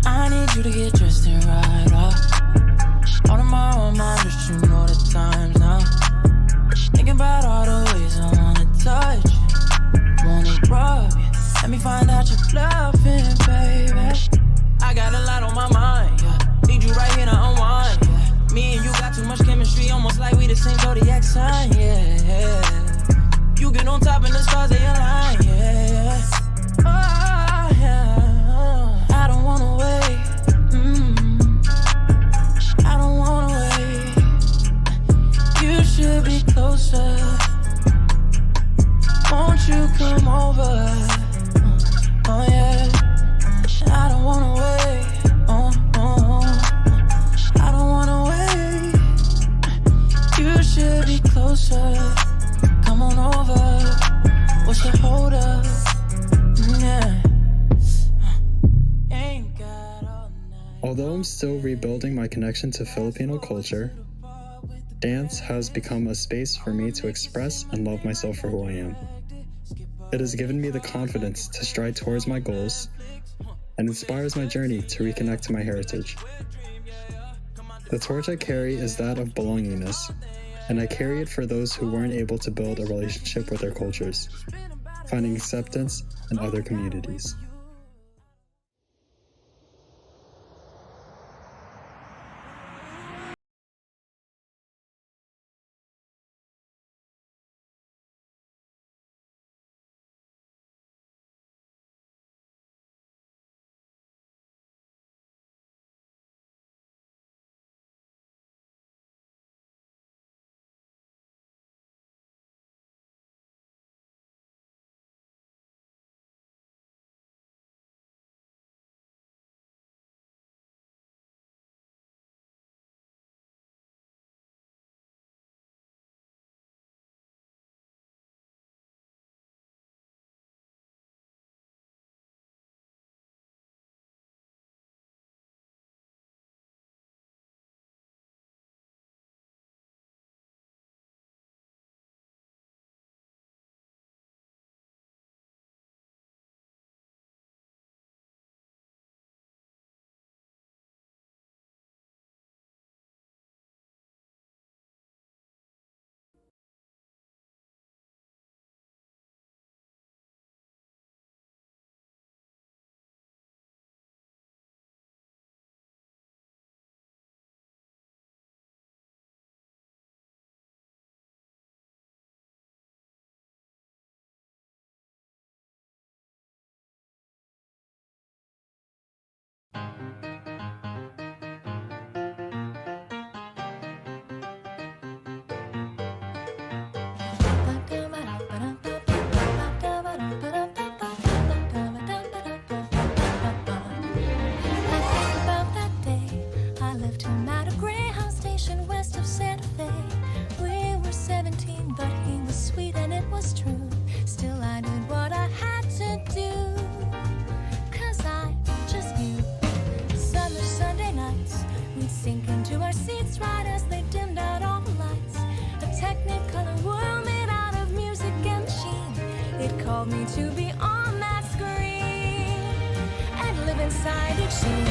S6: I need you to get dressed and ride off. All of my own mind, just you know the times now. Thinking about all the ways I wanna touch you, wanna rub you. Let me find out you're bluffing, baby. I got a lot on my mind, yeah. Need you right here to unwind, yeah. Me and you got too much chemistry, almost like we the same zodiac sign, yeah. You get on top and the stars they align, yeah. Oh, yeah. I don't wanna wait. I don't wanna wait. You should be closer. Won't you come over? Oh yeah. I don't wanna wait. I don't wanna wait. You should be closer. Come on over. What's the hold up? Yeah.
S10: Although I'm still rebuilding my connection to Filipino culture, dance has become a space for me to express and love myself for who I am. It has given me the confidence to stride towards my goals and inspires my journey to reconnect to my heritage. The torch I carry is that of belongingness, and I carry it for those who weren't able to build a relationship with their cultures, finding acceptance in other communities.
S6: me to be on that screen and live inside each scene.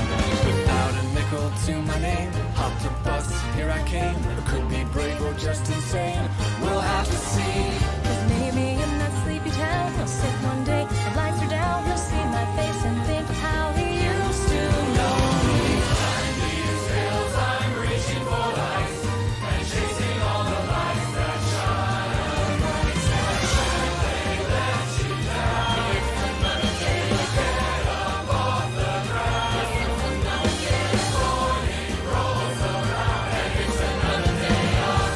S15: Without a nickel to my name, hopped a bus, here I came. It could be brave or just insane. We'll have to see.
S6: 'Cause maybe in that sleepy town, you'll sit one day, the lights are down, you'll see my face and think of how he used to know me.
S15: Behind these hills, I'm reaching for lights and chasing all the lights that shine a bright side. Should they let you down? It's another day to get up off the ground. It's another day. The morning rolls around and it's another day of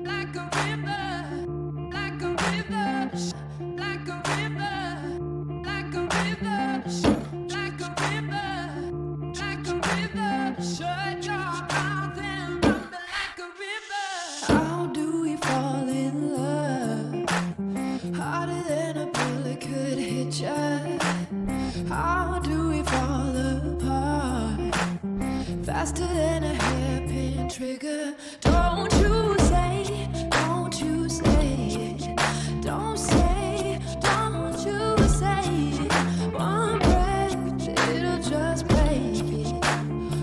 S6: like a river, like a river, like a river, like a river, like a river, like a river. Shut your mouth and rumble like a river. How do we fall in love? Harder than a bullet could hit ya. How do we fall apart? Faster than a hairpin trigger. Don't you say, don't you say it. Don't say, don't you say it. One breath, it'll just break it.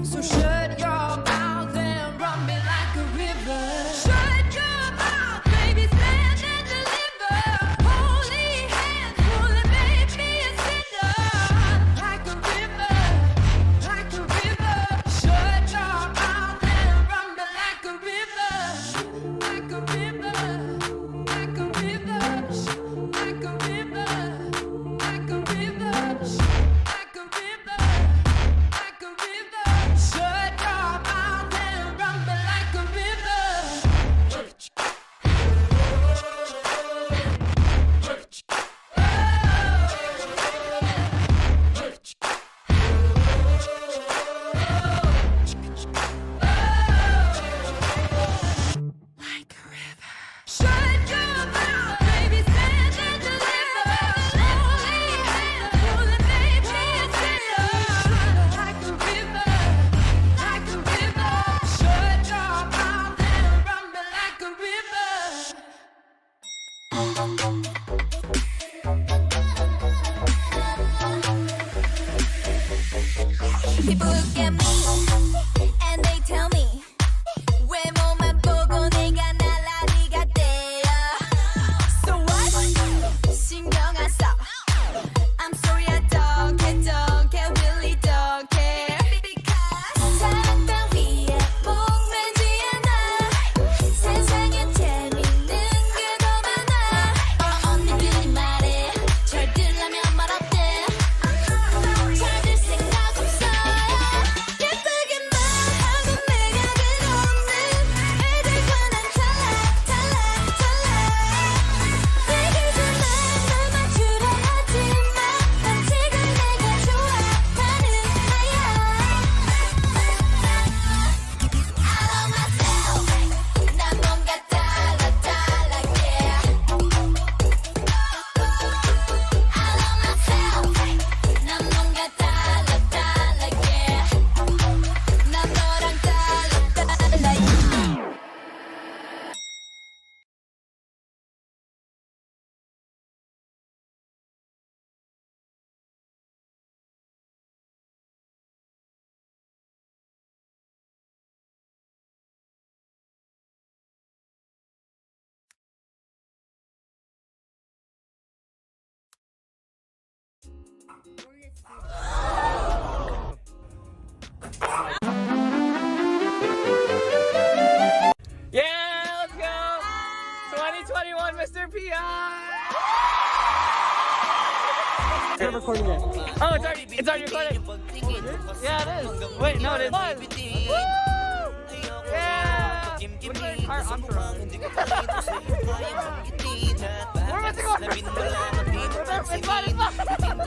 S6: So shut your mouth and run me like a river. Shut your mouth, baby, stand and deliver. Holy hands, pull and make me a sinner. Like a river, like a river. Shut your mouth and run me like a river. Like a river, like a river, like a river, like a river, like a river, like a river. Shut your mouth and run me like a river. Shut your mouth, baby, stand and deliver. Holy hands, pull and make me a sinner. Like a river, like a river. Shut your mouth and run me like a river. People look at me and they tell me 외모만 보고 내가 날라리 같대요. So what? 신경 안 써. I'm sorry, I don't care, really don't care. Because 사랑 따위에 목매지 않아. 세상에 재밌는 게 더 많아. 언니들이 말해 잘 들려면 말 어때? 잘 들 생각 없어요. 예쁘게
S21: Yeah, let's go! 2021 Mr. PI!
S12: I'm recording it.
S21: Oh, it's already recording. Yeah, it is. Wait, no, it was. Woo! Yeah! Look at our entourage. Where was it going? It's fine, it's That's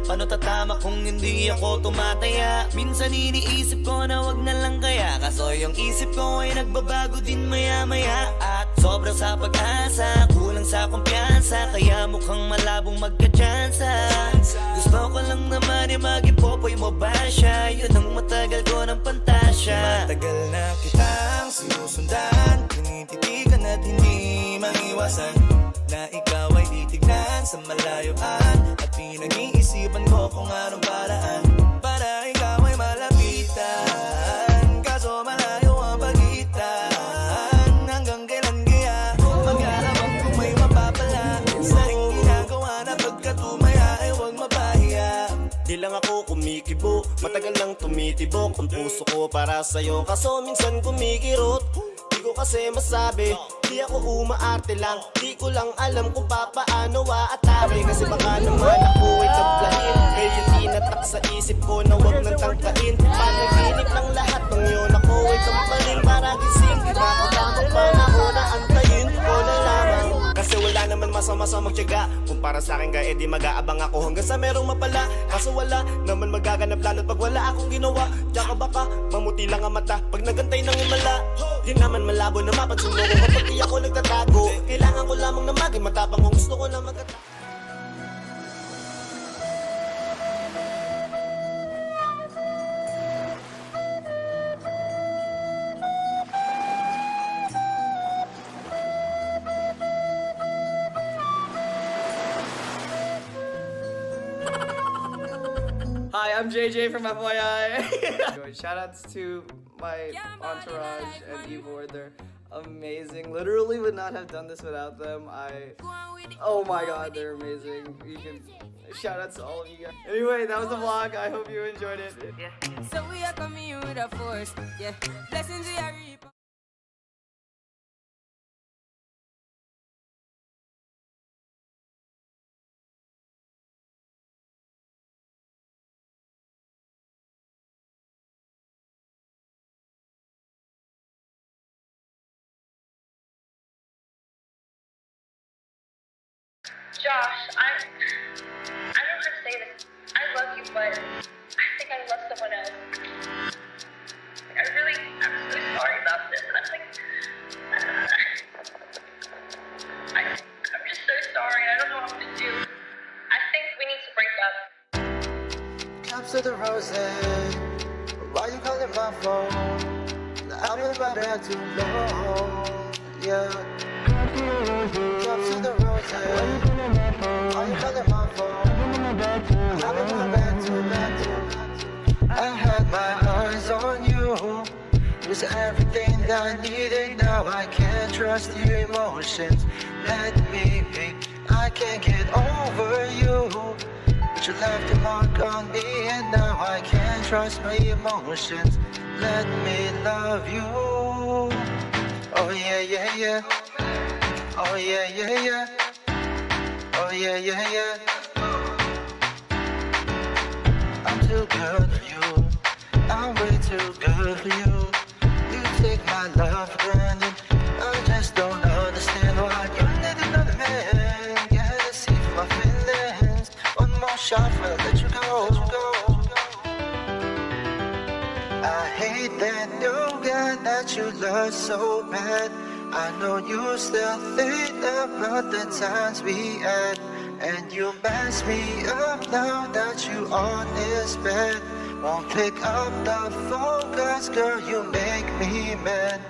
S6: Paano tatama kung hindi ako tumataya? Minsan iniisip ko na wag na lang kaya, kaso yung isip ko ay nagbabago din maya-maya. At sobrang sa pag-asa, kulang sa kumpiyansa, kaya mukhang malabong magka-tsansa. Gusto ko lang naman ay maging popoy mo ba siya? Yun ang matagal ko ng pantasya. Matagal na kitang sinusundan, tinititigan at hindi maiwasan na ikaw ay titignan sa malayuan, at pinag-iisipan ko kung anong paraan para ikaw ay malapitan. Kaso malayo ang pagitan, hanggang kailan kaya mag-aabang kung may mapapala sa aking ginagawa na pagkatumaya ay huwag mapahiya. Di lang ako kumikibo, matagal nang tumitibok ang puso ko para sa'yo, kaso minsan kumikirot. Di ko kasi masabi, di ako umaarte lang, di ko lang alam kung papaano aatake. Kasi baka naman ako ay tablahin, kaya tinatak sa isip ko na wag nang tangkain. Panaginip ng lahat ng yun, ako ay kampaling para gising. Nakatama pa na ako na antayin ko na lamang. Kasi wala naman masama sa magtiyaga, kung para sa akin kaya di mag-aabang ako hanggang sa merong mapala. Kaso wala naman magaganap lalo't pag wala akong ginawa. Tsaka baka mamuti lang ang mata pag nagantay ng himala. Di naman malabo na mapansin mo kung kapag di ako nagtatago. Kailangan ko lamang na maging matapang kung gusto ko na magtatago.
S18: Hi, I'm JJ from FYI. Shoutouts to my entourage and Evor. They're amazing. Literally would not have done this without them. Oh my god, they're amazing. You can shoutouts to all of you guys. Anyway, that was the vlog. I hope you enjoyed it.
S19: So we are coming with a force. Yeah, blessings we are reaping.
S24: Josh, I don't know how to say this. I love you, but I think I love someone else. I'm so sorry about this. And I'm just so sorry. I don't know what to do. I think we need to break up.
S13: Caps of the roses, why you calling my phone? I've been right back too long, yeah. Caps of the roses, why you calling my phone? I've been right back too long. I had my eyes on you, it was everything that I needed. Now I can't trust your emotions. Let me be, I can't get over you. But you left a mark on me, and now I can't trust my emotions. Let me love you. Oh yeah, yeah, yeah. Oh yeah, yeah, yeah. Oh yeah, yeah, yeah. I'm too good for you. I'm way too good for you. You take my love for granted. I just don't understand why you need another man. Gotta see for my feelings. One more shot for I let you go. I hate that new guy that you love so bad. I know you still think about the times we had, and you mess me up now that you on this bed. Won't pick up the phone, 'cause girl, you make me mad.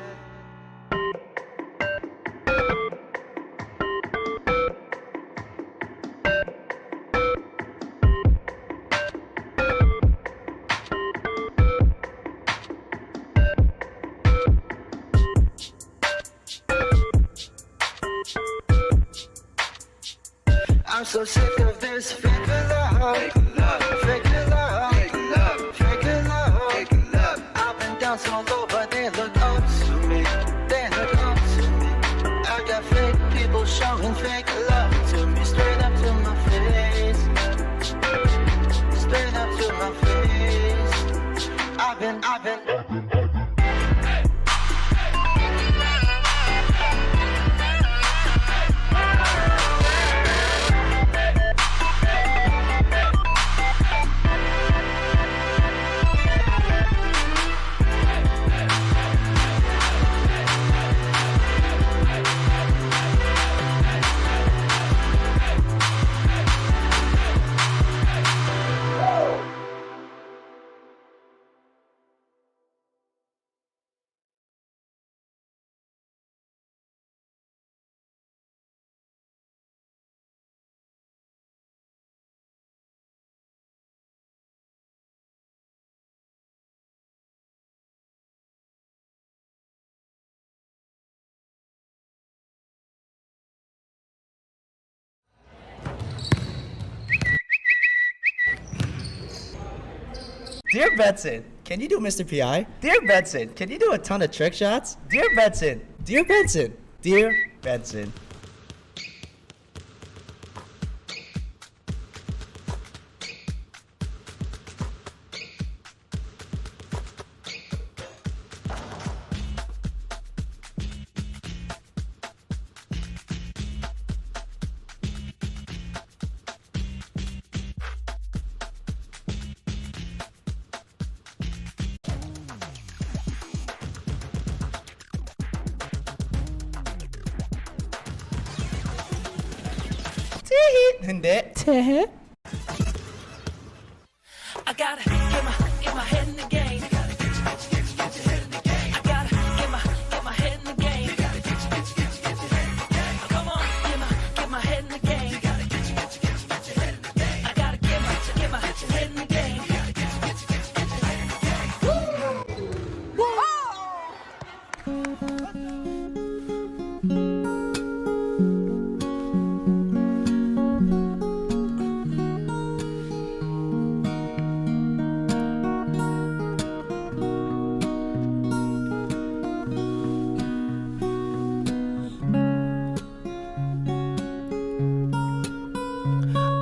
S13: I'm so sick of this fake love. Fake love. Fake love. Fake love. Fake love. I've been down so low, but they look up to me. They look up to me. I got fake people showing fake love to me. Straight up to my face. Straight up to my face. I've been.
S18: Dear Benson, can you do Mr. P.I.? Dear Benson, can you do a ton of trick shots? Dear Benson, dear Benson, dear Benson. Hindi.
S6: I gotta get my head in the game. I gotta get my head in the game. Come on, get my head in the game. I gotta get my head in the game.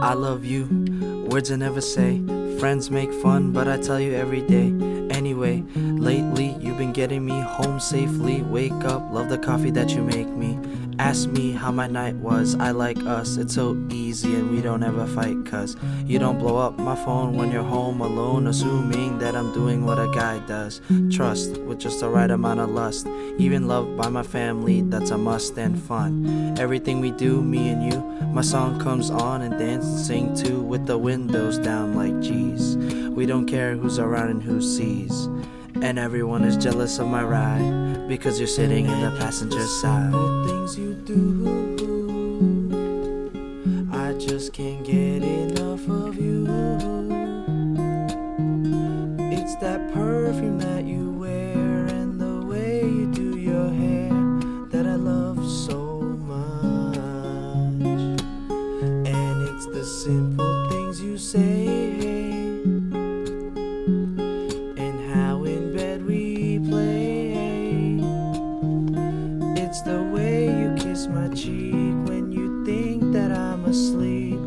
S18: I love you, words I never say. Friends make fun, but I tell you every day. Anyway, lately you've been getting me home safely. Wake up, love the coffee that you make me. Ask me how my night was, I like us. It's so easy and we don't ever fight, cause you don't blow up my phone when you're home alone, assuming that I'm doing what a guy does. Trust with just the right amount of lust. Even loved by my family, that's a must and fun. Everything we do, me and you, my song comes on and dance and sing too, with the windows down like geez. We don't care who's around and who sees. And everyone is jealous of my ride, because you're sitting in the passenger side. Things you do, I just can't get enough of you. It's that perfume that you wear and the way you do your hair that I love so much. And it's the simple things you say, my cheek when you think that I'm asleep.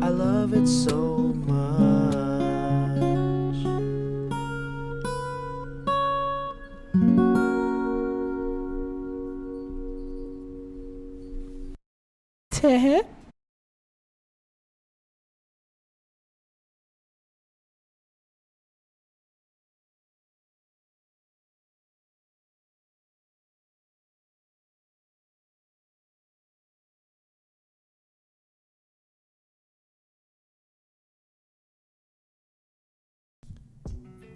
S18: I love it so much.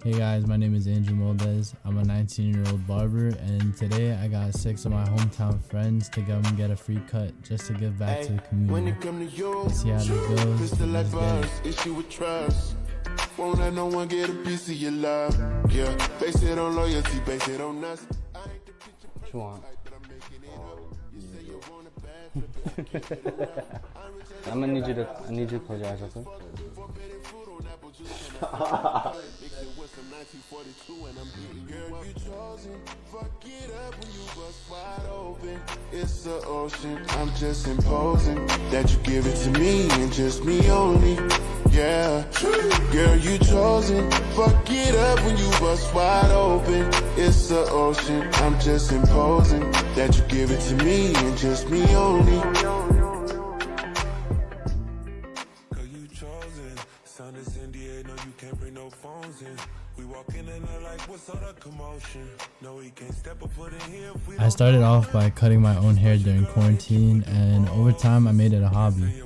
S3: Hey guys, my name is Andrew Moldez. I'm a 19-year-old barber, and today I got 6 of my hometown friends to come get a free cut just to give back to the community. Let's see how this goes. Let's get it.
S8: Issue with trust. Won't let no one get a piece of your love. Yeah, base it on loyalty, base it on us.
S9: What you want?
S4: I'm gonna need you to close your eyes real quick.
S8: It's the ocean, I'm just imposing that you give it to me and just me only. Yeah, girl, you chosen. Fuck it up when you bust wide open. It's the ocean, I'm just imposing that you give it to me and just me only. Girl, you chosen. Sound is NDA, no, you can't bring no phones in. We walk in and they're like, what's all the commotion? No, we can't step up foot in here if we
S3: I started off by cutting my own hair during quarantine, and over time I made it a hobby.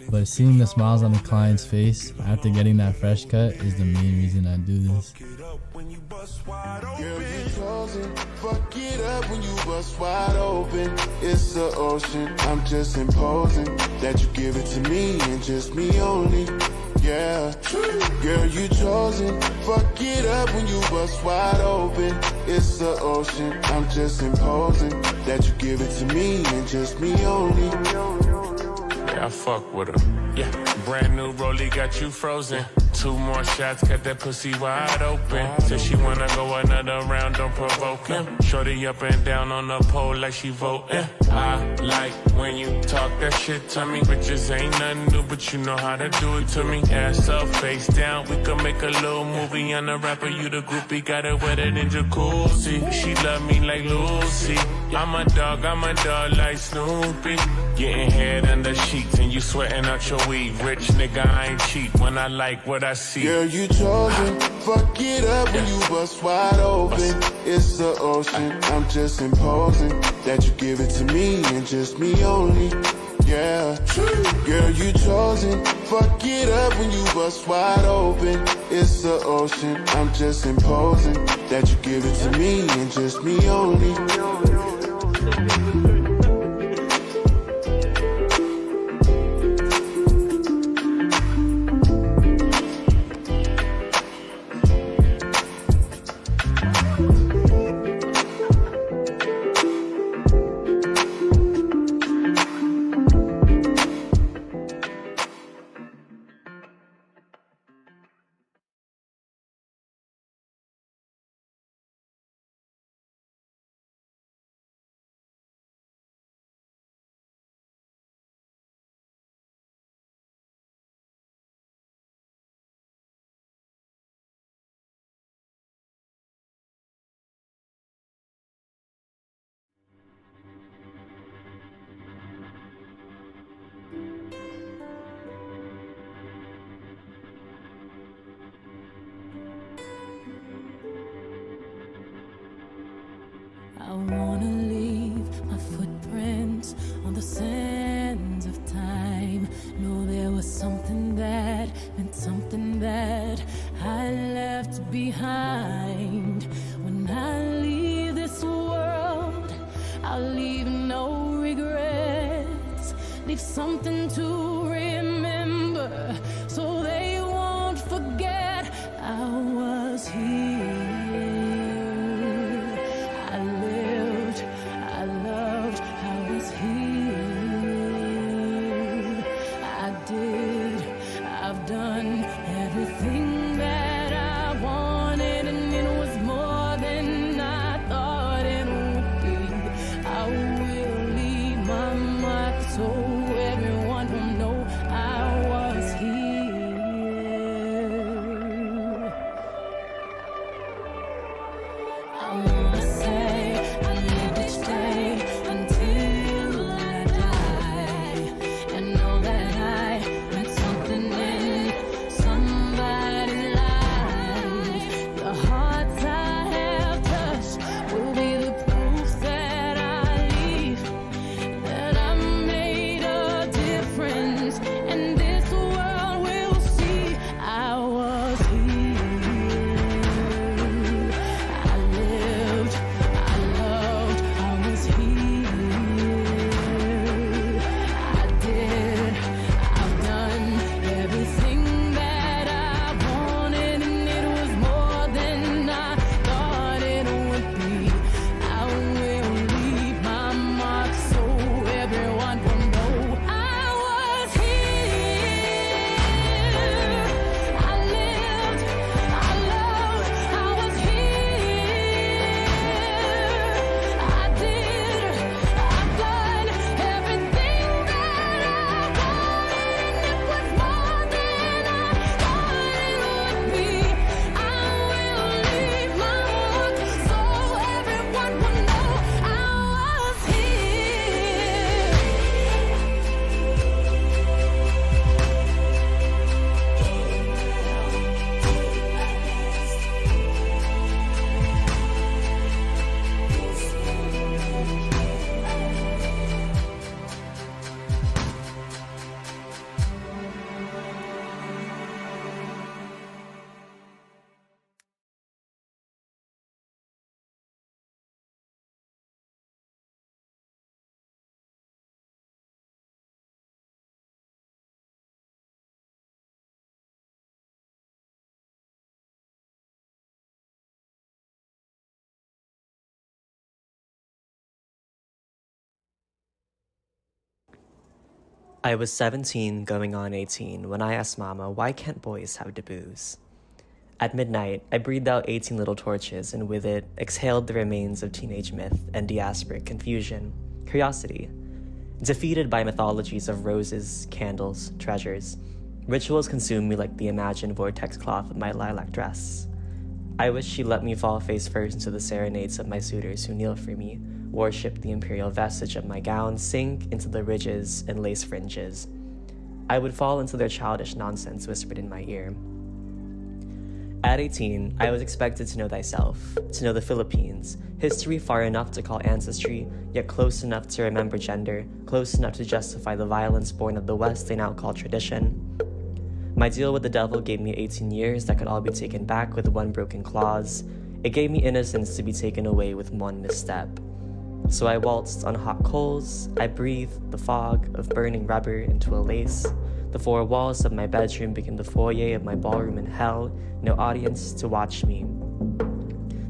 S3: But seeing the smiles on the client's face after getting that fresh cut is the main reason I do this.
S8: Girl, you chosen. Fuck it up when you bust wide open. It's the ocean, I'm just imposing that you give it to me and just me only. Yeah, girl, you chosen. Fuck it up when you bust wide open. It's the ocean, I'm just imposing that you give it to me and just me only.
S9: Yeah, I fuck with her. Yeah, brand new rollie got you frozen. 2 more shots, got that pussy wide open. Said she wanna go another round, don't provoke him. Shorty up and down on the pole like she voting. I like when you talk that shit to me. Bitches ain't nothing new, but you know how to do it to me. Ass up, face down, we could make a little movie. On the rapper, you the groupie, got it wetter than jacuzzi. She love me like Lucy. I'm a dog like Snoopy. Getting head under sheets and you sweating out your weave. Rich nigga, I ain't cheap when I like what I see.
S8: Girl, you chosen. Fuck it up when you bust wide open. It's the ocean, I'm just imposing that you give it to me and just me only. Yeah, girl, you chosen. Fuck it up when you bust wide open. It's the ocean, I'm just imposing that you give it to me and just me only.
S6: I wanna leave my footprints on the sands of time. Know there was something that meant something that I left behind. When I leave this world, I'll leave no regrets. Leave something to remember so they won't forget I was here. I've done everything that I wanted, and it was more than I thought it would be. I will leave my mark so everyone will know I was here. I wanna say I live each day until I die, and know that I meant something in somebody.
S11: I was 17 going on 18 when I asked Mama, why can't boys have debuts? At midnight, I breathed out 18 little torches and with it exhaled the remains of teenage myth and diasporic confusion, curiosity. Defeated by mythologies of roses, candles, treasures, rituals consumed me like the imagined vortex cloth of my lilac dress. I wish she let me fall face first into the serenades of my suitors who kneel for me, worship the imperial vestige of my gown, sink into the ridges and lace fringes. I would fall into their childish nonsense whispered in my ear. At 18, I was expected to know thyself, to know the Philippines, history far enough to call ancestry, yet close enough to remember gender, close enough to justify the violence born of the West they now call tradition. My deal with the devil gave me 18 years that could all be taken back with one broken clause. It gave me innocence to be taken away with one misstep. So I waltzed on hot coals, I breathed the fog of burning rubber into a lace. The four walls of my bedroom became the foyer of my ballroom in hell, no audience to watch me.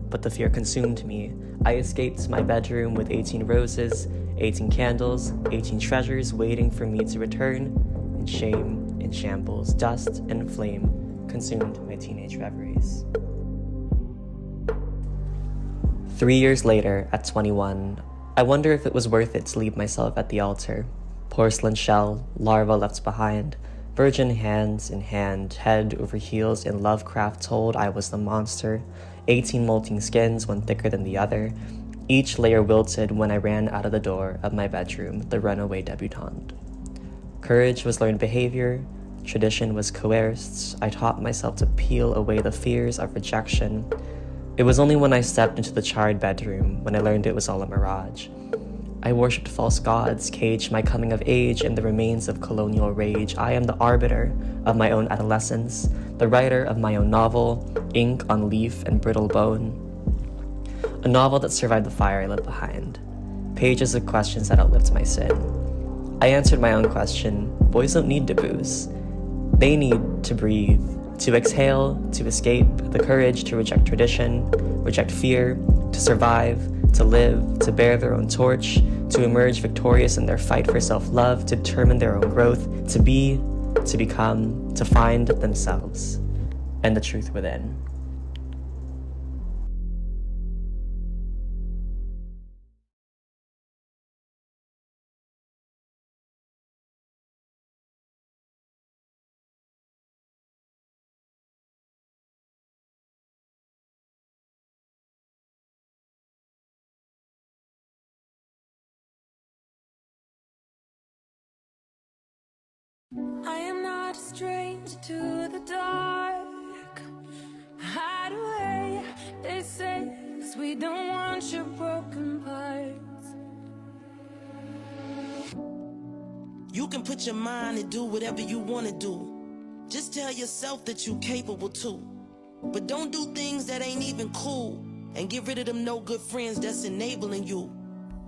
S11: But the fear consumed me. I escaped my bedroom with 18 roses, 18 candles, 18 treasures waiting for me to return, and shame and shambles, dust and flame consumed my teenage reveries. 3 years later, at 21, I wonder if it was worth it to leave myself at the altar. Porcelain shell, larva left behind, virgin hands in hand, head over heels in Lovecraft told I was the monster, 18 molting skins, one thicker than the other, each layer wilted when I ran out of the door of my bedroom, the runaway debutante. Courage was learned behavior, tradition was coerced. I taught myself to peel away the fears of rejection. It was only when I stepped into the charred bedroom when I learned it was all a mirage. I worshipped false gods, caged my coming of age in the remains of colonial rage. I am the arbiter of my own adolescence, the writer of my own novel, ink on leaf and brittle bone. A novel that survived the fire I left behind. Pages of questions that outlived my sin. I answered my own question, boys don't need debuts. They need to breathe, to exhale, to escape, the courage to reject tradition, reject fear, to survive, to live, to bear their own torch, to emerge victorious in their fight for self-love, to determine their own growth, to be, to become, to find themselves, and the truth within.
S6: I am not a stranger to the dark. Hide away, they say, 'cause we don't want your broken parts.
S16: You can put your mind and do whatever you want to do. Just tell yourself that you're capable too. But don't do things that ain't even cool. And get rid of them no good friends that's enabling you.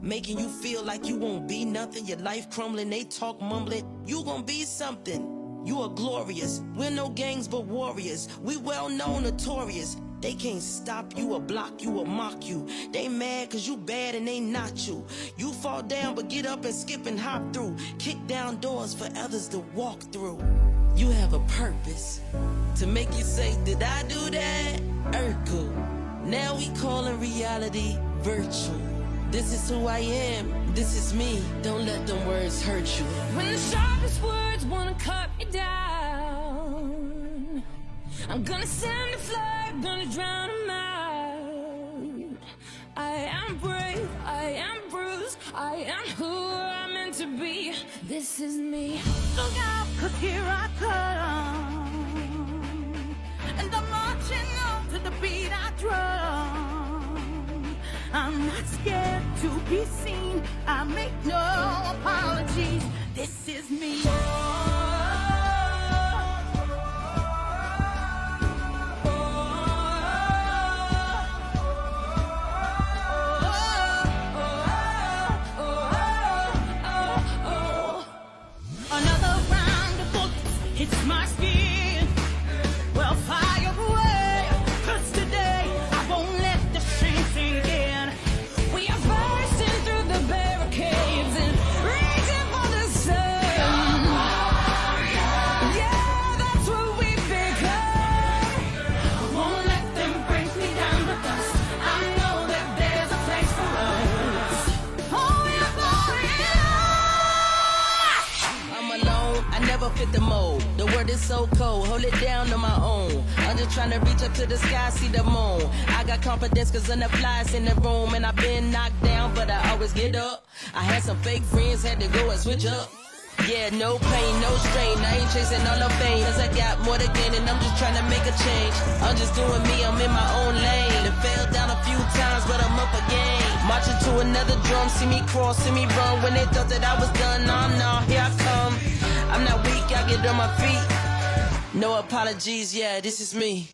S16: Making you feel like you won't be nothing, your life crumbling, they talk mumbling. You gon' be something, you are glorious. We're no gangs but warriors, we well known, notorious. They can't stop you or block you or mock you. They mad cause you bad and they not you. You fall down but get up and skip and hop through. Kick down doors for others to walk through. You have a purpose to make you say, did I do that? Urkel. Now we calling reality virtual. This is who I am, this is me. Don't let them words hurt you.
S6: When the sharpest words wanna cut me down, I'm gonna send a flood, gonna drown them out. I am brave, I am bruised, I am who I'm meant to be. This is me. Look out, 'cause here I come, and I'm marching on to the beat I drum. I'm not scared to be seen, I make no apologies. This is me. Another round of bullets hits my skin. Well, fire away, 'cause today I won't let the shame sink in. We are bursting through the barricades and reaching for the sun.
S16: the mode. The word is so cold, hold it down on my own. I'm just trying to reach up to the sky, see the moon. I got confidence cause I'm the flies in the room. And I've been knocked down, but I always get up. I had some fake friends, had to go and switch up. Yeah, no pain, no strain. I ain't chasing all the fame, cause I got more to gain and I'm just trying to make a change. I'm just doing me, I'm in my own lane. I fell down a few times, but I'm up again. Marching to another drum, see me crawl, see me run. When they thought that I was done, nah, here I come. I'm not weak, I get on my feet. No apologies, yeah, this is me.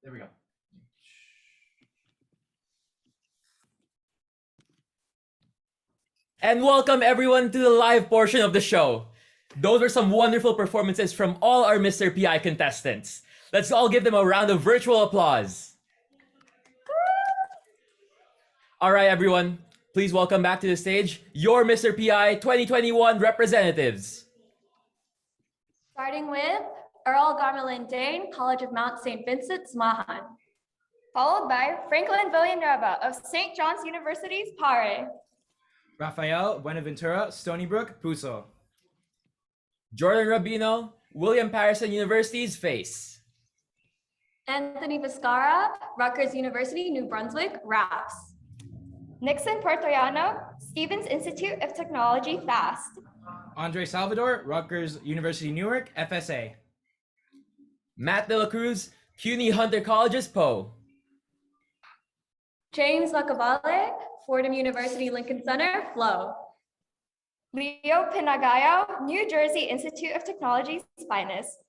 S17: There we go.
S20: And welcome everyone to the live portion of the show. Those were some wonderful performances from all our Mr. PI contestants. Let's all give them a round of virtual applause. All right, everyone, please welcome back to the stage your Mr. PI 2021 representatives.
S22: Starting with Earl Garmelin Dane, College of Mount St. Vincent, Smahan. Followed by Franklin Villanueva of St. John's University's Pare.
S17: Rafael Buenaventura, Stony Brook, Puso.
S20: Jordan Rabino, William Patterson University's Face.
S22: Anthony Viscara, Rutgers University, New Brunswick, RAPS. Nixon Portoyano, Stevens Institute of Technology, FAST.
S17: Andre Salvador, Rutgers University, Newark, FSA.
S20: Matt De La Cruz, CUNY Hunter College's PO.
S22: James Lacavale, Fordham University, Lincoln Center, FLOW. Leo Pinagayo, New Jersey Institute of Technology's Finest.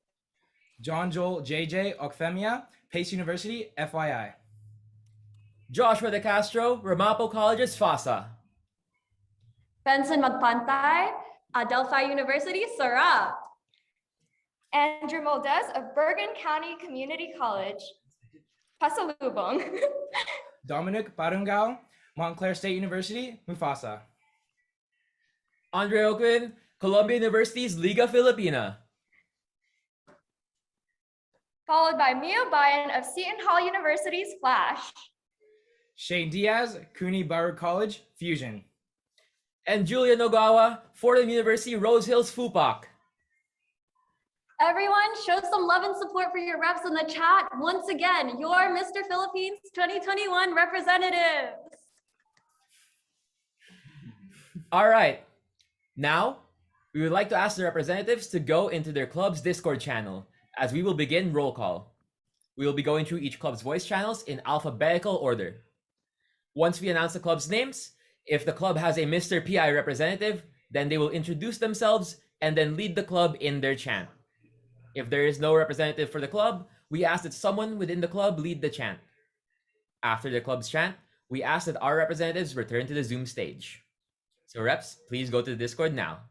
S17: John Joel JJ Okfemia, Pace University, FYI.
S20: Joshua De Castro, Ramapo College's FASA.
S22: Benson Magpantay, Adelphi University, Sarap. Andrew Moldes of Bergen County Community College, Pasalubong.
S17: Dominic Barungao, Montclair State University, Mufasa.
S20: Andre Oquin, Columbia University's Liga Filipina.
S22: Followed by Mio Bayan of Seton Hall University's Flash.
S17: Shane Diaz, CUNY Bauer College, Fusion.
S20: And Julia Nogawa, Fordham University, Rose Hills, FUPAC.
S22: Everyone, show some love and support for your reps in the chat. Once again, your Mr. Philippines 2021 representatives.
S20: All right. Now, we would like to ask the representatives to go into their club's Discord channel as we will begin roll call. We will be going through each club's voice channels in alphabetical order. Once we announce the club's names, if the club has a Mr. PI representative, then they will introduce themselves and then lead the club in their chant. If there is no representative for the club, we ask that someone within the club lead the chant. After the club's chant, we ask that our representatives return to the Zoom stage. So reps, please go to the Discord now.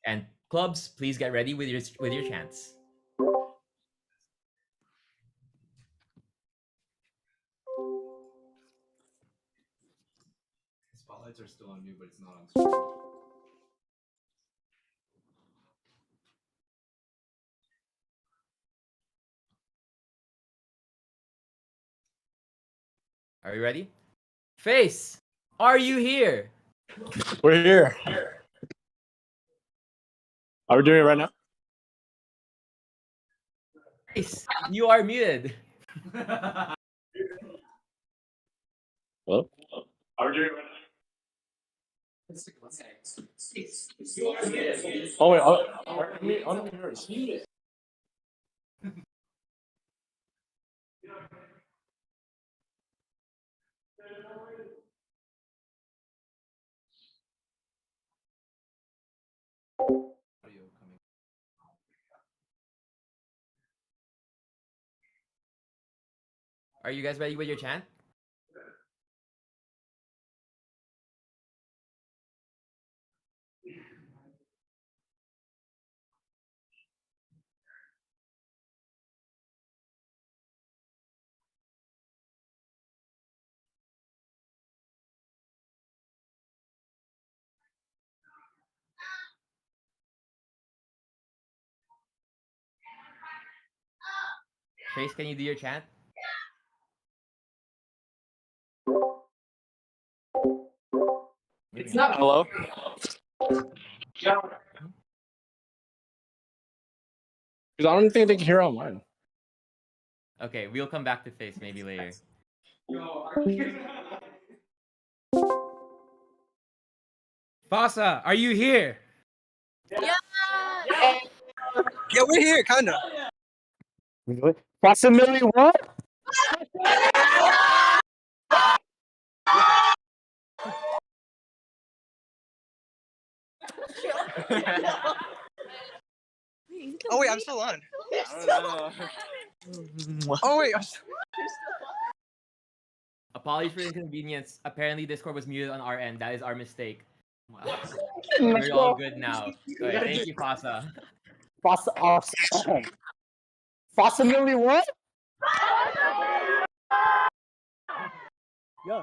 S20: And clubs, please get ready with your chants.
S17: Spotlights are still on you, but it's not on screen.
S20: Are you ready? Face, are you here?
S23: We're here. Are we doing it right now?
S20: Face, you are muted.
S23: Hello? Are we doing it right now? Oh, wait. I'm yours.
S20: Are you guys ready with your chant? Face, can you do your chant?
S23: It's not. Hello? Because I don't think they can hear online.
S20: Okay, we'll come back to Face maybe later.
S17: Fasa, are you here?
S12: Yeah, we're here, kinda.
S23: Possibly what?
S12: Oh wait, I'm still on. Oh wait,
S20: Apologies for the inconvenience. Apparently, Discord was muted on our end. That is our mistake. Wow. We're all good now. Good. Thank you, Pasa.
S1: Pasa awesome. Pasa really what? Yeah.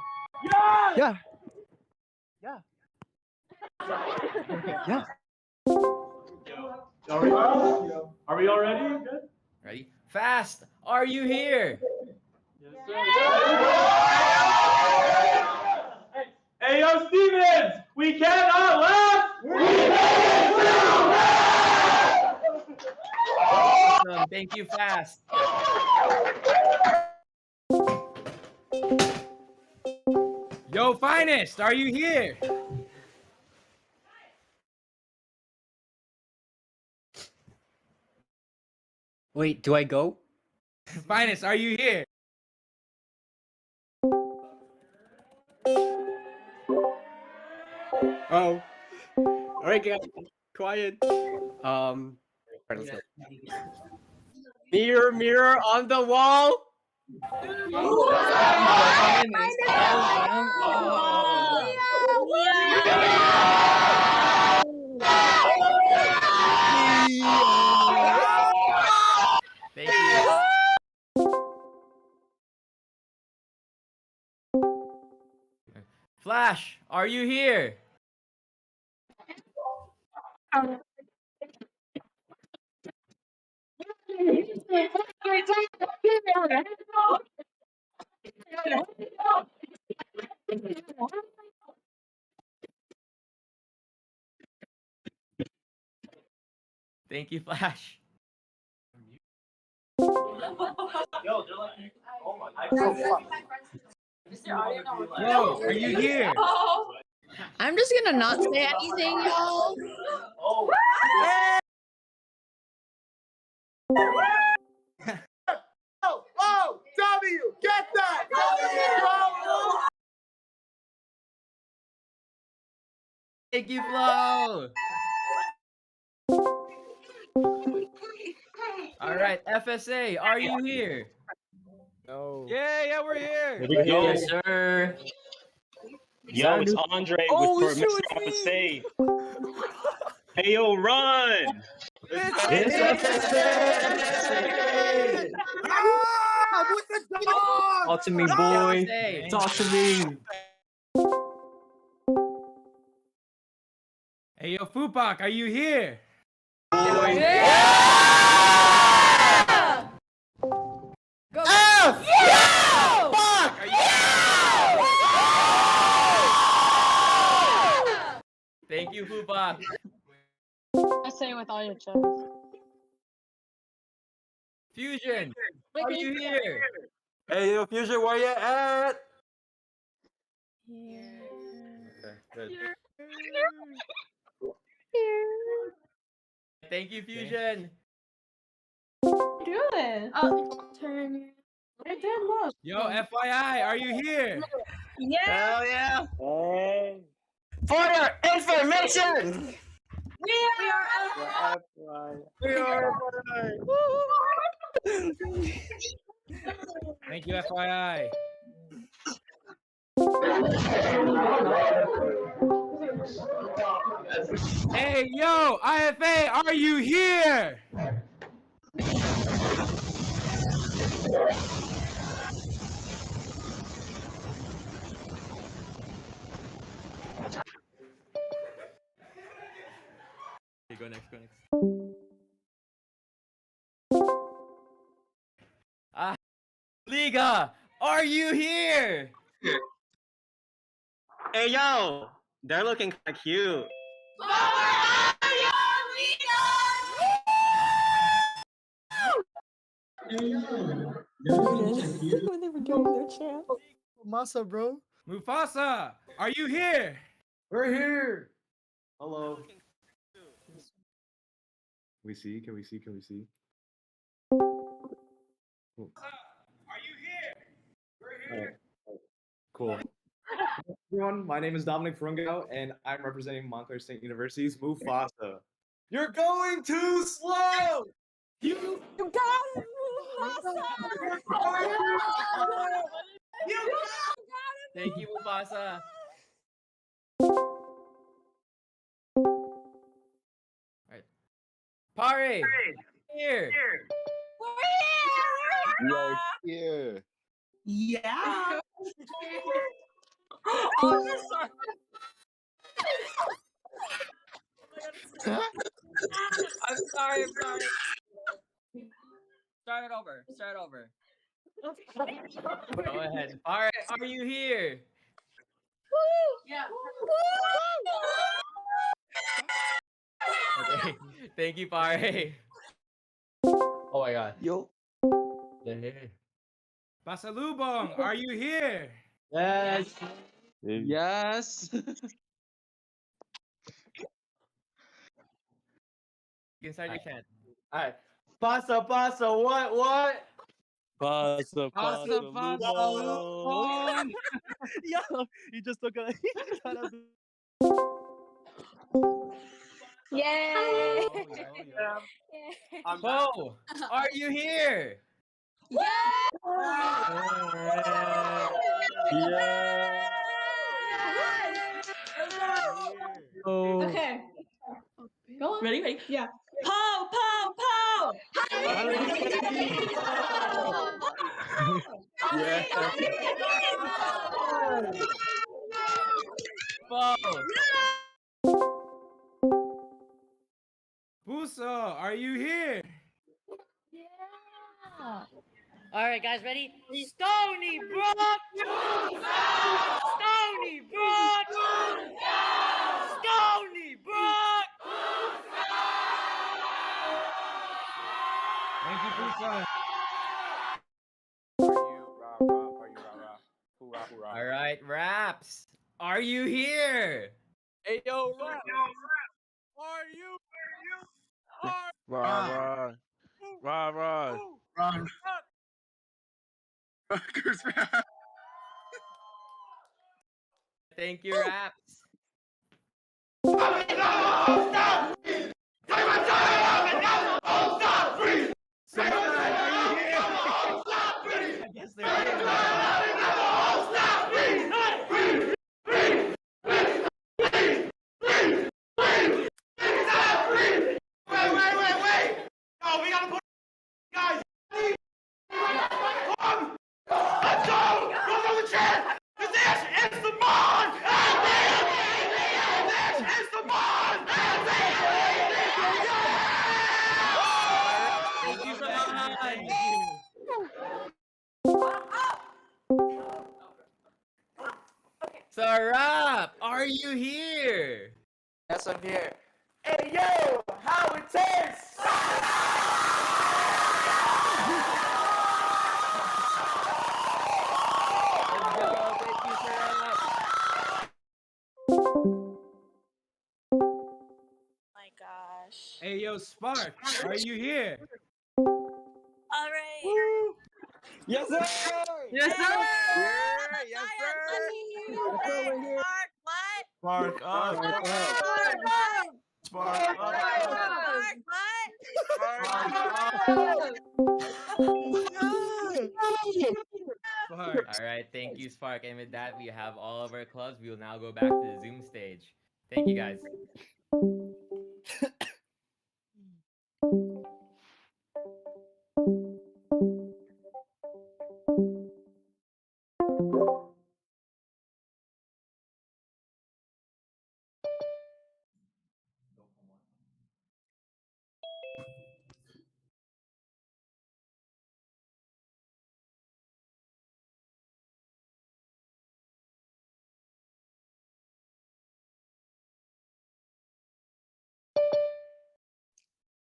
S1: Yeah. Yeah. Yeah.
S5: Are we all ready? Good?
S20: Ready? Fast! Are you here?
S5: Hey, yo, Stevens! We cannot laugh!
S20: Awesome. Thank you, Fast.
S17: Yo, Finest, are you here?
S1: Wait, do I go?
S17: Finest, are you here?
S1: Oh. Alright, guys. Quiet. Mirror, mirror on the wall.
S20: Thank you. Flash, are you here? Thank you, Flash.
S5: Yo, they're like, oh my
S17: Yo, are you here?
S2: I'm just gonna not say anything, y'all.
S5: Oh.
S6: Oh, W, get that! W!
S20: Thank you, Flo. All right, FSA, are you here?
S1: No.
S17: Yeah, we're here.
S5: Here we go.
S11: Yes, sir.
S5: Yo, it's Andre with for Mr. FSA. Hey, yo, run!
S6: It's FSA! With the dog!
S11: Talk to me, boy.
S20: FSA.
S11: Talk to me.
S17: Hey, yo, Fupak, are you here?
S2: Go.
S6: F!
S2: Yeah!
S6: Fuck!
S20: Thank you, Fupak.
S2: I say it with all your chest.
S20: Fusion, are you here?
S1: Hey, yo, Fusion, where you at?
S20: Good. Thank you, Fusion.
S2: Doing? Oh, turn. I did look.
S17: Yo, FYI, are you here?
S2: Yeah.
S1: Hell yeah. Hey. For your information.
S2: We are.
S1: We are.
S17: Thank you, FYI. Hey, yo, IFA, are you here?
S20: Okay, go next. Liga, are you here?
S1: Hey, yo. They're looking kind of cute.
S2: When they were doing their chant.
S1: Masa, bro.
S17: Mufasa, are you here?
S1: We're here. Hello. We see? Can we see?
S17: Are you here? We're here.
S1: Cool. Everyone, my name is Dominic Frungao, and I'm representing Montclair State University's Mufasa. You're going too slow!
S2: You got it.
S20: Thank you, Mufasa. Alright. Pare! Here!
S7: We are here.
S6: Yeah.
S10: I'm sorry. Start it over.
S20: Go ahead. Pare, are you here?
S6: Yeah.
S20: Okay. Thank you, Pare. Oh my god.
S4: Yo.
S17: Pasalubong, are you here?
S20: Yes.
S4: Yes.
S20: You can start your chant.
S18: Alright. Pasa, what?
S7: Pasa,
S6: Pasalubong.
S7: Yo, you just took a.
S22: Yay!
S20: Bo, are you here?
S6: Okay. Go on. Ready? Yeah. Pow, pow, pow!
S20: Yeah. Bo.
S17: Buso, are you here?
S10: All right, guys, ready? Stony Brook! Stony Brook! Stony Brook!
S17: Thank you, Buso.
S20: All right, Raps, are you here?
S7: Hey yo, rap. Are you?
S4: Rah.
S7: Run.
S20: Thank you, Raps. Saman, are you here? I guess they're
S6: Wait. Oh, we gotta put guys. Let's go! Go for the chance! This is the mod! This is the mod!
S20: Thank you, Saman. Thank you. Sarap, are you here?
S18: Yes, I'm here. Hey yo, how it tastes!
S20: Let's go. Thank you, Sarap.
S14: My gosh.
S17: Hey, yo, Spark, are you here?
S14: All right.
S7: Yes, sir.
S20: Yes, sir.
S7: Yes, sir.
S14: Let me hear you say Mark, what?
S7: Spark up.
S14: Mark, what?
S7: Spark up.
S14: Mark, what?
S20: All right, thank you, Spark. And with that, we have all of our clubs. We will now go back to the Zoom stage. Thank you, guys.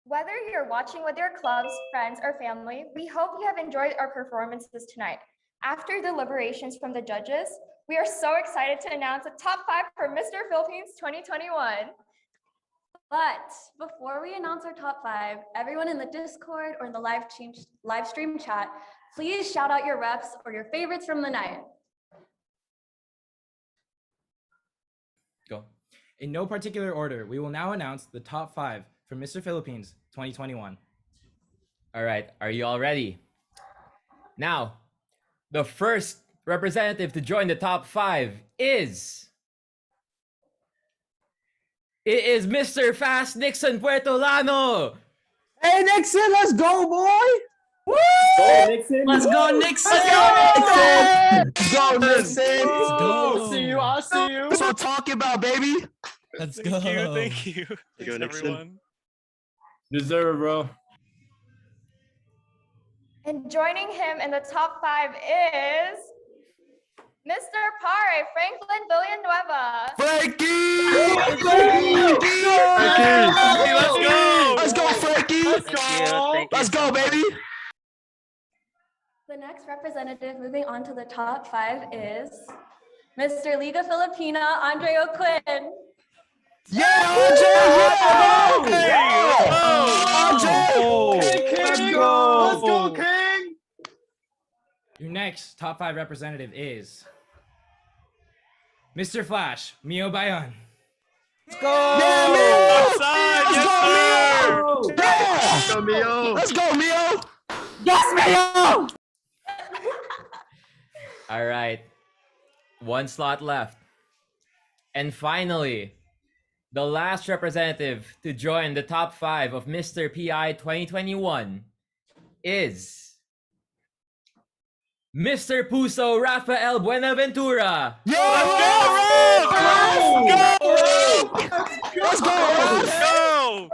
S22: Whether you're watching with your clubs, friends, or family, we hope you have enjoyed our performances tonight. After deliberations from the judges, we are so excited to announce the top 5 for Mr. Philippines 2021. But before we announce our top 5, everyone in the Discord or in the live stream chat, please shout out your reps or your favorites from the night.
S20: Go.
S17: In no particular order, we will now announce the top 5 for Mr. Philippines 2021.
S20: All right, are you all ready? Now, the first representative to join the top 5 is... It is Mr. Fast Nixon Puertolano!
S7: Hey Nixon, let's go, boy! Woo!
S1: Go, Nixon.
S7: Let's go, Nixon!
S1: Let's
S7: go, Nixon!
S3: Let's go.
S7: I'll see you. I'll see you.
S15: That's what I'm talking about, baby.
S3: Let's
S4: Thank
S3: go.
S4: you. Thank you. Thanks,
S15: go, Nixon.
S4: everyone.
S7: Deserve it, bro.
S22: And joining him in the top 5 is Mr. Pare, Franklin Villanueva.
S15: Frankie!
S7: Let's go!
S15: Let's go, Frankie!
S7: Let's go!
S15: Let's go, baby!
S22: The next representative moving on to the top 5 is Mr. Liga Filipina, Andre O'Quinn.
S15: Yeah, Andre!
S7: Let's go! Let's go, King!
S17: Your next top 5 representative is Mr. Flash, Mio Bayon.
S7: Let's go!
S4: Outside, yes, sir!
S15: Let's go, Mio! Let's go, Mio!
S7: Yes, Mio!
S20: All right. One slot left. And finally, the last representative to join the top 5 of Mr. PI 2021 is Mr. Puso Rafael Buenaventura.
S15: Yo! Let's go! Let's go!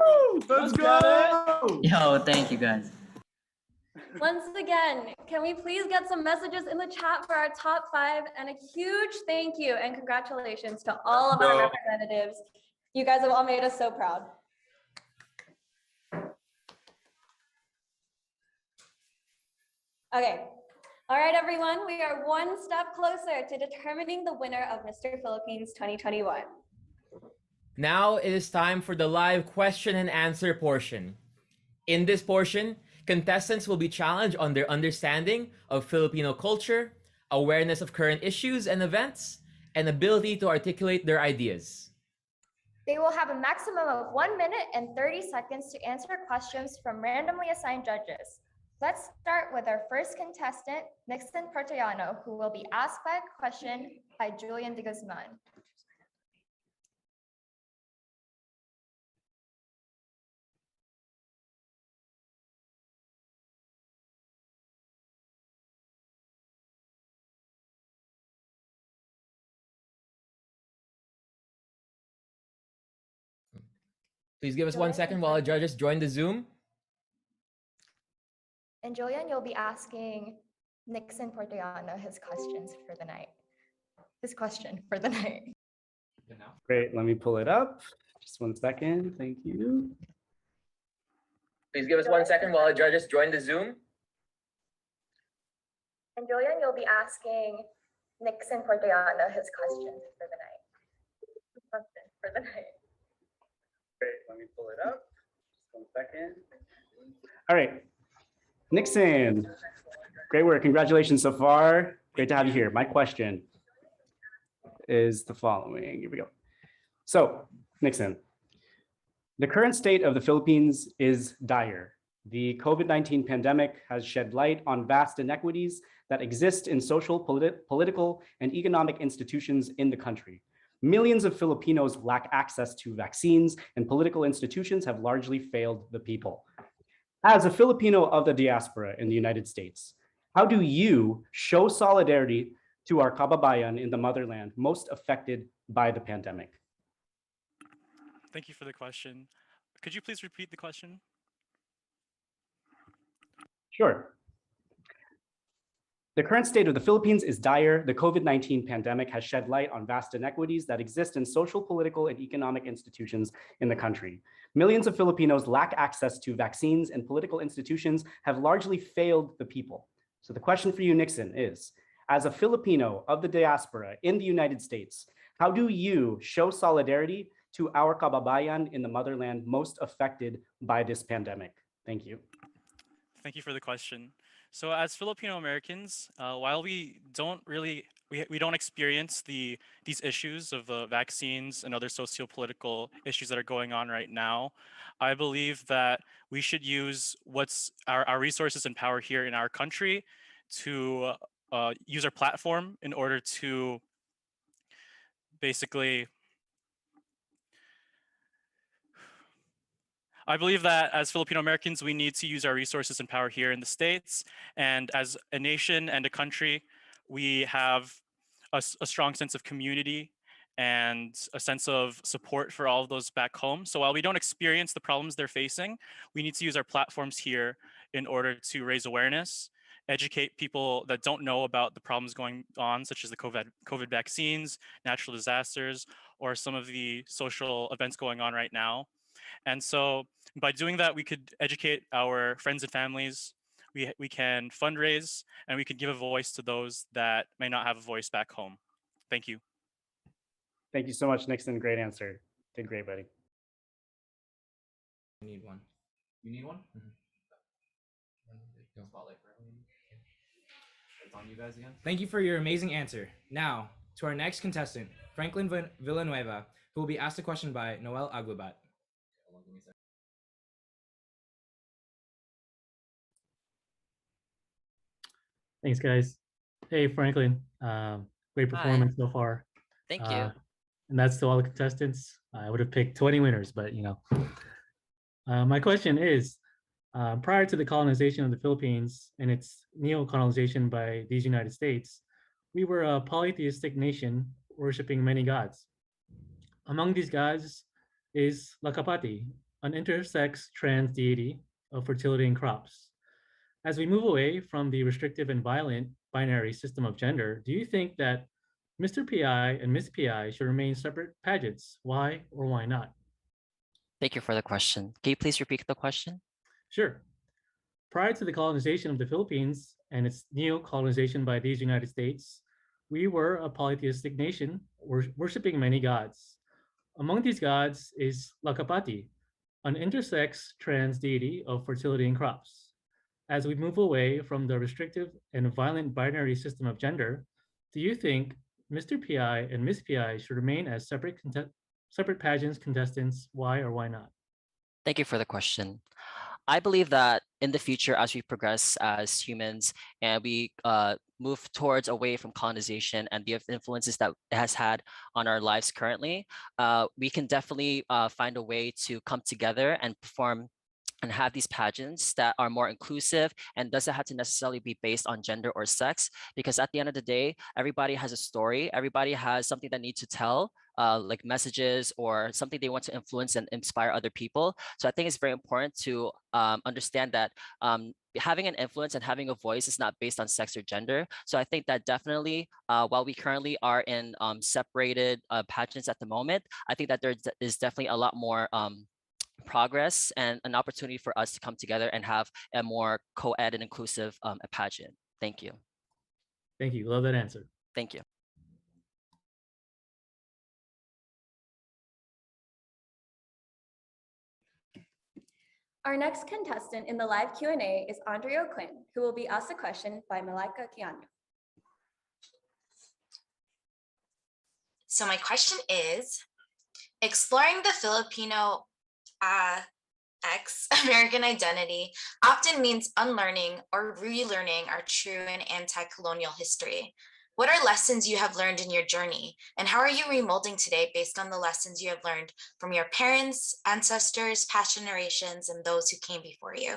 S7: Let's go!
S19: Yo, thank you guys.
S22: Once again, can we please get some messages in the chat for our top 5 and a huge thank you and congratulations to all of our representatives. You guys have all made us so proud. Okay. All right, everyone, we are one step closer to determining the winner of Mr. Philippines 2021.
S20: Now it is time for the live question and answer portion. In this portion, contestants will be challenged on their understanding of Filipino culture, awareness of current issues and events, and ability to articulate their ideas.
S22: They will have a maximum of 1 minute and 30 seconds to answer questions from randomly assigned judges. Let's start with our first contestant, Nixon Portoyano, who will be asked by a question by Julian de Guzman.
S20: Please give us 1 second while our judges join the Zoom.
S22: And Julian, you'll be asking Nixon Portoyano his questions for the night. His question for the night.
S21: Great, let me pull it up. Just 1 second, thank you.
S20: Please give us 1 second while our judges join the Zoom.
S22: And Julian, you'll be asking Nixon Portoyano his questions for the night. His question for the night.
S21: Great, let me pull it up. Just 1 second. All right, Nixon, great work. Congratulations so far. Great to have you here. My question is the following. Here we go. So, Nixon, the current state of the Philippines is dire. The COVID-19 pandemic has shed light on vast inequities that exist in social, political, and economic institutions in the country. Millions of Filipinos lack access to vaccines, and political institutions have largely failed the people. As a Filipino of the diaspora in the United States, how do you show solidarity to our kababayan in the motherland most affected by the pandemic?
S4: Thank you for the question. Could you please repeat the question?
S21: Sure. The current state of the Philippines is dire. The COVID-19 pandemic has shed light on vast inequities that exist in social, political, and economic institutions in the country. Millions of Filipinos lack access to vaccines, and political institutions have largely failed the people. So the question for you, Nixon, is, as a Filipino of the diaspora in the United States, how do you show solidarity to our kababayan in the motherland most affected by this pandemic? Thank you.
S4: Thank you for the question. So as Filipino Americans, while we don't experience these issues of vaccines and other socio-political issues that are going on right now, I believe that we should use what's our resources and power here in our country to use our platform in order to basically, I believe that as Filipino Americans, we need to use our resources and power here in the States. And as a nation and a country, we have a strong sense of community and a sense of support for all of those back home. So while we don't experience the problems they're facing, we need to use our platforms here in order to raise awareness, educate people that don't know about the problems going on, such as the COVID vaccines, natural disasters, or some of the social events going on right now. And so by doing that, we could educate our friends and families. We can fundraise, and we can give a voice to those that may not have a voice back home. Thank you.
S21: Thank you so much, Nixon. Great answer. Did great, buddy.
S20: You need one. You need one? Spotlight for everyone. It's on you guys again.
S17: Thank you for your amazing answer. Now, to our next contestant, Franklin Villanueva, who will be asked a question by Noel Aglubat.
S9: Thanks, guys. Hey, Franklin. Great performance so far.
S13: Thank you.
S9: And that's to all the contestants. I would have picked 20 winners, but you know. My question is, prior to the colonization of the Philippines and its neo-colonization by these United States, we were a polytheistic nation worshiping many gods. Among these gods is Lakapati, an intersex trans deity of fertility and crops. As we move away from the restrictive and violent binary system of gender, do you think that Mr. PI and Miss PI should remain separate pageants? Why or why not?
S13: Thank you for the question. Can you please repeat the question?
S9: Sure. Prior to the colonization of the Philippines and its neo-colonization by these United States, we were a polytheistic nation worshiping many gods. Among these gods is Lakapati, an intersex trans deity of fertility and crops. As we move away from the restrictive and violent binary system of gender, do you think Mr. PI and Miss PI should remain as separate pageants contestants? Why or why not?
S13: Thank you for the question. I believe that in the future, as we progress as humans and we move towards away from colonization and the influences that it has had on our lives currently, we can definitely find a way to come together and perform and have these pageants that are more inclusive and doesn't have to necessarily be based on gender or sex, because at the end of the day, everybody has a story, everybody has something that needs to tell, like messages or something they want to influence and inspire other people. So I think it's very important to understand that having an influence and having a voice is not based on sex or gender. So I think that definitely, while we currently are in separated pageants at the moment, I think that there is definitely a lot more progress and an opportunity for us to come together and have a more co-ed and inclusive pageant. Thank you.
S9: Thank you. Love that answer.
S13: Thank you.
S22: Our next contestant in the live Q&A is Andrea Quinn, who will be asked a question by Malika Kiano.
S19: So my question is, exploring the Filipino American identity often means unlearning or relearning our true and anti-colonial history. What are lessons you have learned in your journey, and how are you remolding today based on the lessons you have learned from your parents, ancestors, past generations, and those who came before you?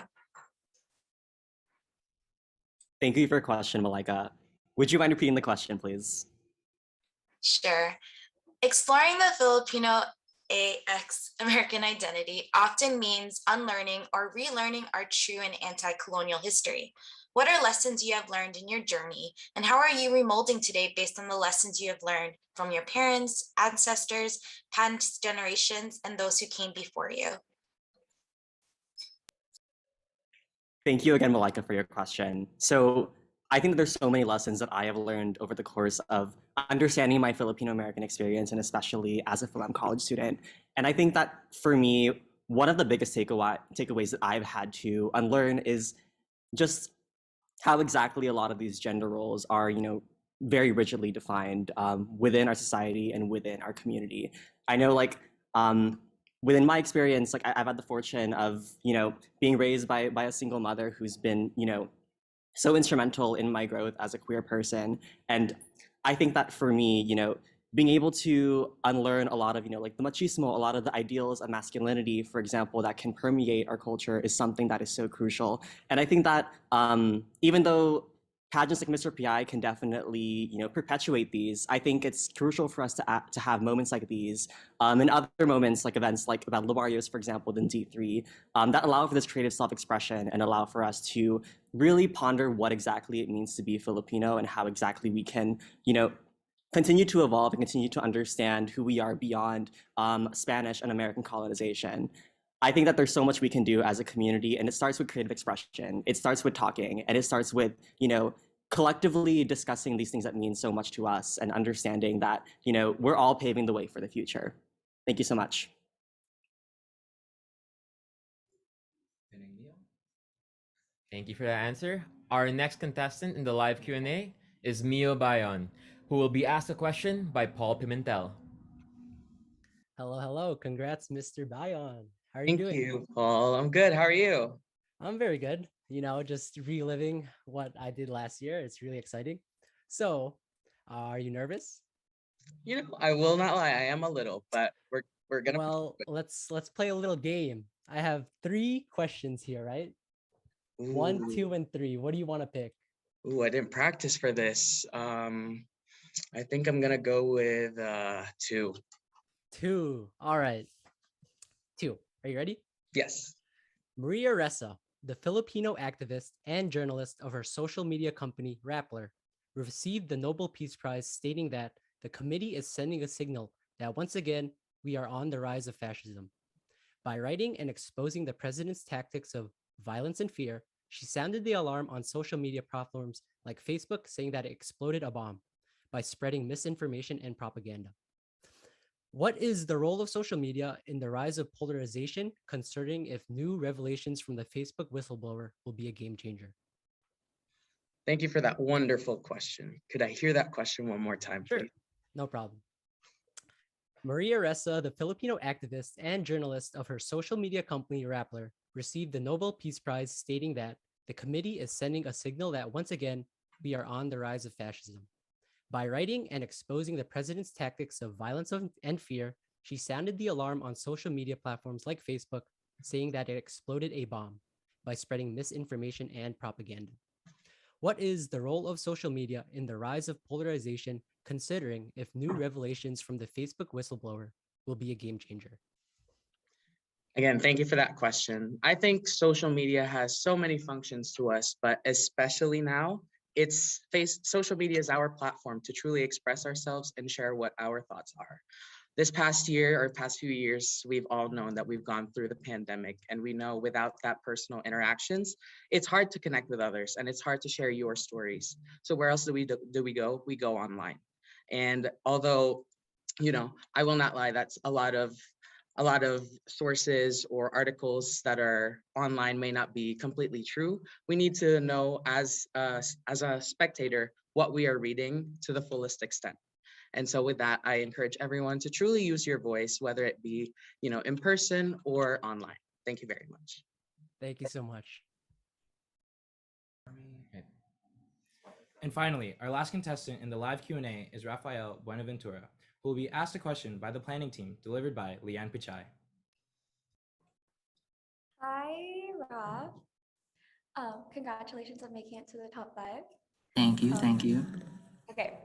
S11: Thank you for your question, Malika. Would you mind repeating the question, please?
S19: Sure. Exploring the Filipino American identity often means unlearning or relearning our true and anti-colonial history. What are lessons you have learned in your journey, and how are you remolding today based on the lessons you have learned from your parents, ancestors, past generations, and those who came before you?
S11: Thank you again, Malika, for your question. So I think that there's so many lessons that I have learned over the course of understanding my Filipino American experience, and especially as a film college student. And I think that for me, one of the biggest takeaways that I've had to unlearn is just how exactly a lot of these gender roles are, very rigidly defined within our society and within our community. I know, within my experience, I've had the fortune of, being raised by a single mother who's been, so instrumental in my growth as a queer person. And I think that for me, being able to unlearn a lot of, like the machismo, a lot of the ideals of masculinity, for example, that can permeate our culture is something that is so crucial. And I think that even though pageants like Mr. PI can definitely, perpetuate these, I think it's crucial for us to have moments like these and other moments like events like about Lobarios, for example, than D3, that allow for this creative self-expression and allow for us to really ponder what exactly it means to be Filipino and how exactly we can, continue to evolve and continue to understand who we are beyond Spanish and American colonization. I think that there's so much we can do as a community, and it starts with creative expression. It starts with talking, and it starts with, collectively discussing these things that mean so much to us and understanding that, we're all paving the way for the future. Thank you so much.
S20: Thank you for that answer. Our next contestant in the live Q&A is Mio Bayon, who will be asked a question by Paul Pimentel.
S8: Hello, hello. Congrats, Mr. Bayon. How are you doing?
S16: Thank you, Paul. I'm good. How are you?
S8: I'm very good. Just reliving what I did last year. It's really exciting. So, are you nervous?
S16: I will not lie. I am a little, but we're gonna.
S8: Well, let's play a little game. I have 3 questions here, right? 1, 2, and 3. What do you want to pick?
S16: Ooh, I didn't practice for this. I think I'm gonna go with 2.
S8: 2. All right. 2. Are you ready?
S16: Yes.
S8: Maria Ressa, the Filipino activist and journalist of her social media company, Rappler, received the Nobel Peace Prize, stating that the committee is sending a signal that once again, we are on the rise of fascism. By writing and exposing the president's tactics of violence and fear, she sounded the alarm on social media platforms like Facebook, saying that it exploded a bomb by spreading misinformation and propaganda. What is the role of social media in the rise of polarization, concerning if new revelations from the Facebook whistleblower will be a game changer?
S16: Thank you for that wonderful question. Could I hear that question one more time, please?
S8: Sure, no problem. Maria Ressa, the Filipino activist and journalist of her social media company, Rappler, received the Nobel Peace Prize, stating that the committee is sending a signal that once again, we are on the rise of fascism. By writing and exposing the president's tactics of violence and fear, she sounded the alarm on social media platforms like Facebook, saying that it exploded a bomb by spreading misinformation and propaganda. What is the role of social media in the rise of polarization, considering if new revelations from the Facebook whistleblower will be a game changer?
S16: Again, thank you for that question. I think social media has so many functions to us, but especially now, social media is our platform to truly express ourselves and share what our thoughts are. This past year or past few years, we've all known that we've gone through the pandemic, and we know without that personal interactions, it's hard to connect with others and it's hard to share your stories. So where else do we go? We go online. And although, I will not lie, that's a lot of sources or articles that are online may not be completely true. We need to know as a spectator what we are reading to the fullest extent. And so with that, I encourage everyone to truly use your voice, whether it be, in person or online. Thank you very much.
S8: Thank you so much.
S17: And finally, our last contestant in the live Q&A is Rafael Buenaventura, who will be asked a question by the planning team, delivered by Leanne Pichai.
S22: Hi, Rob. Congratulations on making it to the top 5.
S23: Thank you.
S22: Okay,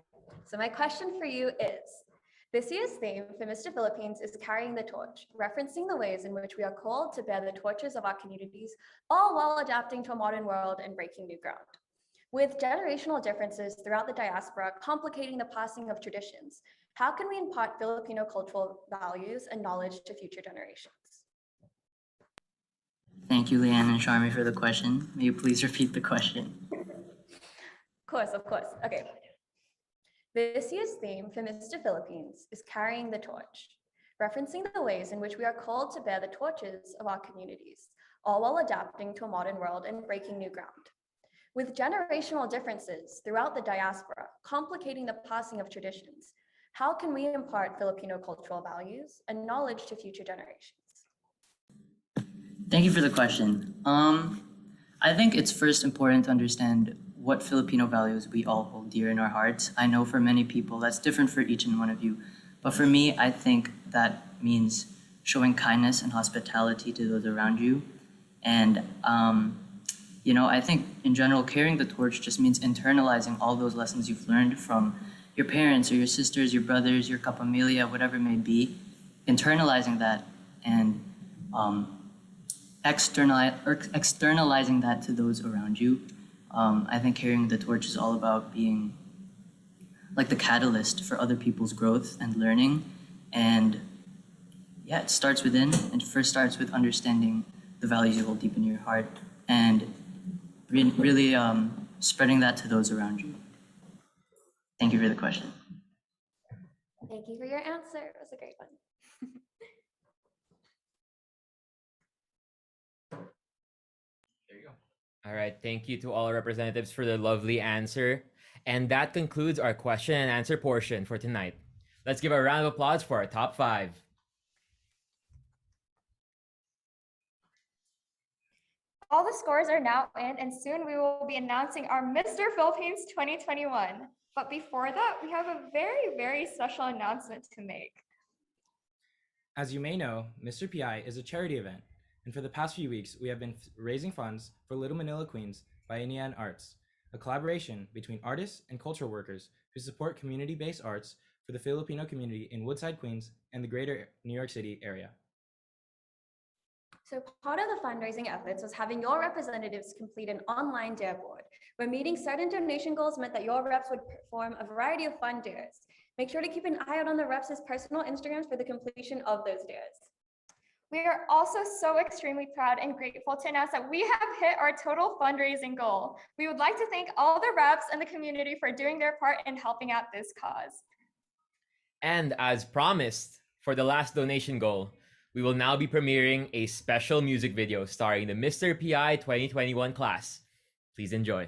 S22: so my question for you is, this year's theme for Mr. Philippines is carrying the torch, referencing the ways in which we are called to bear the torches of our communities, all while adapting to a modern world and breaking new ground. With generational differences throughout the diaspora complicating the passing of traditions, how can we impart Filipino cultural values and knowledge to future generations?
S23: Thank you, Leanne and Charmy, for the question. May you please repeat the question?
S22: Of course. Okay. This year's theme for Mr. Philippines is carrying the torch, referencing the ways in which we are called to bear the torches of our communities, all while adapting to a modern world and breaking new ground. With generational differences throughout the diaspora complicating the passing of traditions, how can we impart Filipino cultural values and knowledge to future generations?
S23: Thank you for the question. I think it's first important to understand what Filipino values we all hold dear in our hearts. I know for many people that's different for each and one of you, but for me, I think that means showing kindness and hospitality to those around you. And, I think in general, carrying the torch just means internalizing all those lessons you've learned from your parents or your sisters, your brothers, your kapamilya, whatever it may be, internalizing that and externalizing that to those around you. I think carrying the torch is all about being like the catalyst for other people's growth and learning. And yeah, it starts within. It first starts with understanding the values you hold deep in your heart and really spreading that to those around you. Thank you for the question.
S22: Thank you for your answer. It was a great one.
S20: All right, thank you to all our representatives for the lovely answer. And that concludes our question and answer portion for tonight. Let's give a round of applause for our top 5.
S22: All the scores are now in, and soon we will be announcing our Mr. Philippines 2021. But before that, we have a very, very special announcement to make.
S17: As you may know, Mr. PI is a charity event, and for the past few weeks, we have been raising funds for Little Manila Queens by Inian Arts, a collaboration between artists and cultural workers who support community-based arts for the Filipino community in Woodside, Queens, and the greater New York City area.
S22: So part of the fundraising efforts was having your representatives complete an online dare board, where meeting certain donation goals meant that your reps would perform a variety of fun dares. Make sure to keep an eye out on the reps' personal Instagrams for the completion of those dares. We are also so extremely proud and grateful to announce that we have hit our total fundraising goal. We would like to thank all the reps and the community for doing their part in helping out this cause.
S20: And as promised, for the last donation goal, we will now be premiering a special music video starring the Mr. PI 2021 class. Please enjoy.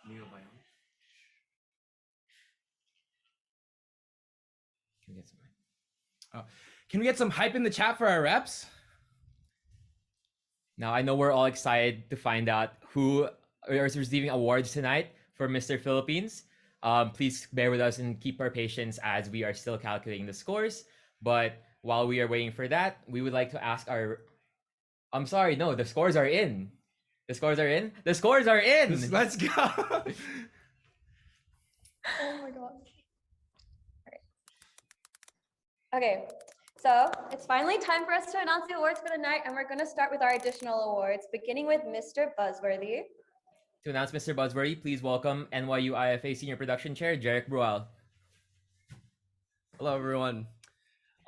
S20: Can we get some?
S17: Can we get some hype in the chat for our reps?
S20: Now I know we're all excited to find out who is receiving awards tonight for Mr. Philippines. Please bear with us and keep our patience as we are still calculating the scores. But while we are waiting for that, we would like to ask our... I'm sorry, no, the scores are in. The scores are in? The scores are in!
S17: Let's go!
S22: Oh my god. Okay, so it's finally time for us to announce the awards for the night, and we're going to start with our additional awards, beginning with Mr. Buzzworthy.
S20: To announce Mr. Buzzworthy, please welcome NYU IFA Senior Production Chair, Jarek Brual.
S2: Hello, everyone.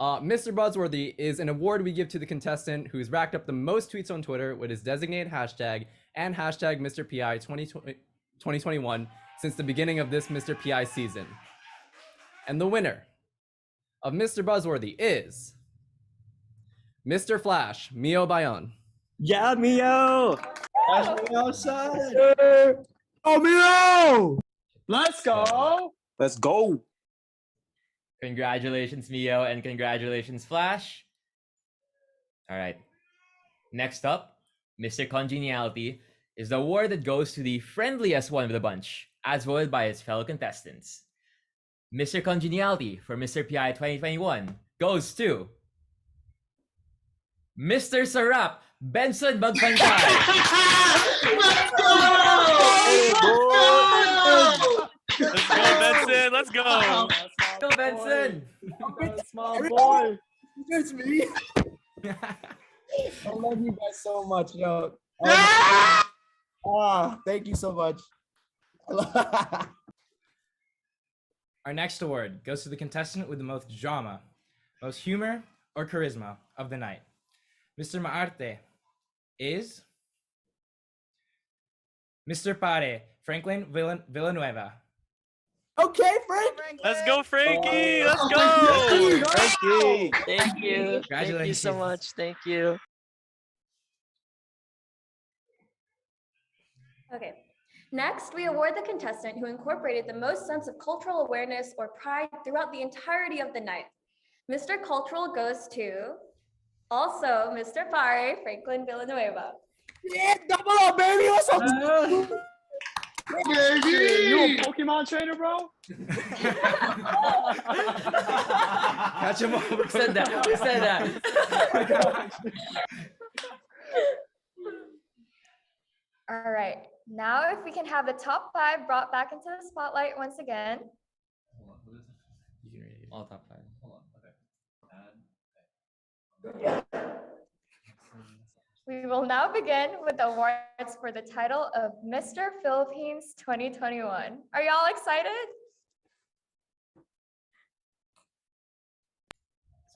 S2: Mr. Buzzworthy is an award we give to the contestant who's racked up the most tweets on Twitter with his designated hashtag and hashtag Mr. PI 2021 since the beginning of this Mr. PI season. And the winner of Mr. Buzzworthy is Mr. Flash, Mio Bayon.
S15: Yeah, Mio!
S7: outside. Oh, Mio! Let's go.
S15: Let's go.
S20: Congratulations, Mio, and congratulations, Flash. All right. Next up, Mr. Congeniality is the award that goes to the friendliest one of the bunch, as voted by his fellow contestants. Mr. Congeniality for Mr. PI 2021 goes to Mr. Sarap, Benson Magpantay.
S15: Let's go!
S4: Let's go, Benson. Let's go.
S20: Go, Benson.
S7: Small boy. It's me. I love you guys so much, yo. Thank you so much.
S17: Our next award goes to the contestant with the most drama, most humor, or charisma of the night. Mr. Maarte is Mr. Pare, Franklin Villanueva.
S7: Okay, Frank.
S4: Let's go, Frankie. Let's go.
S15: Frankie.
S13: Thank you.
S17: Congratulations.
S13: Thank you so much. Thank you.
S22: Okay. Next, we award the contestant who incorporated the most sense of cultural awareness or pride throughout the entirety of the night. Mr. Cultural goes to also Mr. Pare, Franklin Villanueva.
S7: Yeah, double up, baby. What's up? Baby.
S15: You a Pokemon trainer, bro?
S17: Catch him up.
S20: Who said that? Who said that?
S22: All right. Now, if we can have the top 5 brought back into the spotlight once again.
S20: All top 5.
S22: We will now begin with the awards for the title of Mr. Philippines 2021. Are y'all excited?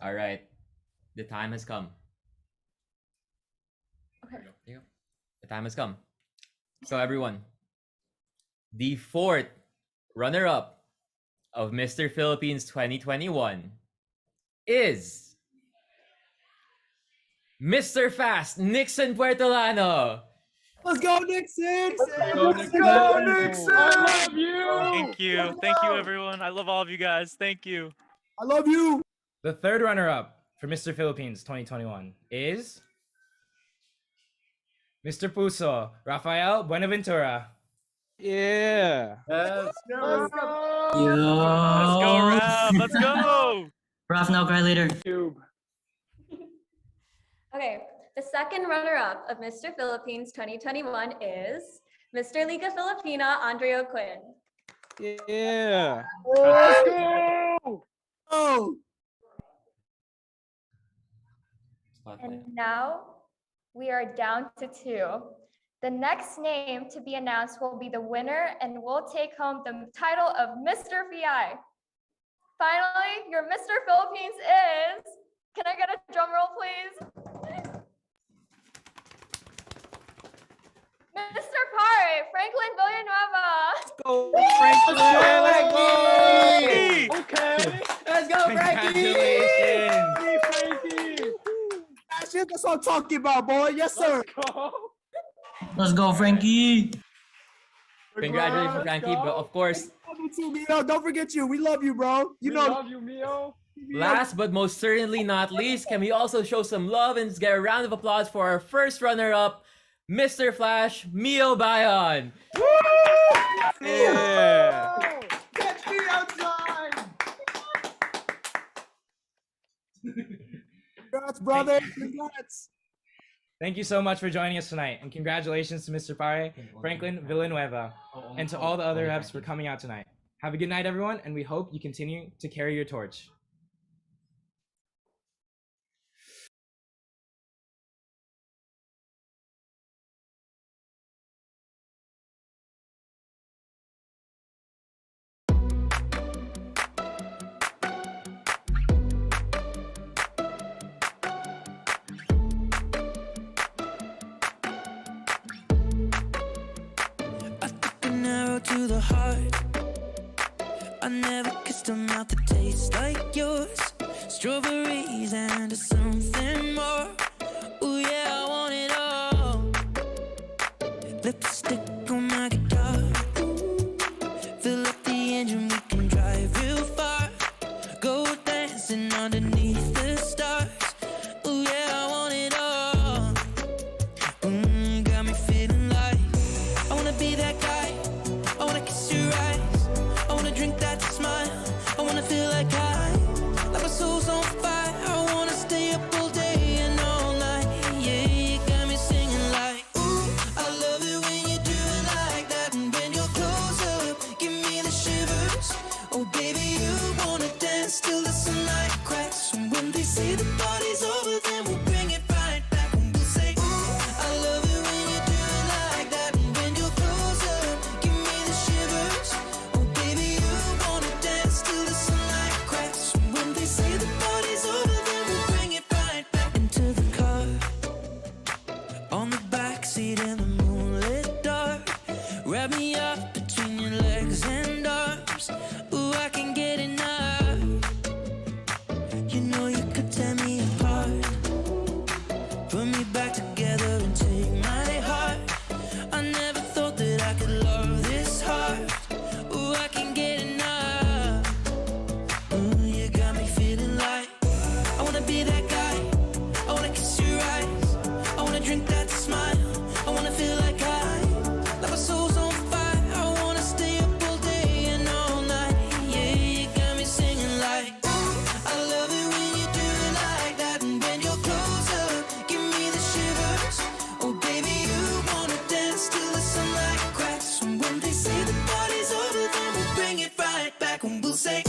S20: All right. The time has come.
S22: Okay.
S20: There you go. The time has come. So everyone, the 4th runner-up of Mr. Philippines 2021 is Mr. Fast, Nixon Puertolano.
S7: Let's go, Nixon.
S15: Let's go, Nixon. I love you.
S4: Thank you. Thank you, everyone. I love all of you guys. Thank you.
S7: I love you.
S17: The third runner-up for Mr. Philippines 2021 is Mr. Puso, Rafael Buenaventura.
S15: Yeah.
S7: Let's go.
S4: Let's go, Raf. Let's go.
S23: Raf, now cry later.
S22: Okay, the second runner-up of Mr. Philippines 2021 is Mr. Liga Filipina, Andrea Quinn.
S15: Yeah.
S7: Let's go. Oh.
S22: And now we are down to 2. The next name to be announced will be the winner and will take home the title of Mr. PI. Finally, your Mr. Philippines is, can I get a drum roll, please? Mr. Pare, Franklin Villanueva.
S15: Go, Franklin. Let's go.
S7: Okay.
S15: Let's go, Frankie.
S17: Congratulations.
S7: That's what I'm talking about, boy. Yes, sir.
S23: Let's go, Frankie.
S20: Congratulations, Frankie. But of course,
S7: Love you too, Mio. Don't forget you. We love you, bro. You know.
S15: Love you, Mio.
S20: last but most certainly not least, can we also show some love and get a round of applause for our first runner-up, Mr. Flash, Mio Bayon.
S15: Yeah.
S7: Catch me outside. Congrats, brother. Congrats.
S17: Thank you so much for joining us tonight, and congratulations to Mr. Pare, Franklin Villanueva, and to all the other reps for coming out tonight. Have a good night, everyone, and we hope you continue to carry your torch.
S6: An arrow to the heart. I never kissed a mouth that tastes like yours. Strawberries and something more. Ooh yeah, I want it all. Lipstick on my guitar. Fill up the engine, we can drive real far. Go dancing underneath the stars. Ooh yeah, I want it all. Got me feeling like I wanna be that guy. I wanna kiss your eyes. I wanna drink that smile. I wanna feel like like my soul's on fire. I wanna stay up all day and all night. Yeah, you got me singing like, ooh, I love it when you do it like that. And when you're close up, give me the shivers. Oh, baby, you wanna dance till the sunlight cracks. And when they say the party's over, then we'll bring it right back. And we'll say, ooh, I love it when you do it like that. And when you're close up, give me the shivers. Oh, baby, you wanna dance till the sunlight cracks. And when they say the party's over, then we'll bring it right back into the car. On the backseat in the moonlit dark. Wrap me up between your legs and arms. Ooh, I can get enough. You know you could tear me apart. Put me back together and take my heart. I never thought that I could love this hard. Ooh, I can get enough. Ooh, you got me feeling like I wanna be that guy. I wanna kiss your eyes. I wanna drink that smile. I wanna feel like my soul's on fire. I wanna stay up all day and all night. Yeah, you got me singing like, ooh, I love it when you do it like that. And when you're close up, give me the shivers. Oh, baby, you wanna dance till the sunlight cracks. And when they say the party's over, then we'll bring it right back. And we'll say,